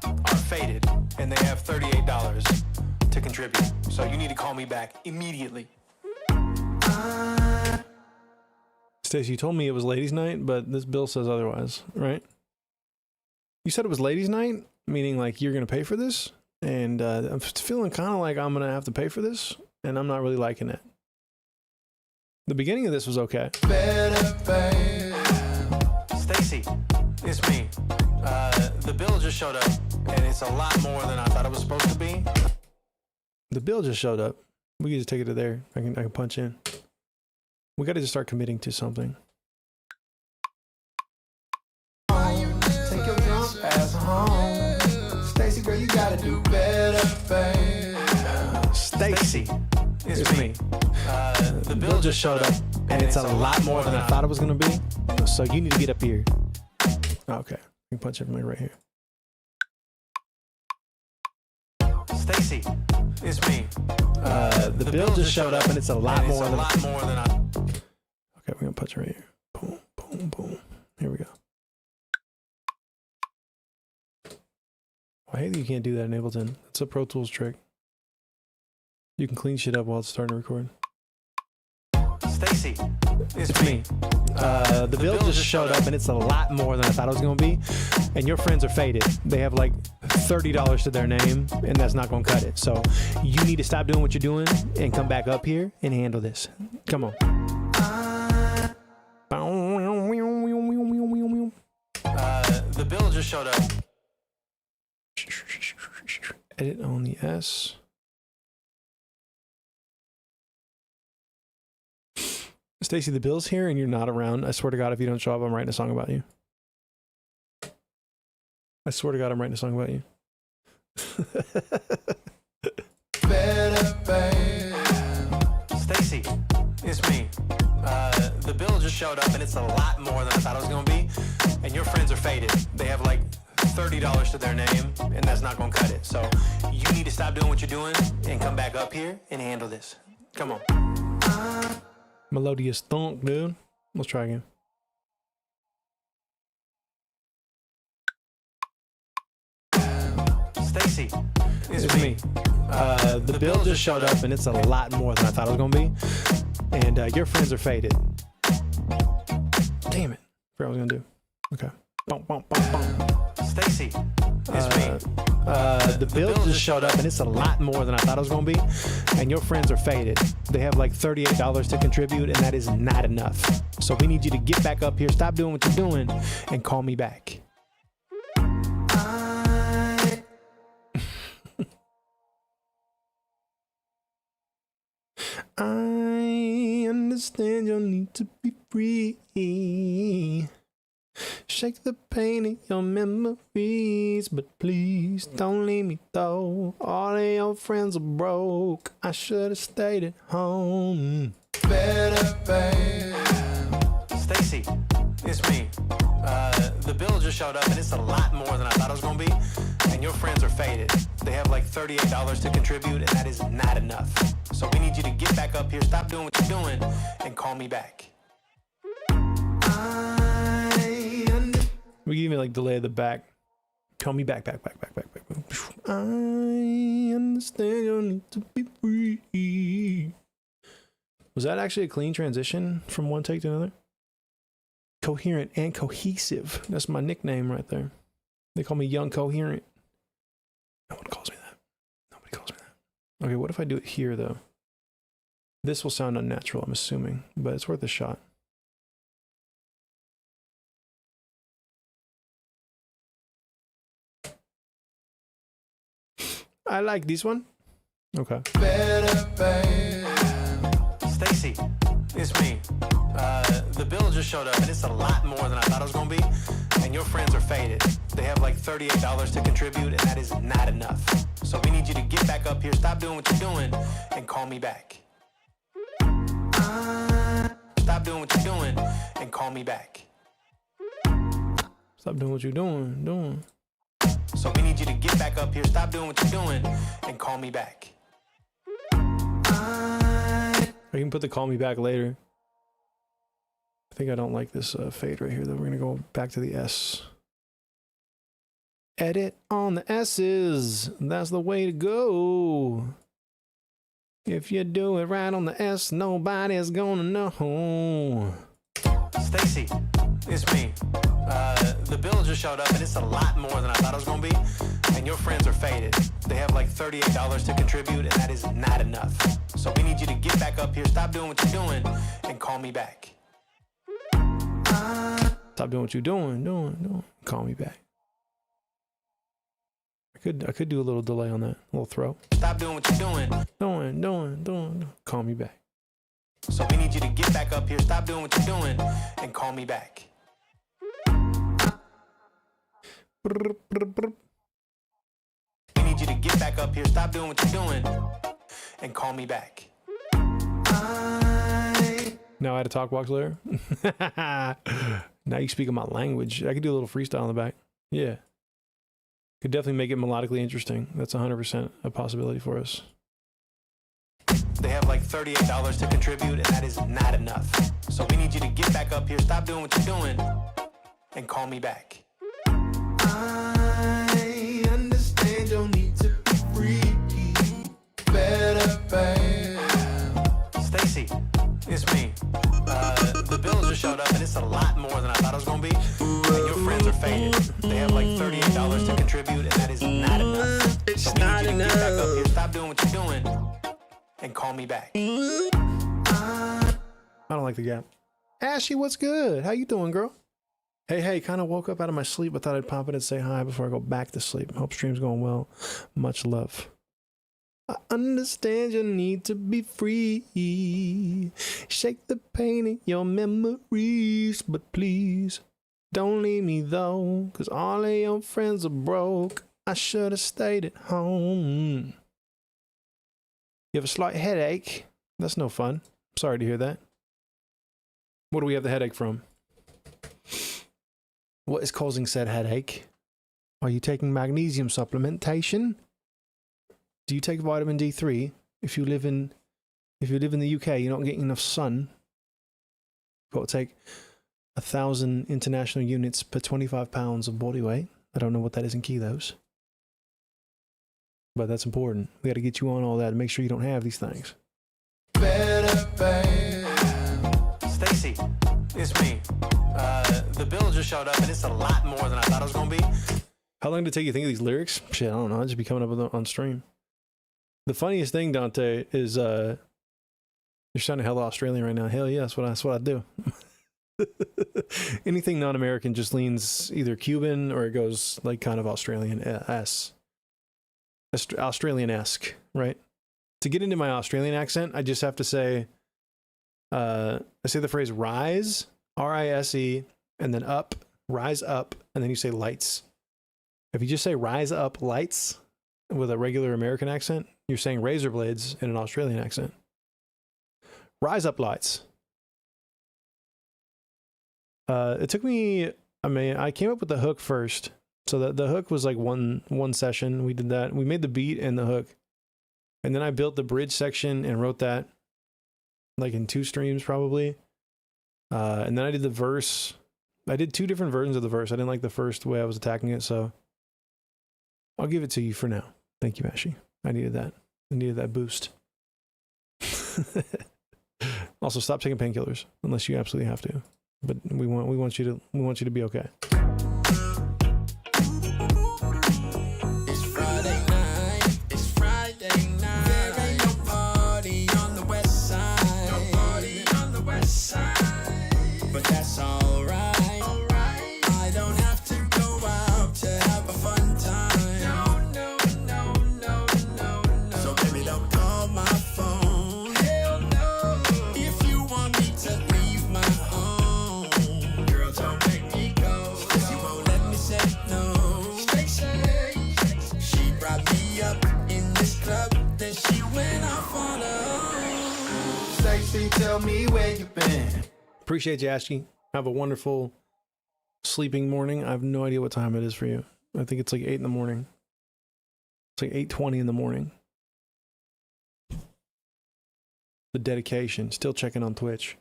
are faded, and they have $38 to contribute. So you need to call me back immediately. Stacy, you told me it was ladies' night, but this bill says otherwise, right? You said it was ladies' night, meaning like you're going to pay for this? And I'm feeling kind of like I'm going to have to pay for this, and I'm not really liking it. The beginning of this was okay. Stacy, it's me. The bill just showed up, and it's a lot more than I thought it was supposed to be. The bill just showed up. We can just take it to there. I can punch in. We got to just start committing to something. Take your drunk ass home. Stacy, girl, you gotta do better, babe. Stacy, it's me. The bill just showed up, and it's a lot more than I thought it was going to be. So you need to get up here. Okay, you can punch everybody right here. Stacy, it's me. The bill just showed up, and it's a lot more than I. Okay, we're gonna punch right here. Boom, boom, boom. Here we go. I hate that you can't do that in Ableton. It's a Pro Tools trick. You can clean shit up while it's starting to record. Stacy, it's me. The bill just showed up, and it's a lot more than I thought it was gonna be. And your friends are faded. They have like $30 to their name, and that's not gonna cut it. So you need to stop doing what you're doing and come back up here and handle this. Come on. The bill just showed up. Edit on the S. Stacy, the bill's here and you're not around. I swear to God, if you don't show up, I'm writing a song about you. I swear to God, I'm writing a song about you. Stacy, it's me. The bill just showed up, and it's a lot more than I thought it was gonna be. And your friends are faded. They have like $30 to their name, and that's not gonna cut it. So you need to stop doing what you're doing and come back up here and handle this. Come on. Melodious thunk, dude. Let's try again. Stacy, it's me. The bill just showed up, and it's a lot more than I thought it was gonna be. And your friends are faded. Damn it. I forgot what I was gonna do. Okay. Boom, boom, boom, boom. Stacy, It's me. The bill just showed up and it's a lot more than I thought it was going to be. And your friends are faded. They have like $38 to contribute, and that is not enough. So we need you to get back up here, stop doing what you're doing, and call me back. I understand your need to be free. Shake the pain in your memories, but please don't leave me though. All of your friends are broke. I should have stayed at home. Better, babe. Stacy, it's me. The bill just showed up and it's a lot more than I thought it was gonna be. And your friends are faded. They have like $38 to contribute, and that is not enough. So we need you to get back up here, stop doing what you're doing, and call me back. We give me like delay of the back. Call me back. I understand you need to be free. Was that actually a clean transition from one take to another? Coherent and cohesive. That's my nickname right there. They call me Young Coherent. No one calls me that. Nobody calls me that. Okay, what if I do it here though? This will sound unnatural, I'm assuming, but it's worth a shot. I like this one. Okay. Better, babe. Stacy, it's me. The bill just showed up and it's a lot more than I thought it was gonna be. And your friends are faded. They have like $38 to contribute, and that is not enough. So we need you to get back up here, stop doing what you're doing, and call me back. Stop doing what you're doing and call me back. Stop doing what you're doing. So we need you to get back up here, stop doing what you're doing, and call me back. I can put the call me back later. I think I don't like this fade right here though. We're gonna go back to the S. Edit on the S's. That's the way to go. If you do it right on the S, nobody's gonna know. Stacy, it's me. The bill just showed up and it's a lot more than I thought it was gonna be. And your friends are faded. They have like $38 to contribute, and that is not enough. So we need you to get back up here, stop doing what you're doing, and call me back. Stop doing what you're doing. Call me back. I could do a little delay on that, a little throw. Stop doing what you're doing. Doing. Call me back. So we need you to get back up here, stop doing what you're doing, and call me back. We need you to get back up here, stop doing what you're doing, and call me back. Now I had a Talkbox layer. Now you speak my language. I could do a little freestyle in the back. Yeah. Could definitely make it melodically interesting. That's 100% a possibility for us. They have like $38 to contribute, and that is not enough. So we need you to get back up here, stop doing what you're doing, and call me back. I understand your need to be free. Better, babe. Stacy, it's me. The bill just showed up and it's a lot more than I thought it was gonna be. And your friends are faded. They have like $38 to contribute, and that is not enough. It's so we not need you to enough. get back up here, stop doing what you're doing, and call me back. I don't like the gap. Ashy, what's good? How you doing, girl? Hey, kind of woke up out of my sleep. I thought I'd pop in and say hi before I go back to sleep. Hope stream's going well. Much love. I understand your need to be free. Shake the pain in your memories, but please don't leave me though, 'cause all of your friends are broke. I should have stayed at home. You have a slight headache? That's no fun. Sorry to hear that. What do we have the headache from? What is causing said headache? Are you taking magnesium supplementation? Do you take vitamin D3? If you live in the UK, you're not getting enough sun. You've got to take 1,000 international units per 25 pounds of body weight. I don't know what that is in kilos, but that's important. We got to get you on all that and make sure you don't have these things. Better, babe. Stacy, it's me. The bill just showed up and it's a lot more than I thought it was gonna be. How long did it take you to think of these lyrics? Shit, I don't know. I'll just be coming up with them on stream. The funniest thing, Dante, is you're sounding hella Australian right now. Hell yeah, that's what I do. Anything non-American just leans either Cuban or it goes like kind of Australian-esque, right? To get into my Australian accent, I just have to say, I say the phrase rise, R-I-S-E, and then up, rise up, and then you say lights. If you just say rise up lights with a regular American accent, you're saying razor blades in an Australian accent. Rise up lights. It took me, I came up with the hook first. So the hook was like one session. We did that. We made the beat and the hook. And then I built the bridge section and wrote that like in 2 streams probably. And then I did the verse. I did 2 different versions of the verse. I didn't like the first way I was attacking it, so I'll give it to you for now. Thank you, Ashy. I needed that. I needed that boost. Also, stop taking painkillers unless you absolutely have to. But we want you to be okay. It's Friday night. It's Friday night. There ain't no party on the west side. No party on the west side. But that's alright. I don't have to go out to have a fun time. No. So baby, don't call my phone. Hell no. If you want me to leave my home, girl, don't make me go. 'Cause you won't let me say no. She brought me up in this club, then she went off on her. Stacey, tell me where you been. Appreciate you, Ashley. Have a wonderful sleeping morning. I have no idea what time it is for you. I think it's like 8 in the morning. It's like 8:20 in the morning. The dedication. Still checking on Twitch.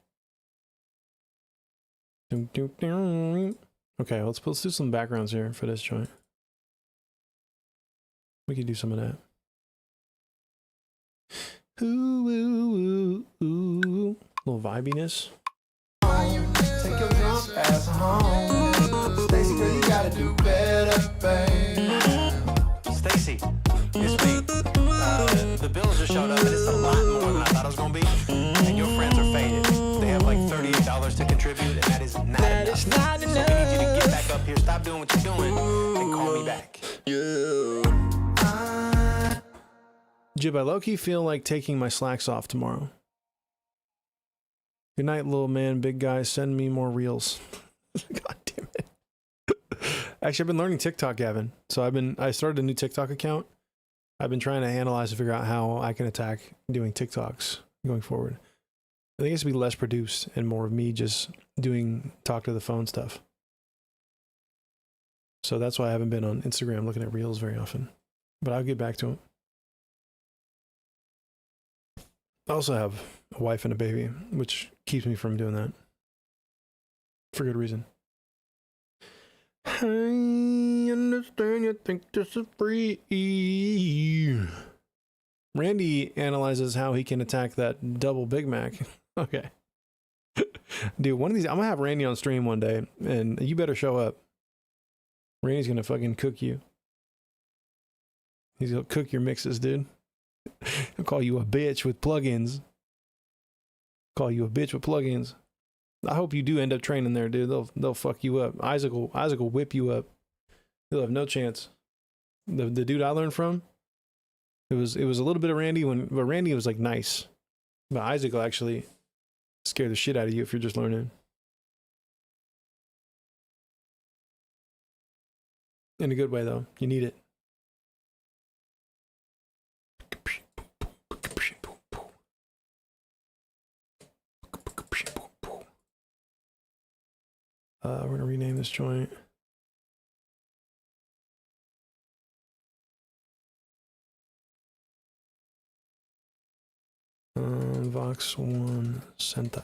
Okay, let's do some backgrounds here for this joint. We could do some of that. Ooh, ooh, ooh, ooh. Little vibiness. Take your drunk ass home. Stacey, girl, you gotta do better, babe. Stacey, it's me. The bills just showed up and it's a lot more than I thought it was gonna be. And your friends are faded. They have like $38 to contribute, and that is not enough. So we need you to get back up here, stop doing what you're doing, and call me back. Jib, I low-key feel like taking my slacks off tomorrow. Good night, little man, big guy. Send me more reels. God damn it. Actually, I've been learning TikTok, Gavin. So I started a new TikTok account. I've been trying to analyze and figure out how I can attack doing TikToks going forward. I think it's to be less produced and more of me just doing talk to the phone stuff. So that's why I haven't been on Instagram looking at reels very often. But I'll get back to them. I also have a wife and a baby, which keeps me from doing that. For good reason. I understand you think this is free. Randy analyzes how he can attack that double Big Mac. Okay. Dude, one of these, I'm gonna have Randy on stream one day, and you better show up. Randy's gonna fucking cook you. He's gonna cook your mixes, dude. He'll call you a bitch with plugins. Call you a bitch with plugins. I hope you do end up training there, dude. They'll fuck you up. Isaac will whip you up. He'll have no chance. The dude I learned from, it was a little bit of Randy but Randy was like nice. But Isaac will actually scare the shit out of you if you're just learning. In a good way though. You need it. We're gonna rename this joint. Vox 1 Centa.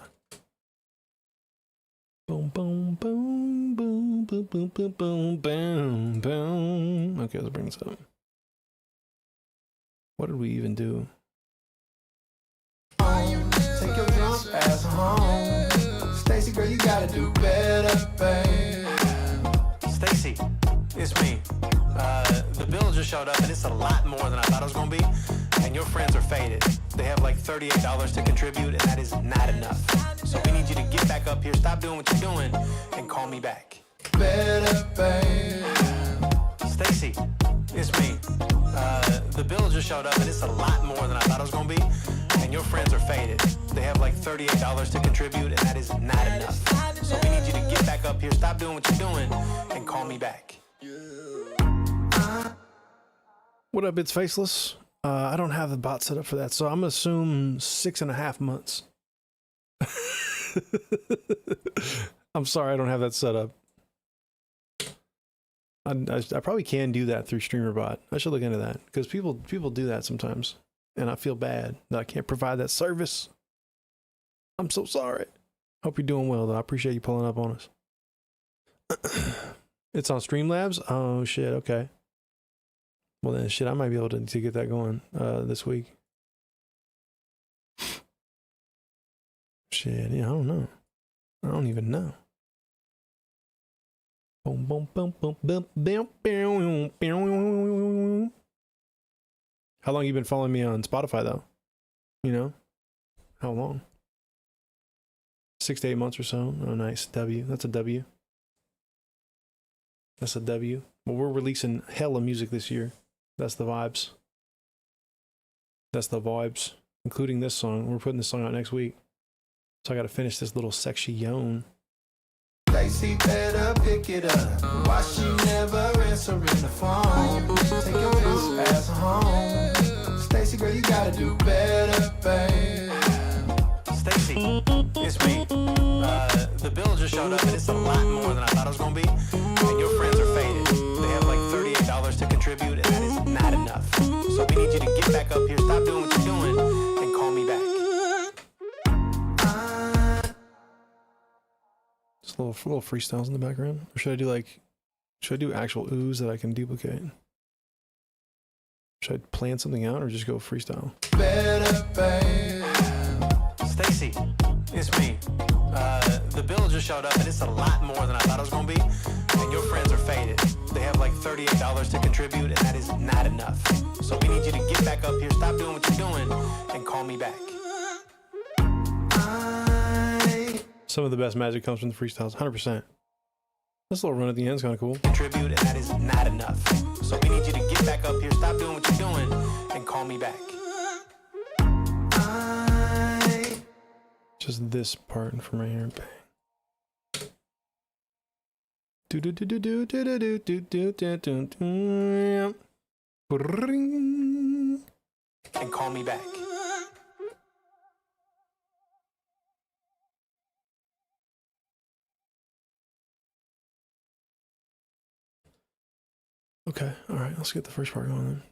Boom, boom, boom, boom, boom, boom, boom, boom, boom, boom. Okay, let's bring this up. What did we even do? Take your drunk ass home. Stacey, girl, you gotta do better, babe. Stacey, it's me. just showed up and it's a lot more than I thought it was gonna be. And your friends are faded. They have like $38 to contribute, and that is not enough. So we need you to get back up here, stop doing what you're doing, and call me back. Better, babe. Stacy, it's me. The bill just showed up and it's a lot more than I thought it was gonna be. And your friends are faded. They have like $38 to contribute, and that is not enough. So we need you to get back up here, stop doing what you're doing, and call me back. What up, it's Faceless. I don't have the bot set up for that, so I'm gonna assume 6.5 months. I'm sorry, I don't have that set up. I probably can do that through StreamerBot. I should look into that because people do that sometimes, and I feel bad that I can't provide that service. I'm so sorry. Hope you're doing well, though. I appreciate you pulling up on us. It's on Streamlabs? Oh, shit. Okay. Well, then, shit, I might be able to get that going this week. Shit, yeah, I don't know. I don't even know. Boom, boom, boom, boom, boom, boom, boom, boom. How long you been following me on Spotify, though? You know? How long? 6 to 8 months or so. Oh, nice. W. That's a W. That's a W. Well, we're releasing hella music this year. That's the vibes. That's the vibes. Including this song. We're putting this song out next week. So I gotta finish this little section. Stacy better pick it up. Why she never answering the phone? Take your bitch ass home. Stacy, girl, you gotta do better, babe. Stacy, it's me. The bill just showed up and it's a lot more than I thought it was gonna be. And your friends are faded. They have like $38 to contribute, and that is not enough. So we need you to get back up here, stop doing what you're doing, and call me back. Just little freestyles in the background. Or should I do actual oohs that I can duplicate? Should I plan something out or just go freestyle? Better, babe. Stacy, it's me. The bill just showed up and it's a lot more than I thought it was gonna be. And your friends are faded. They have like $38 to contribute, and that is not enough. So we need you to get back up here, stop doing what you're doing, and call me back. Some of the best magic comes from the freestyles, 100%. This little run at the end is kind of cool. Contribute, and that is not enough. So we need you to get back up here, stop doing what you're doing, and call me back. Just this part from right here. Bang. Do do do do do do do do do do do do. And call me back. Okay, all right, let's get the first part going then.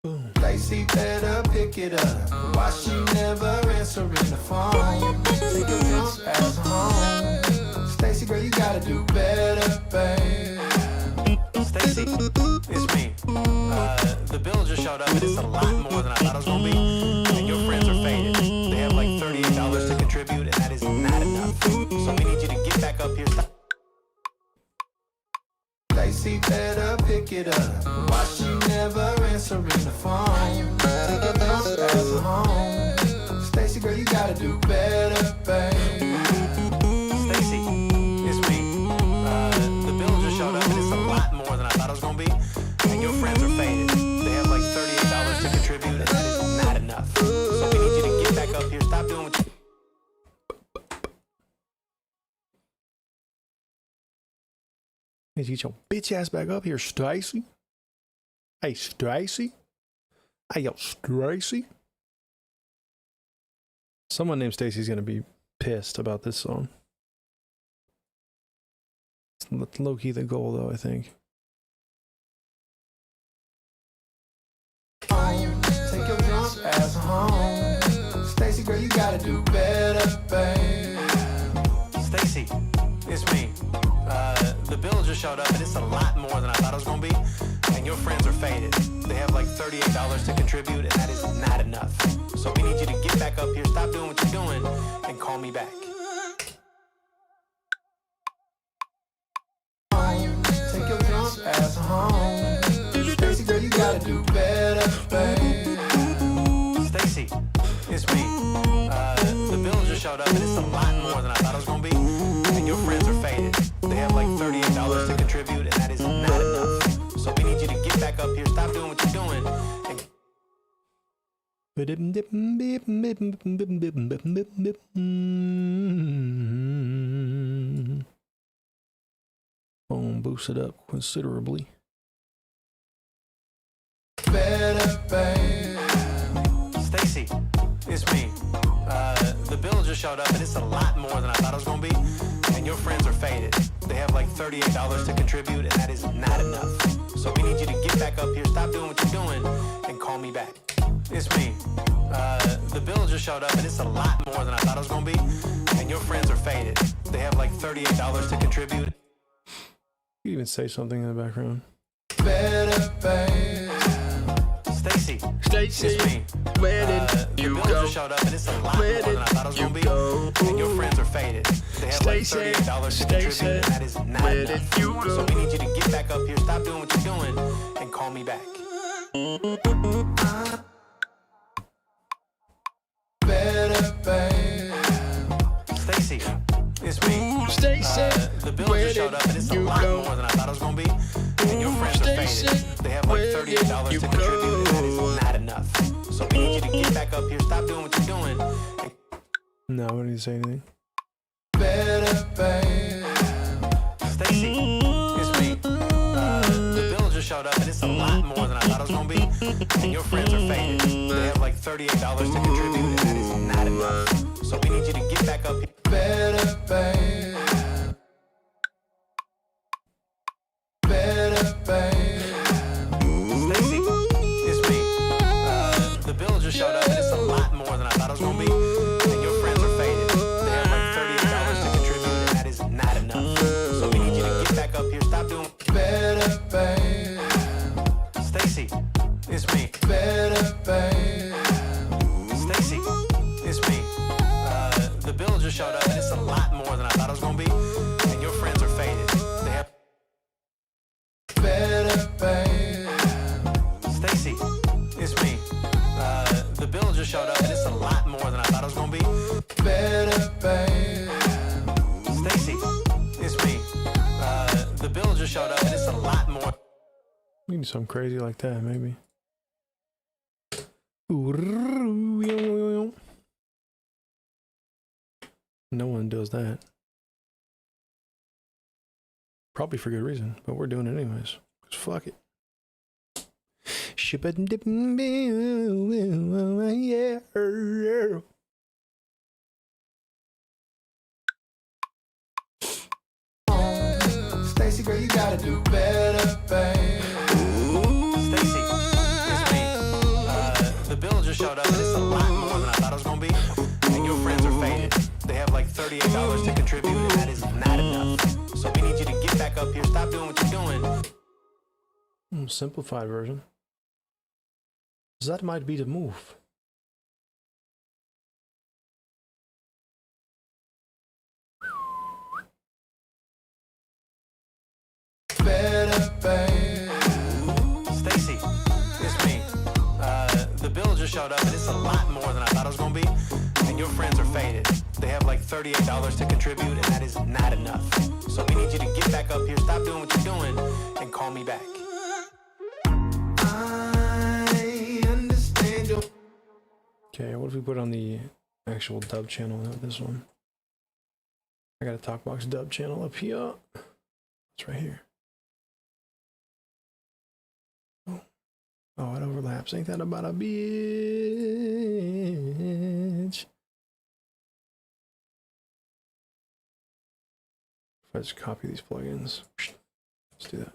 Boom. Stacy better pick it up. Why she never answering the phone? Take your bitch ass home. Stacy, girl, you gotta do better, babe. Stacy, it's me. The bill just showed up and it's a lot more than I thought it was gonna be. And your friends are faded. They have like $38 to contribute, and that is not enough. So we need you to get back up here. Stacy better pick it up. Why she never answering the phone? Take your bitch ass home. Stacy, girl, you gotta do better, babe. Stacy, it's me. The bill just showed up and it's a lot more than I thought it was gonna be. And your friends are faded. They have like $38 to contribute, and that is not enough. So we need you to get back up here, stop doing what you... Hey, get your bitch ass back up here, Stacy. Hey, Stacy. Hey, yo, Stacy. Someone named Stacy's gonna be pissed about this song. It's low-key the goal, though, I think. Take your bitch ass home. Stacy, girl, you gotta do better, babe. Stacy, it's me. The bill just showed up and it's a lot more than I thought it was gonna be. And your friends are faded. They have like $38 to contribute, and that is not enough. So we need you to get back up here, stop doing what you're doing, and call me back. Take your bitch ass home. it's me. The bill just showed up and it's a lot more than I thought it was gonna be. And your friends are faded. They have like $38 to contribute, and that is not enough. So we need you to get back up here, stop doing what you're doing, and Boom, boost it up considerably. Better, babe. Stacy, it's me. The bill just showed up and it's a lot more than I thought it was gonna be. And your friends are faded. They have like $38 to contribute, and that is not enough. So we need you to get back up here, stop doing what you're doing, and call me back. It's me. The bill just showed up and it's a lot more than I thought it was gonna be. And your friends are faded. They have like $38 to contribute. You even say something in the background. Better, babe. Stacy, Stacy, it's me. where did you the bill go? just showed up and it's a lot Where more than I thought it was did gonna you be. go? And your friends are faded. They have like Stacy, $38 to contribute, Stacy, and that is not where enough. did you go? So we need you to get back up here, stop doing what you're doing, and call me back. Better, babe. Stacy, it's me. Stacy, The bill where just showed did up and it's a you lot go? more than I thought it was gonna be. And your friends are Stacy, faded. They have like where did $38 you to contribute, and that is go? not enough. So we need you to get back up here, stop doing what you're doing, and No, I don't need to say anything. Better, babe. Stacy, it's me. The bill just showed up and it's a lot more than I thought it was gonna be. And your friends are faded. They have like $38 to contribute, and that is not enough. So we need you to get back up here. Better, babe. Better, babe. Stacy, it's me. The bill just showed up and it's a lot more than I thought it was gonna be. And your friends are faded. They have like $38 to contribute, and that is not enough. So we need you to get back up here, stop doing. Better, babe. Stacy, it's me. Better, babe. Stacy, it's me. The bill just showed up and it's a lot more than I thought it was gonna be. And your friends are faded. They have Better, babe. Stacy, it's me. The bill just showed up and it's a lot more than I thought it was gonna be. Better, babe. Stacy, it's me. The bill just showed up and it's a lot more. We can do something crazy like that, maybe. No one does that. Probably for good reason, but we're doing it anyways. Cause fuck it. Yeah. Stacy, girl, you gotta do better, babe. Stacy, it's me. The bill just showed up and it's a lot more than I thought it was gonna be. And your friends are faded. They have like $38 to contribute, and that is not enough. So we need you to get back up here, stop doing what you're doing. Simplified version. That might be the move. Better, babe. Stacy, it's me. The bill just showed up and it's a lot more than I thought it was gonna be. And your friends are faded. They have like $38 to contribute, and that is not enough. So we need you to get back up here, stop doing what you're doing, and call me back. I understand your Okay, what if we put on the actual dub channel, not this one? I got a Talkbox dub channel up here. It's right here. Oh, it overlaps. Ain't that about a bitch? If I just copy these plugins, let's do that.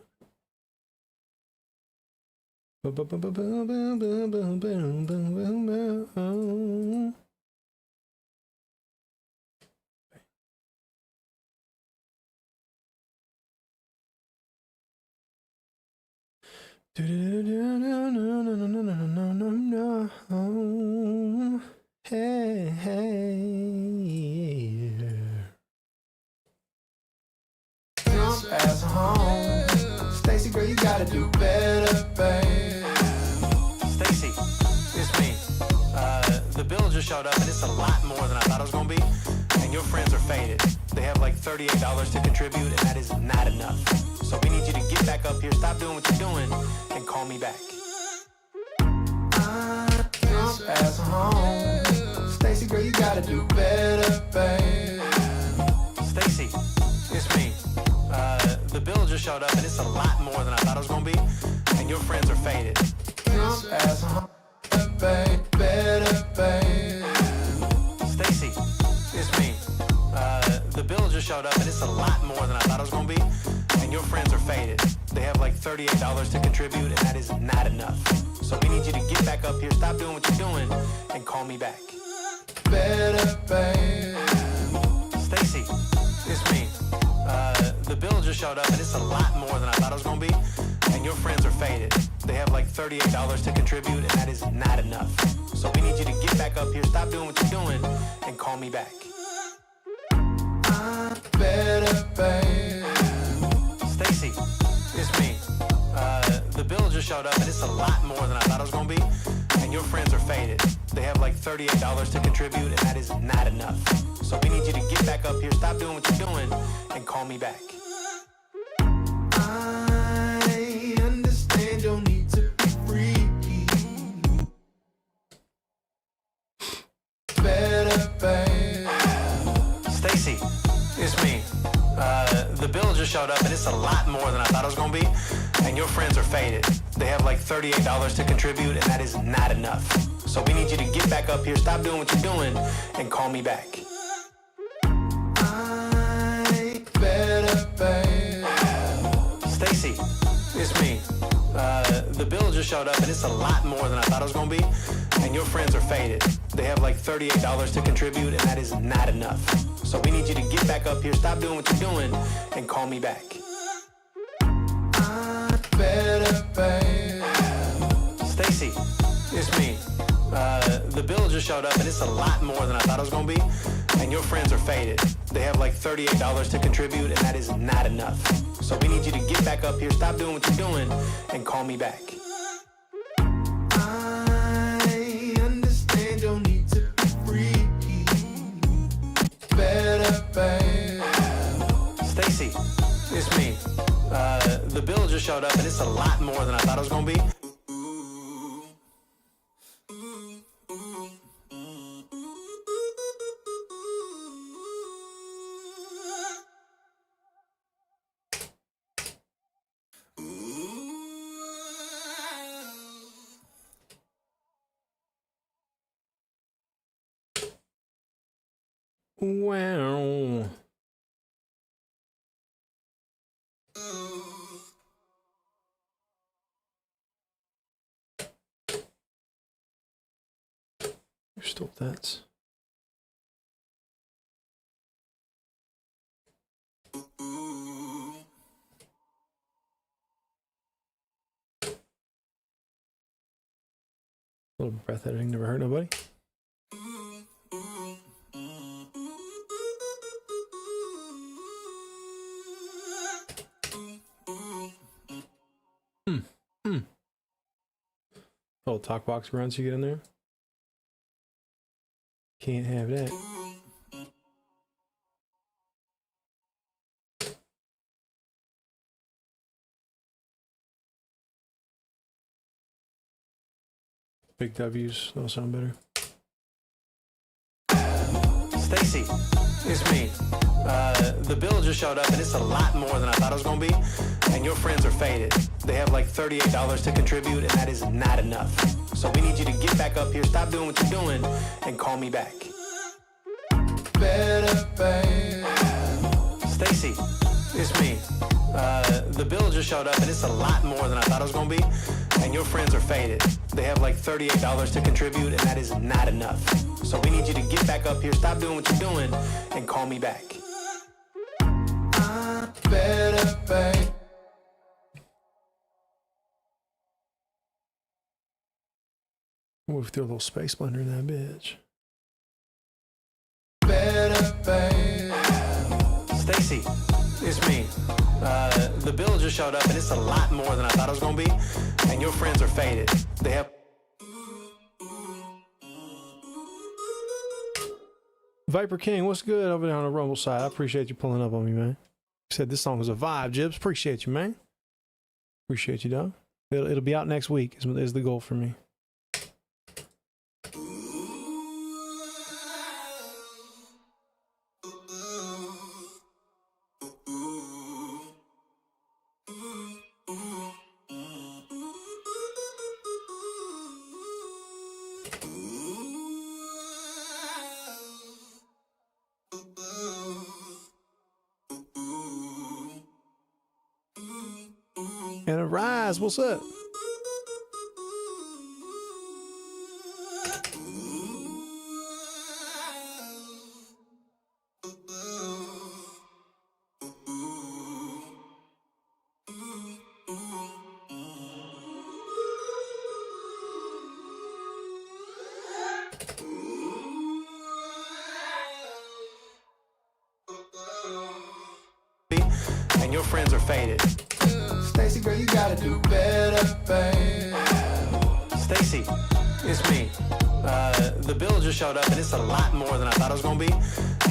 Hey, hey. jump ass home. Stacy, girl, you gotta do better, babe. Stacy, it's me. The the bill just showed up and it's a lot more than I thought it was gonna be. And your friends are faded. They have like $38 to contribute, and that is not enough. So we need you to get back up here, stop doing what you're doing, and call me back. I can't pass home. Stacy, girl, you gotta do better, babe. Stacy, it's me. The bill just showed up and it's a lot more than I thought it was gonna be. And your friends are faded. Can't pass home, babe, better, babe. Stacy, it's me. The bill just showed up and it's a lot more than I thought it was gonna be. And your friends are faded. They have like $38 to contribute, and that is not enough. So we need you to get back up here, stop doing what you're doing, and call me back. Better, babe. Stacy, it's me. The bill just showed up and it's a lot more than I thought it was gonna be. And your friends are faded. They have like $38 to contribute, and that is not enough. So we need you to get back up here, stop doing what you're doing, and call me back. Better, babe. Stacy, it's me. The bill just showed up and it's a lot more than I thought it was gonna be. And your friends are faded. They have like $38 to contribute, and that is not enough. So we need you to get back up here, stop doing what you're doing, and call me back. I understand your need to be free. Better, babe. Stacy, it's me. The bill just showed up and it's a lot more than I thought it was gonna be. And your friends are faded. They have like $38 to contribute, and that is not enough. So we need you to get back up here, stop doing what you're doing, and call me back. Better, babe. Stacy, it's me. The bill just showed up and it's a lot more than I thought it was gonna be. And your friends are faded. They have like $38 to contribute, and that is not enough. So we need you to get back up here, stop doing what you're doing, and call me back. Better, babe. Stacy, it's me. The bill just showed up and it's a lot more than I thought it was gonna be. And your friends are faded. They have like $38 to contribute, and that is not enough. So we need you to get back up here, stop doing what you're doing, and call me back. I understand your need to be free. Better, babe. Stacy, it's me. The bill just showed up and it's a lot more than I thought it was gonna be. Wow. Stop that. A little breath editing never hurt nobody. Oh, Talkbox grunts you get in there? Can't have that. Big W's, that'll sound better. Stacy, it's me. The bill just showed up and it's a lot more than I thought it was gonna be. And your friends are faded. They have like $38 to contribute, and that is not enough. So we need you to get back up here, stop doing what you're doing, and call me back. Better, babe. Stacy, it's me. The bill just showed up and it's a lot more than I thought it was gonna be. And your friends are faded. They have like $38 to contribute, and that is not enough. So we need you to get back up here, stop doing what you're doing, and call me back. Better, babe. We'll throw a little space blender in that bitch. Better, babe. Stacy, it's me. The bill just showed up and it's a lot more than I thought it was gonna be. And your friends are faded. They have Viper King, what's good over there on the Rumble side? I appreciate you pulling up on me, man. Said this song was a vibe, Jibbs. Appreciate you, man. Appreciate you, dog. It'll be out next week is the goal for me. And Arise, what's up? And your friends are faded. Stacy, girl, you gotta do better, babe. Stacy, it's me. The bill just showed up and it's a lot more than I thought it was gonna be.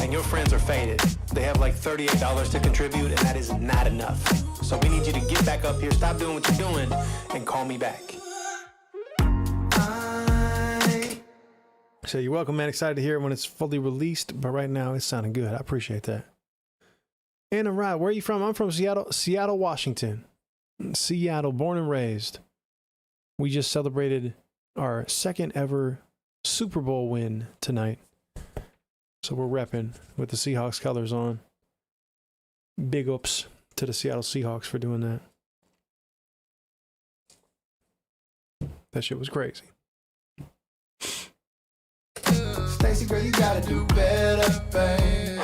And your friends are faded. They have like $38 to contribute and that is not enough. So we need you to get back up here, stop doing what you're doing, and call me back. So you're welcome, man. Excited to hear it when it's fully released, but right now it's sounding good. I appreciate that. And right, where are you from? I'm from Seattle, Washington. Seattle, born and raised. We just celebrated our second ever Super Bowl win tonight. So we're repping with the Seahawks colors on. Big ups to the Seattle Seahawks for doing that. That shit was crazy. Stacy, girl, you gotta do better, babe.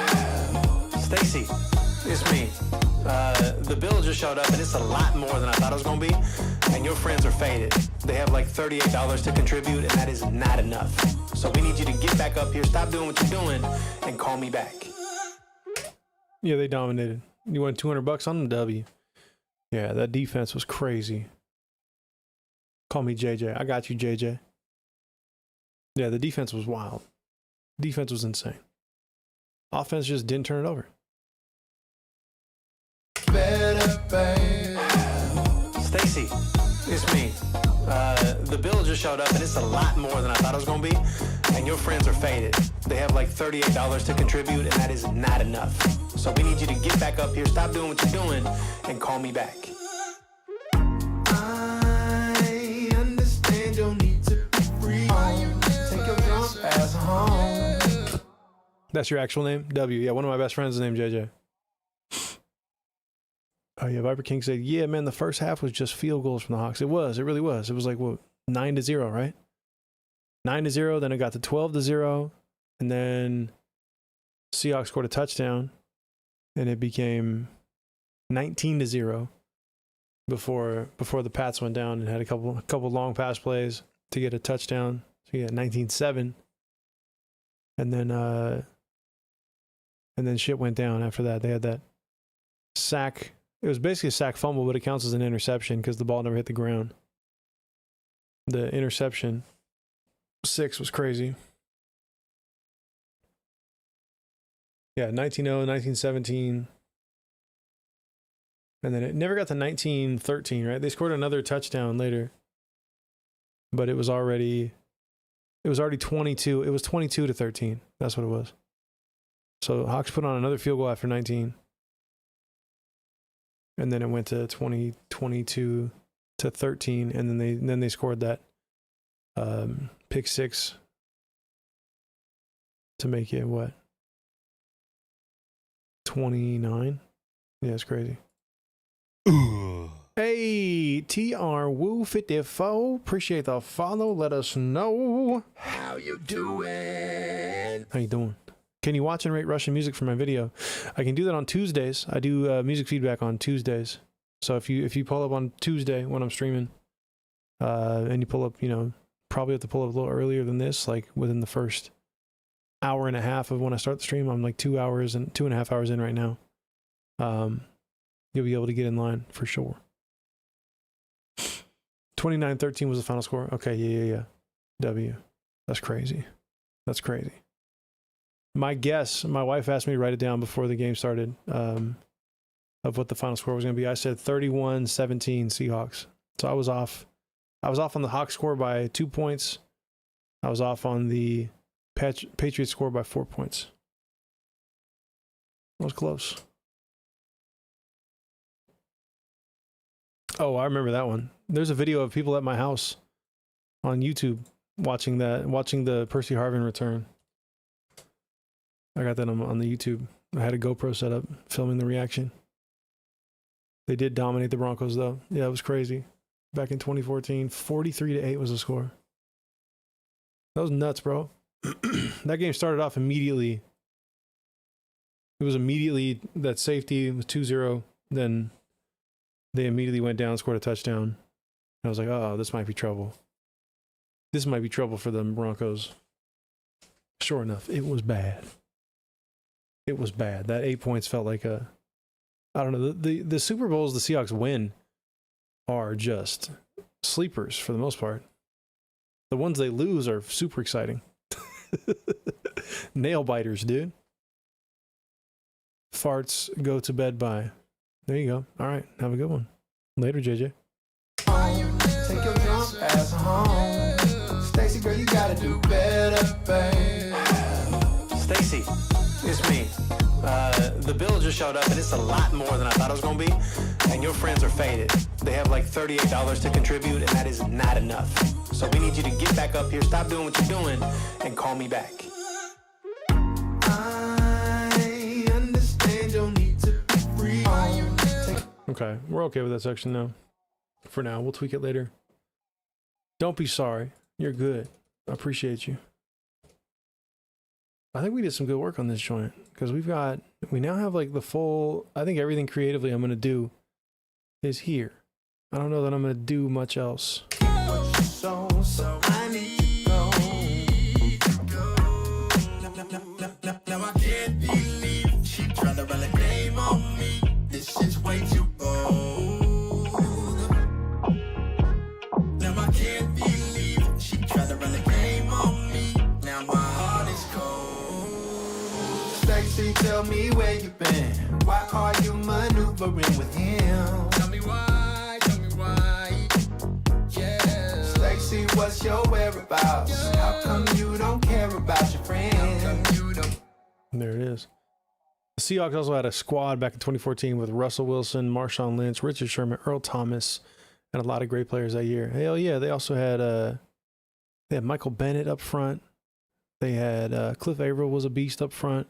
Stacy, it's me. The bill just showed up and it's a lot more than I thought it was gonna be. And your friends are faded. They have like $38 to contribute and that is not enough. So we need you to get back up here, stop doing what you're doing, and call me back. Yeah, they dominated. You won $200 on them, W. Yeah, that defense was crazy. Call me JJ. I got you, JJ. Yeah, the defense was wild. Defense was insane. Offense just didn't turn it over. Better, babe. Stacy, it's me. The bill just showed up and it's a lot more than I thought it was gonna be. And your friends are faded. They have like $38 to contribute and that is not enough. So we need you to get back up here, stop doing what you're doing, and call me back. I understand your need to be free. Take your drunk ass home. That's your actual name? W. Yeah, one of my best friends is named JJ. Oh yeah, Viper King said, yeah, man, the first half was just field goals from the Hawks. It really was. It was like, what, 9-0, right? 9-0, then it got to 12-0, and then Seahawks scored a touchdown, and it became 19-0 before the Pats went down and had a couple long pass plays to get a touchdown. So yeah, 19-7. And then shit went down after that. They had that sack. It was basically a sack fumble, but it counts as an interception because the ball never hit the ground. The interception 6 was crazy. Yeah, 19-0, 19-17. And then it never got to 19-13, right? They scored another touchdown later. But it was already 22. It was 22-13. That's what it was. So Hawks put on another field goal after 19. And then it went to 22-13, and then they scored that pick 6 to make it what? 29? Yeah, it's crazy. Hey, TR Woo 54, appreciate the follow. Let us know How you doing? how you doing. Can you watch and rate Russian music for my video? I can do that on Tuesdays. I do music feedback on Tuesdays. So if you pull up on Tuesday when I'm streaming, and you pull up, probably have to pull up a little earlier than this, like within the first hour and a half of when I start the stream. I'm like 2.5 hours in right now. You'll be able to get in line for sure. 29-13 was the final score. Okay, yeah. W. That's crazy. My guess, my wife asked me to write it down before the game started, of what the final score was going to be. I said 31-17 Seahawks. So I was off. I was off on the Hawks score by 2 points. I was off on the Patriots score by 4 points. That was close. Oh, I remember that one. There's a video of people at my house on YouTube watching the Percy Harvin return. I got that on the YouTube. I had a GoPro set up filming the reaction. They did dominate the Broncos though. Yeah, it was crazy. Back in 2014, 43-8 was the score. That was nuts, bro. That game started off immediately. It was immediately that safety was 2-0. Then they immediately went down, scored a touchdown. I was like, oh, this might be trouble. This might be trouble for the Broncos. Sure enough, it was bad. It was bad. That 8 points felt like a... I don't know. The Super Bowls the Seahawks win are just sleepers for the most part. The ones they lose are super exciting. Nail biters, dude. Farts go to bed by. There you go. All right. Have a good one. Later, JJ. Take your drunk ass home. Stacy, girl, you gotta do better, babe. Stacy, it's me. The bill just showed up and it's a lot more than I thought it was gonna be. And your friends are faded. They have like $38 to contribute, and that is not enough. So we need you to get back up here, stop doing what you're doing, and call me back. I understand your need to be free. Okay. We're okay with that section now. For now. We'll tweak it later. Don't be sorry. You're good. I appreciate you. I think we did some good work on this joint because we now have like the full, I think everything creatively I'm going to do is here. I don't know that I'm going to do much else. So I need to go. Now I can't believe she tried to run a game on me. This shit's way too old. Now I can't believe she tried to run a game on me. Now my heart is cold. Stacy, tell me where you been. Why are you maneuvering with him? Tell me why, yeah. Stacy, what's your whereabouts? How come you don't care about your friends? There it is. The Seahawks also had a squad back in 2014 with Russell Wilson, Marshawn Lynch, Richard Sherman, Earl Thomas, and a lot of great players that year. Hell yeah, they also had they had Michael Bennett up front. They had Cliff Averill was a beast up front.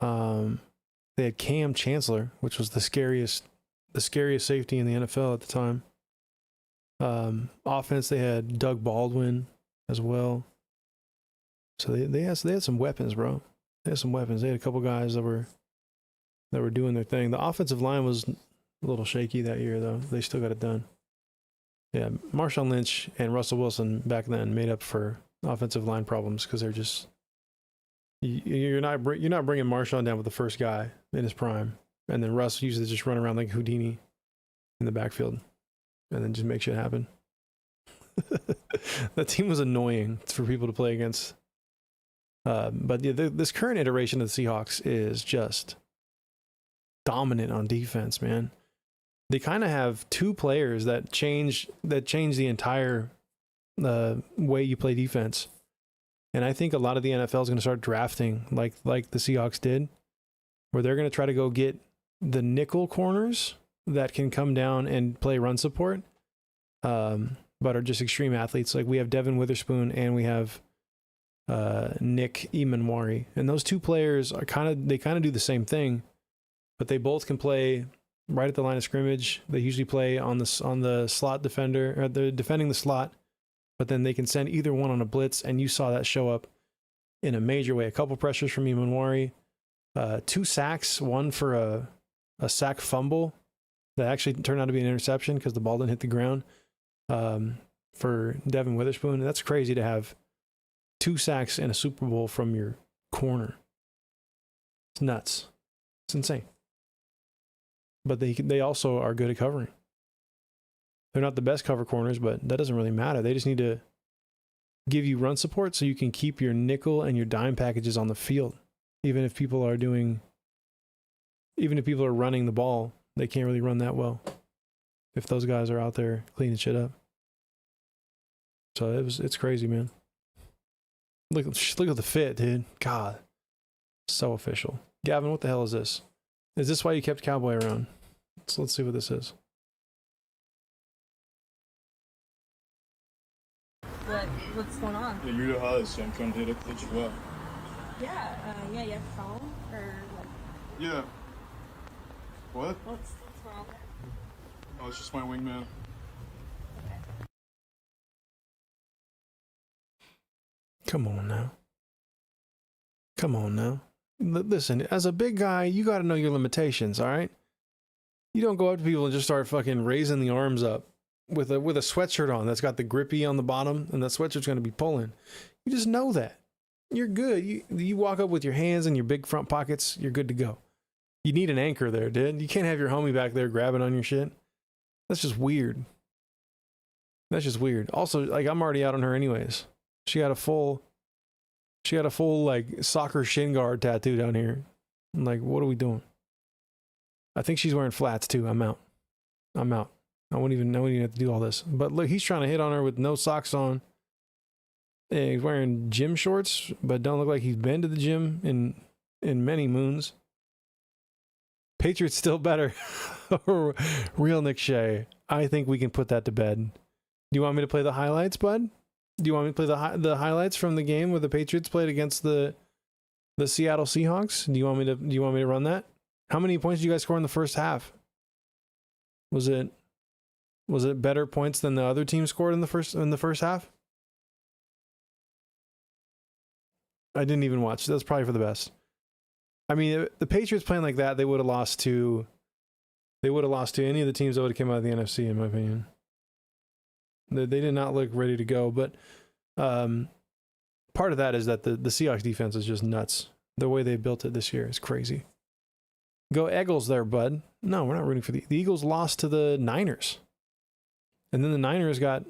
They had Cam Chancellor, which was the scariest safety in the NFL at the time. Offense, they had Doug Baldwin as well. So they had some weapons, bro. They had some weapons. They had a couple guys that were doing their thing. The offensive line was a little shaky that year, though. They still got it done. Yeah, Marshawn Lynch and Russell Wilson back then made up for offensive line problems because they're just you're not bringing Marshawn down with the first guy in his prime, and then Russ usually just run around like Houdini in the backfield, and then just make shit happen. That team was annoying for people to play against. But yeah, this current iteration of the Seahawks is just dominant on defense, man. They kind of have two players that change the entire way you play defense. And I think a lot of the NFL is going to start drafting like the Seahawks did, where they're going to try to go get the nickel corners that can come down and play run support, but are just extreme athletes. Like we have Devin Witherspoon and we have Nick Emanwari, and those two players are kind of do the same thing, but they both can play right at the line of scrimmage. They usually play on the slot defender, or they're defending the slot, but then they can send either one on a blitz, and you saw that show up in a major way. A couple pressures from Emanwari, 2 sacks, one for a sack fumble that actually turned out to be an interception because the ball didn't hit the ground, for Devin Witherspoon. And that's crazy to have 2 sacks in a Super Bowl from your corner. It's nuts. It's insane. But they also are good at covering. They're not the best cover corners, but that doesn't really matter. They just need to give you run support so you can keep your nickel and your dime packages on the field. Even if people are running the ball, they can't really run that well if those guys are out there cleaning shit up. So it's crazy, man. Look at the fit, dude. God, so official. Gavin, what the hell is this? Is this why you kept Cowboy around? So let's see what this is. What's going on? Yeah, you're the hottest, so I'm trying to hit you up. Yeah, you have a phone or like? Yeah. What? What's wrong? Oh, it's just my wingman. Come on now. Come on now. Listen, as a big guy, you got to know your limitations, all right? You don't go up to people and just start fucking raising the arms up with a sweatshirt on that's got the grippy on the bottom, and that sweatshirt's going to be pulling. You just know that. You're good. You walk up with your hands in your big front pockets, you're good to go. You need an anchor there, dude. You can't have your homie back there grabbing on your shit. That's just weird. That's just weird. Also, like, I'm already out on her anyways. She got a full like soccer shin guard tattoo down here. I'm like, what are we doing? I think she's wearing flats too. I'm out. I wouldn't even have to do all this. But look, he's trying to hit on her with no socks on. And he's wearing gym shorts, but don't look like he's been to the gym in many moons. Patriots still better. Real Nick Shea. I think we can put that to bed. Do you want me to play the highlights, bud? Do you want me to play the highlights from the game where the Patriots played against the Seattle Seahawks? Do you want me to run that? How many points did you guys score in the first half? Was it better points than the other team scored in the first half? I didn't even watch. That's probably for the best. I mean, the Patriots playing like that, they would have lost to any of the teams that would have come out of the NFC, in my opinion. They did not look ready to go, but part of that is that the Seahawks defense is just nuts. The way they built it this year is crazy. Go Eagles there, bud. No, we're not rooting for the Eagles. Lost to the Niners. And then the Niners got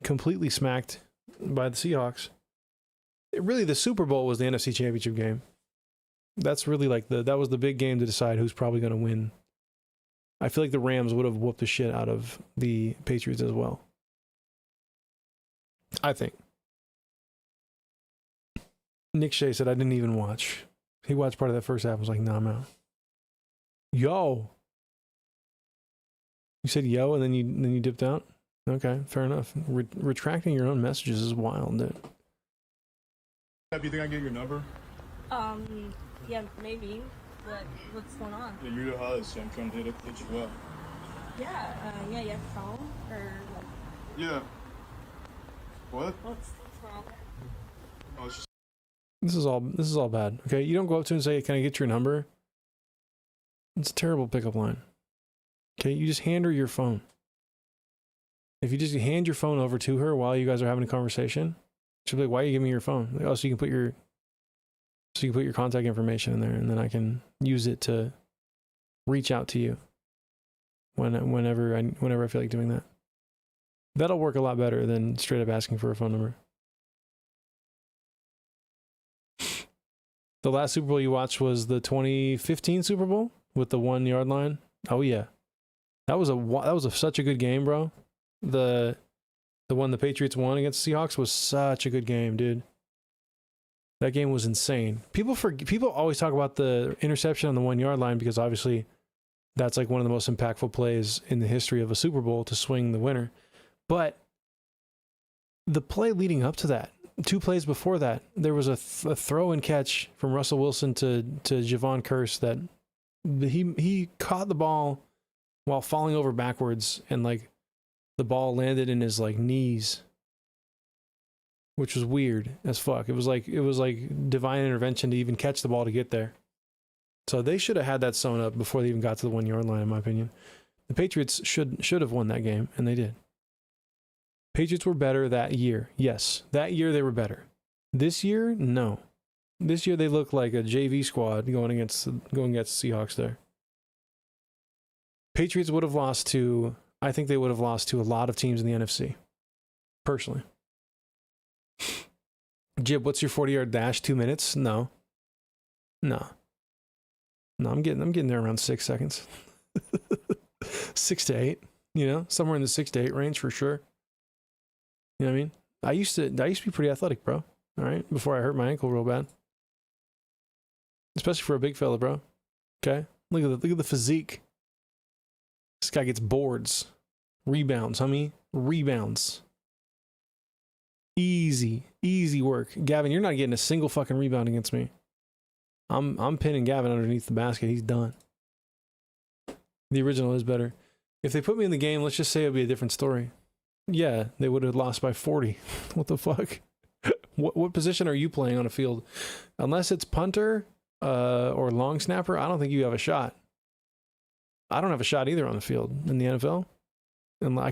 completely smacked by the Seahawks. Really, the Super Bowl was the NFC Championship game. That's really like that was the big game to decide who's probably going to win. I feel like the Rams would have whooped the shit out of the Patriots as well. I think. Nick Shea said, I didn't even watch. He watched part of that first half and was like, nah, I'm out. Yo. You said yo and then you dipped out? Okay, fair enough. Retracting your own messages is wild, dude. Do you think I can get your number? Yeah, maybe. What's going on? Yeah, you're the hottest, so I'm trying to hit you up. Yeah, you have a phone or like? Yeah. What? What's wrong? Oh, it's just... This is all bad. Okay, you don't go up to him and say, "Can I get your number?" It's a terrible pickup line. Okay, you just hand her your phone. If you just hand your phone over to her while you guys are having a conversation, she'll be like, "Why are you giving me your phone?" Like, oh, so you can put your contact information in there, and then I can use it to reach out to you whenever I feel like doing that. That'll work a lot better than straight up asking for a phone number. The last Super Bowl you watched was the 2015 Super Bowl with the 1 yard line. Oh yeah, that was such a good game, bro. The one the Patriots won against the Seahawks was such a good game, dude. That game was insane. People always talk about the interception on the 1 yard line because obviously that's like one of the most impactful plays in the history of a Super Bowl to swing the winner. But the play leading up to that, 2 plays before that, there was a throw and catch from Russell Wilson to Javon Curse that he caught the ball while falling over backwards, and like the ball landed in his like knees, which was weird as fuck. It was like divine intervention to even catch the ball to get there. So they should have had that sewn up before they even got to the 1 yard line, in my opinion. The Patriots should have won that game, and they did. Patriots were better that year. Yes, that year they were better. This year, no. This year they look like a JV squad going against the Seahawks there. Patriots would have lost to, I think they would have lost to a lot of teams in the NFC. Personally. Jib, what's your 40-yard dash? 2 minutes? No. No. No, I'm getting there around 6 seconds. 6 to 8, you know, somewhere in the 6 to 8 range for sure. You know what I mean? I used to be pretty athletic, bro. All right, before I hurt my ankle real bad. Especially for a big fella, bro. Okay? Look at the physique. This guy gets boards. Rebounds, homie. Rebounds. Easy work. Gavin, you're not getting a single fucking rebound against me. I'm pinning Gavin underneath the basket. He's done. The original is better. If they put me in the game, let's just say it'd be a different story. Yeah, they would have lost by 40. What the fuck? What position are you playing on a field? Unless it's punter or long snapper, I don't think you have a shot. I don't have a shot either on the field in the NFL. And I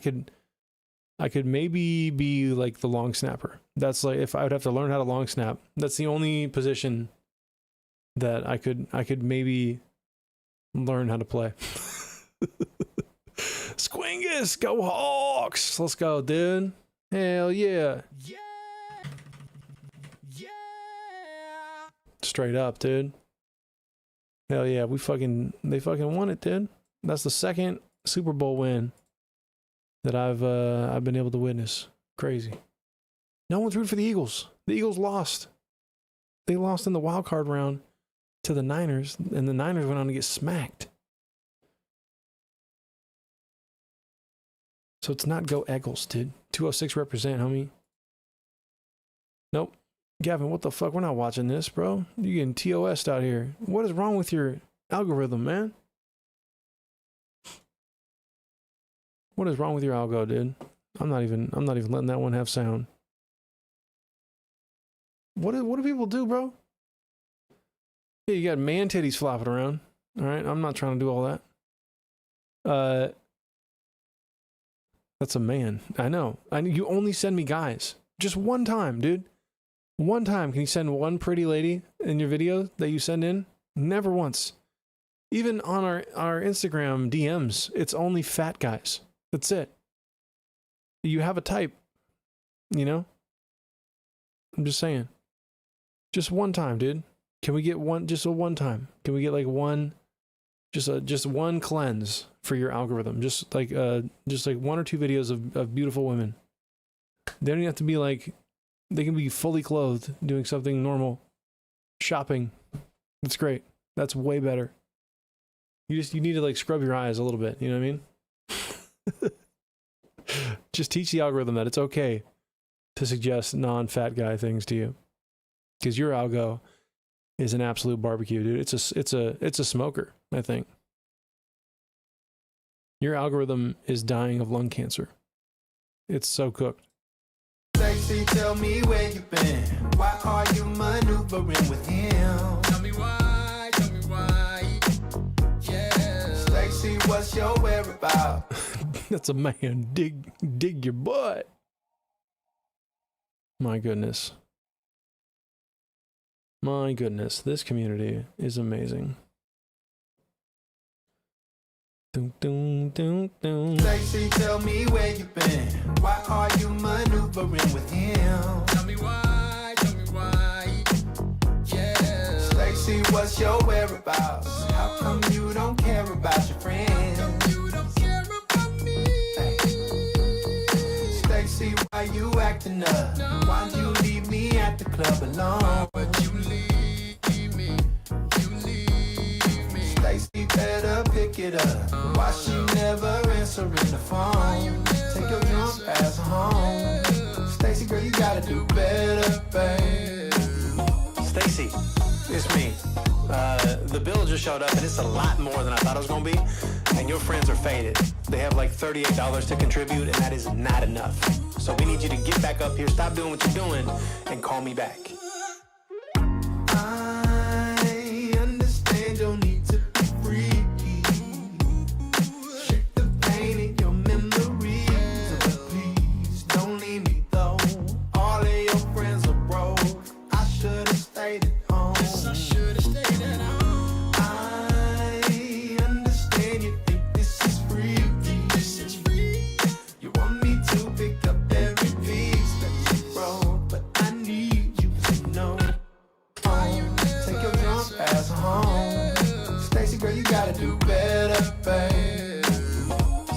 could maybe be like the long snapper. That's like if I would have to learn how to long snap. That's the only position that I could maybe learn how to play. Squingus, go Hawks! Let's go, dude. Hell yeah. Yeah. Yeah. Straight up, dude. Hell yeah, they fucking won it, dude. That's the second Super Bowl win that I've been able to witness. Crazy. No one's rooting for the Eagles. The Eagles lost. They lost in the wild card round to the Niners, and the Niners went on to get smacked. So it's not go Eagles, dude. 206 represent, homie. Nope. Gavin, what the fuck? We're not watching this, bro. You getting TOS'd out here. What is wrong with your algorithm, man? What is wrong with your algo, dude? I'm not even letting that one have sound. What do people do, bro? Yeah, you got man titties flopping around. All right, I'm not trying to do all that. That's a man. I know. You only send me guys. Just one time, dude. One time. Can you send one pretty lady in your video that you send in? Never once. Even on our Instagram DMs, it's only fat guys. That's it. You have a type, you know? I'm just saying. Just one time, dude. Can we get just a one time? Can we get like one, just one cleanse for your algorithm? Just like 1 or 2 videos of beautiful women. They don't even have to be like, they can be fully clothed, doing something normal, shopping. That's great. That's way better. You need to like scrub your eyes a little bit. You know what I mean? Just teach the algorithm that it's okay to suggest non-fat guy things to you, because your algo is an absolute barbecue, dude. It's a smoker. I think your algorithm is dying of lung cancer. It's so cooked. Stacy, tell me where you been. Why are you maneuvering with him? Tell me why. Yeah. Stacy, what's your whereabouts? That's a man. Dig your butt. My goodness. My goodness. This community is amazing. Dun, dun, dun, dun. Stacy, tell me where you been. Why are you maneuvering with him? Tell me why. Yeah. Stacy, what's your whereabouts? How come you don't care about your friends? You don't care about me. Stacy, why you acting up? Why'd you leave me at the club alone? But you leave me. Stacy, better pick it up. Why she never answering the phone? Take your drunk ass home. Stacy, girl, you gotta do better, babe. Stacy, it's me. The bill just showed up and it's a lot more than I thought it was gonna be. And your friends are faded. They have like $38 to contribute, and that is not enough. So we need you to get back up here, stop doing what you're doing, and call me back. I understand your need to be free. Shake the pain in your memories, but please don't leave me though. All of your friends are broke. I should have stayed at home. I should have stayed at home. I understand you think this is free. You want me to pick up every piece that you broke, but I need you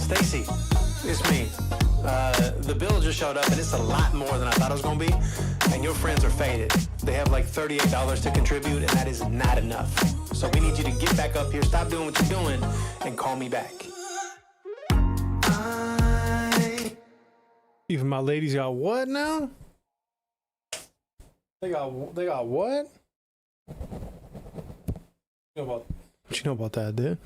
Stacy, it's me. The bill just showed up and it's a lot more than I thought it was gonna be. And your friends are faded. They have like $38 to contribute and that is not enough. So we need you to get back up here, stop doing what you're doing, and call me back. Even my ladies got what now? They got what? What you know about that, dude?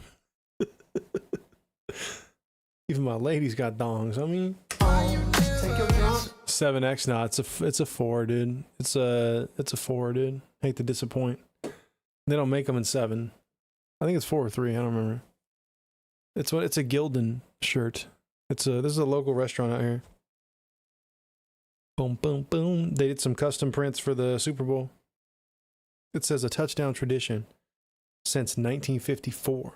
Even my ladies got dongs. I mean, 7X. Nah, it's a 4, dude. It's a 4, dude. Hate to disappoint. They don't make them in 7. I think it's 4 or 3. I don't remember. It's a Gildan shirt. This is a local restaurant out here. Boom, boom, boom. They did some custom prints for the Super Bowl. It says a touchdown tradition since 1954.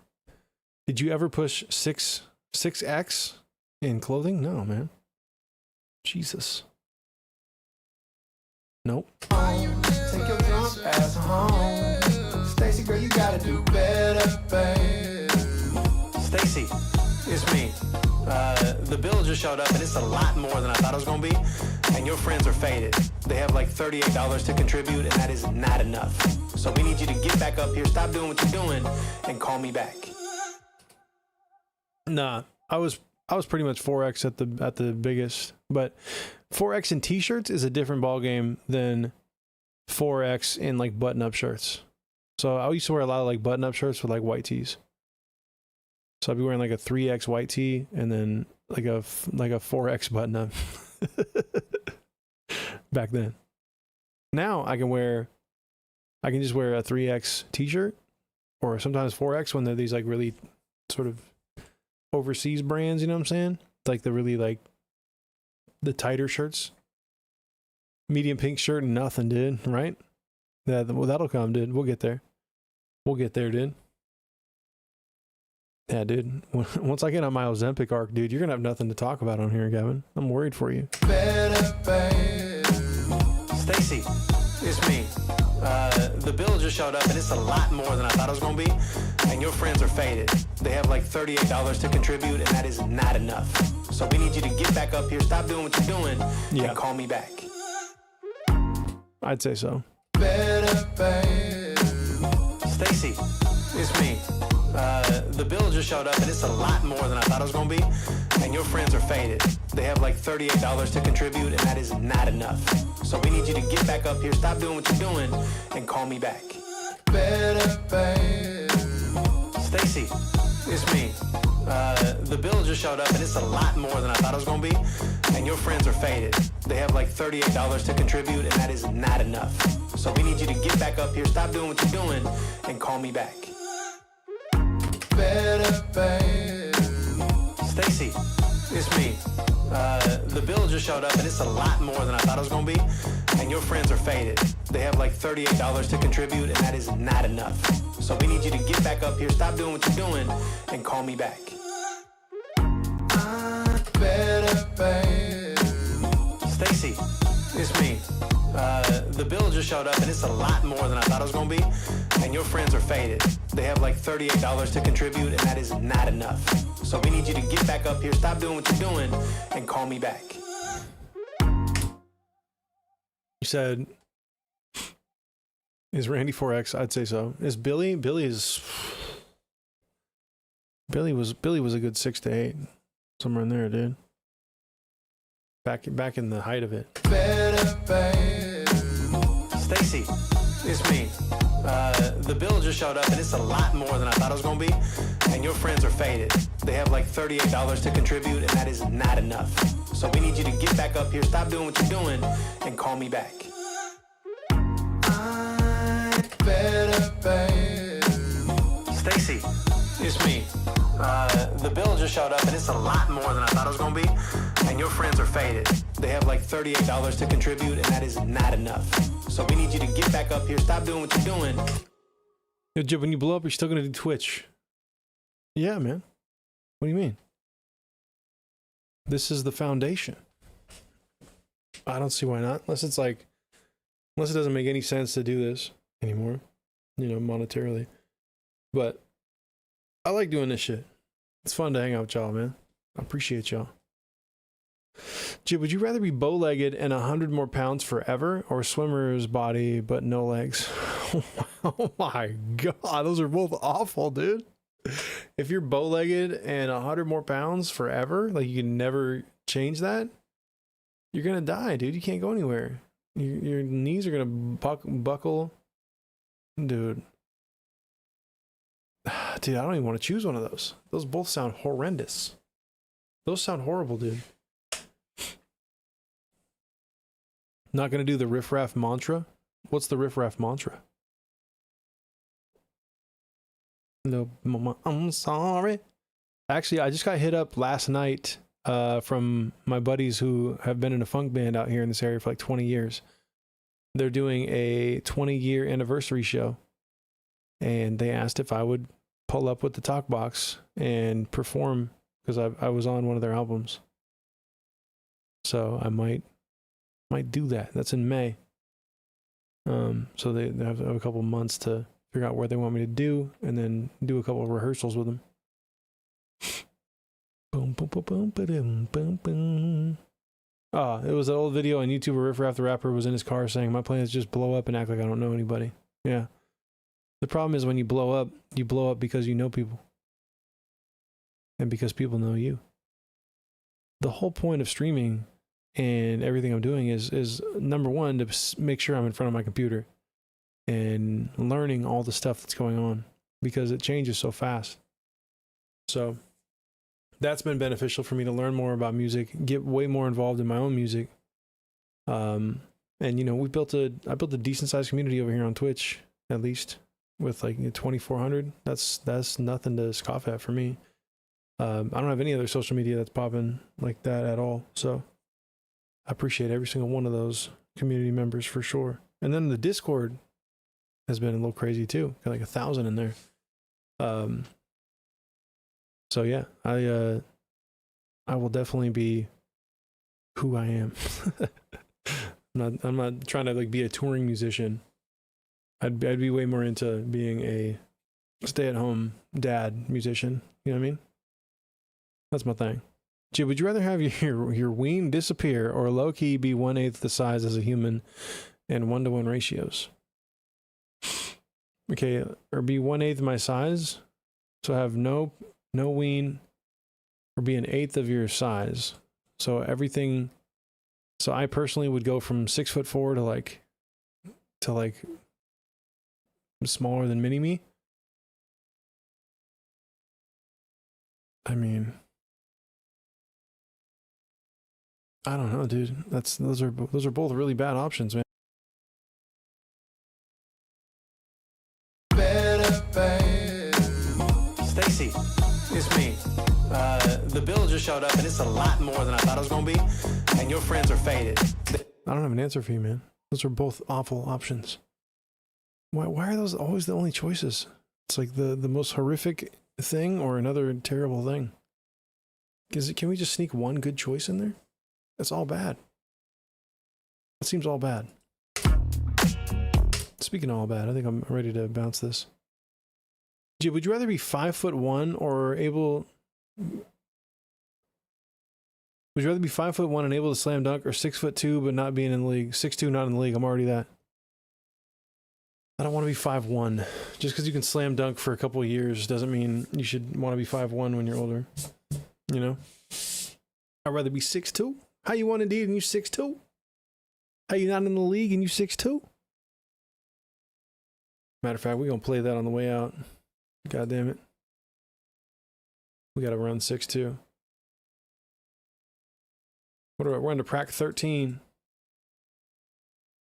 Did you ever push 6X in clothing? No, man. Jesus. Nope. Take your drunk ass home. Stacy, girl, you gotta do better, babe. Stacy, it's me. The bill just showed up and it's a lot more than I thought it was gonna be. And your friends are faded. They have like $38 to contribute and that is not enough. So we need you to get back up here, stop doing what you're doing, and call me back. Nah, I was pretty much 4X at the biggest, but 4X in t-shirts is a different ball game than 4X in like button-up shirts. So I used to wear a lot of like button-up shirts with like white tees. So I'd be wearing like a 3X white tee and then like a 4X button-up back then. Now I can just wear a 3X t-shirt or sometimes 4X when they're these like really sort of overseas brands, you know what I'm saying? Like the really like the tighter shirts. Medium pink shirt and nothing, dude, right? Well, that'll come, dude. We'll get there. We'll get there, dude. Yeah, dude. Once I get on my Ozempic arc, dude, you're gonna have nothing to talk about on here, Gavin. I'm worried for you. Better, babe. Stacy, it's me. The bill just showed up and it's a lot more than I thought it was gonna be. And your friends are faded. They have like $38 to contribute and that is not enough. So we need you to get back up here, stop doing what you're doing, and call me back. I'd say so. Better, babe. Stacy, it's me. The bill just showed up and it's a lot more than I thought it was gonna be. And your friends are faded. They have like $38 to contribute and that is not enough. So we need you to get back up here, stop doing what you're doing, and call me back. Better, babe. Stacy, it's me. The bill just showed up and it's a lot more than I thought it was gonna be. And your friends are faded. They have like $38 to contribute and that is not enough. So we need you to get back up here, stop doing what you're doing, and call me back. Better, babe. Stacy, it's me. The bill just showed up and it's a lot more than I thought it was gonna be. And your friends are faded. They have like $38 to contribute and that is not enough. So we need you to get back up here, stop doing what you're doing, and call me back. Better, babe. Stacy, it's me. The bill just showed up and it's a lot more than I thought it was gonna be. And your friends are faded. They have like $38 to contribute and that is not enough. So we need you to get back up here, stop doing what you're doing, and call me back. You said, is Randy 4X? I'd say so. Is Billy? Billy was a good 6 to 8, somewhere in there, dude. Back in the height of it. Better, babe. Stacy, it's me. The bill just showed up and it's a lot more than I thought it was gonna be. And your friends are faded. They have like $38 to contribute and that is not enough. So we need you to get back up here, stop doing what you're doing, and call me back. Better, babe. Stacy, it's me. The bill just showed up and it's a lot more than I thought it was gonna be. And your friends are faded. They have like $38 to contribute and that is not enough. So we need you to get back up here, stop doing what you're doing. Yo, Jib, when you blow up, you're still gonna do Twitch. Yeah, man. What do you mean? This is the foundation. I don't see why not. Unless it doesn't make any sense to do this anymore, you know, monetarily. But I like doing this shit. It's fun to hang out with y'all, man. I appreciate y'all. Jib, would you rather be bow-legged and 100 more pounds forever, or swimmer's body but no legs? Oh my god, those are both awful, dude. If you're bow-legged and 100 more pounds forever, like you can never change that, you're gonna die, dude. You can't go anywhere. Your knees are gonna buckle. Dude. Dude, I don't even want to choose one of those. Those both sound horrendous. Those sound horrible, dude. Not gonna do the riff-raff mantra? What's the riff-raff mantra? No, mama, I'm sorry. Actually, I just got hit up last night from my buddies who have been in a funk band out here in this area for like 20 years. They're doing a 20-year anniversary show, and they asked if I would pull up with the Talkbox and perform, because I was on one of their albums. So I might do that. That's in May. So they have a couple months to figure out where they want me to do, and then do a couple of rehearsals with them. Boom, boom, boom, boom, boom, boom, boom. It was an old video on YouTube where Riff Raff the rapper was in his car saying, "My plan is just blow up and act like I don't know anybody." Yeah. The problem is when you blow up because you know people. And because people know you. The whole point of streaming and everything I'm doing is number one, to make sure I'm in front of my computer and learning all the stuff that's going on, because it changes so fast. So that's been beneficial for me to learn more about music, get way more involved in my own music. And you know, I built a decent sized community over here on Twitch, at least, with like 2,400. That's nothing to scoff at for me. I don't have any other social media that's popping like that at all. So I appreciate every single one of those community members for sure. And then the Discord has been a little crazy too. Got like 1,000 in there. So yeah, I will definitely be who I am. I'm not trying to like be a touring musician. I'd be way more into being a stay-at-home dad musician. You know what I mean? That's my thing. Jib, would you rather have your ween disappear or low-key be 1/8 the size as a human and 1-to-1 ratios? Okay, or be 1/8 my size, so have no ween, or be 1/8 of your size. So everything. So I personally would go from 6'4" to like smaller than mini me. I mean, I don't know, dude. Those are both really bad options, man. Stacy, it's me. The bill just showed up, and it's a lot more than I thought it was gonna be. And your friends are faded. I don't have an answer for you, man. Those are both awful options. Why are those always the only choices? It's like the most horrific thing or another terrible thing. Can we just sneak one good choice in there? That's all bad. It seems all bad. Speaking of all bad, I think I'm ready to bounce this. Jib, would you rather be 5'1" or able? Would you rather be 5'1" and able to slam dunk, or 6'2" but not being in the league? 6'2", not in the league. I'm already that. I don't want to be 5'1". Just because you can slam dunk for a couple of years doesn't mean you should want to be 5'1" when you're older. You know? I'd rather be 6'2". How you want Indeed and you 6'2"? How you not in the league and you 6'2"? Matter of fact, we're going to play that on the way out. God damn it. We got to run 6'2". We're on to prac 13.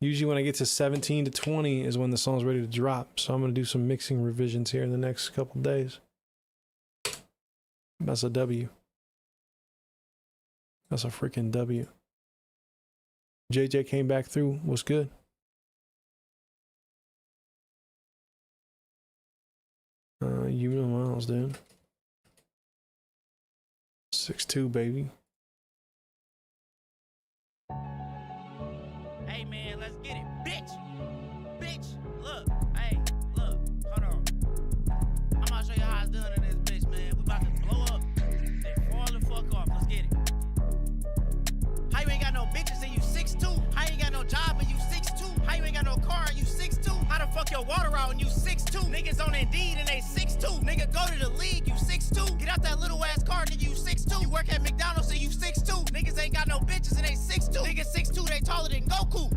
Usually when I get to 17 to 20 is when the song's ready to drop. So I'm going to do some mixing revisions here in the next couple days. That's a W. That's a freaking W. JJ came back through. What's good? You know Miles, dude. 6'2", baby. Hey man, let's get it, bitch! Bitch, look, hey, look, hold on. I'm gonna show you how it's done in this bitch, man. We about to blow up. They fall the fuck off. your water out and you 6'2". Niggas on Indeed and they 6'2". Nigga, go to the league, you 6'2". Get out that little ass car, nigga, you 6'2". You work at McDonald's and you 6'2". Niggas ain't got no bitches and they 6'2". Niggas 6'2", they taller than Goku.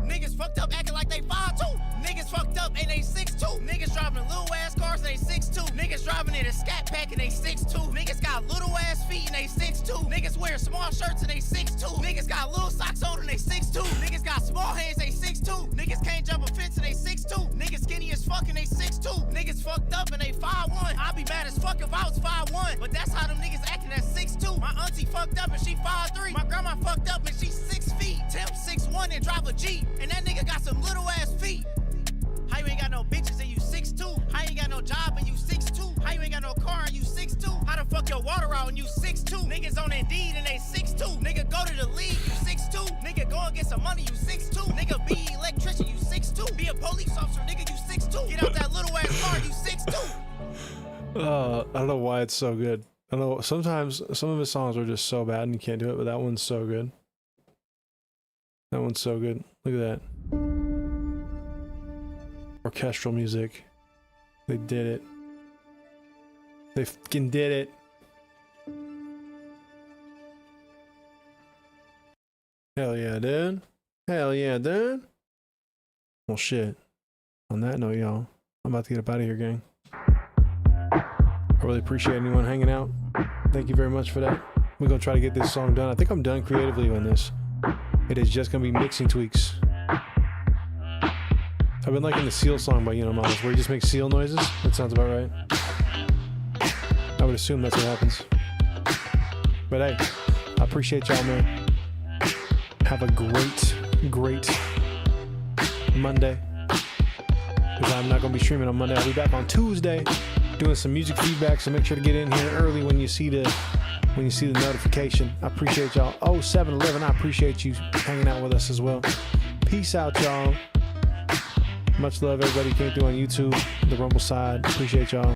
Niggas fucked up acting like they 5'2". Niggas fucked up and they 6'2". Niggas driving little ass cars and they 6'2". Niggas driving in a scat pack and they 6'2". Niggas got little ass feet and they 6'2". Niggas wearing small shirts and they 6'2". Niggas got little socks on and they 6'2". Niggas got small hands, they 6'2". Niggas can't jump a fence and they 6'2". Niggas skinny as fuck and they 6'2". Niggas fucked up and they 5'1". I'd be mad as fuck if I was 5'1". But that's how them niggas acting at 6'2". My auntie fucked up and she 5'3". My grandma fucked up and she 6 feet. Temp 6'1" and drive a Jeep. And that nigga got some little ass feet. How you ain't got no bitches and you 6'2"? How you ain't got no job and you 6'2"? How you ain't got no car and you 6'2"? How the fuck your water out and you 6'2"? Niggas on Indeed and they 6'2". Nigga, go to the league, you 6'2". Nigga, go and get some money, you 6'2". Nigga, be an electrician, you 6'2". Be a police officer, nigga, you 6'2". Get out that little ass car, you 6'2". I don't know why it's so good. I don't know. Sometimes some of his songs are just so bad and you can't do it, but that one's so good. That one's so good. Look at that. Orchestral music. They did it. They fucking did it. Hell yeah, dude. Hell yeah, dude. Well, shit. On that note, y'all, I'm about to get up out of here, gang. I really appreciate anyone hanging out. Thank you very much for that. We're gonna try to get this song done. I think I'm done creatively on this. It is just gonna be mixing tweaks. I've been liking the seal song by Miles, where he just makes seal noises. That sounds about right. I would assume that's what happens. But hey, I appreciate y'all, man. Have a great Monday. Because I'm not gonna be streaming on Monday. I'll be back on Tuesday doing some music feedback. So make sure to get in here early when you see the notification. I appreciate y'all. 7-Eleven, I appreciate you hanging out with us as well. Peace out, y'all. Much love, everybody who came through on YouTube, the Rumble side. Appreciate y'all.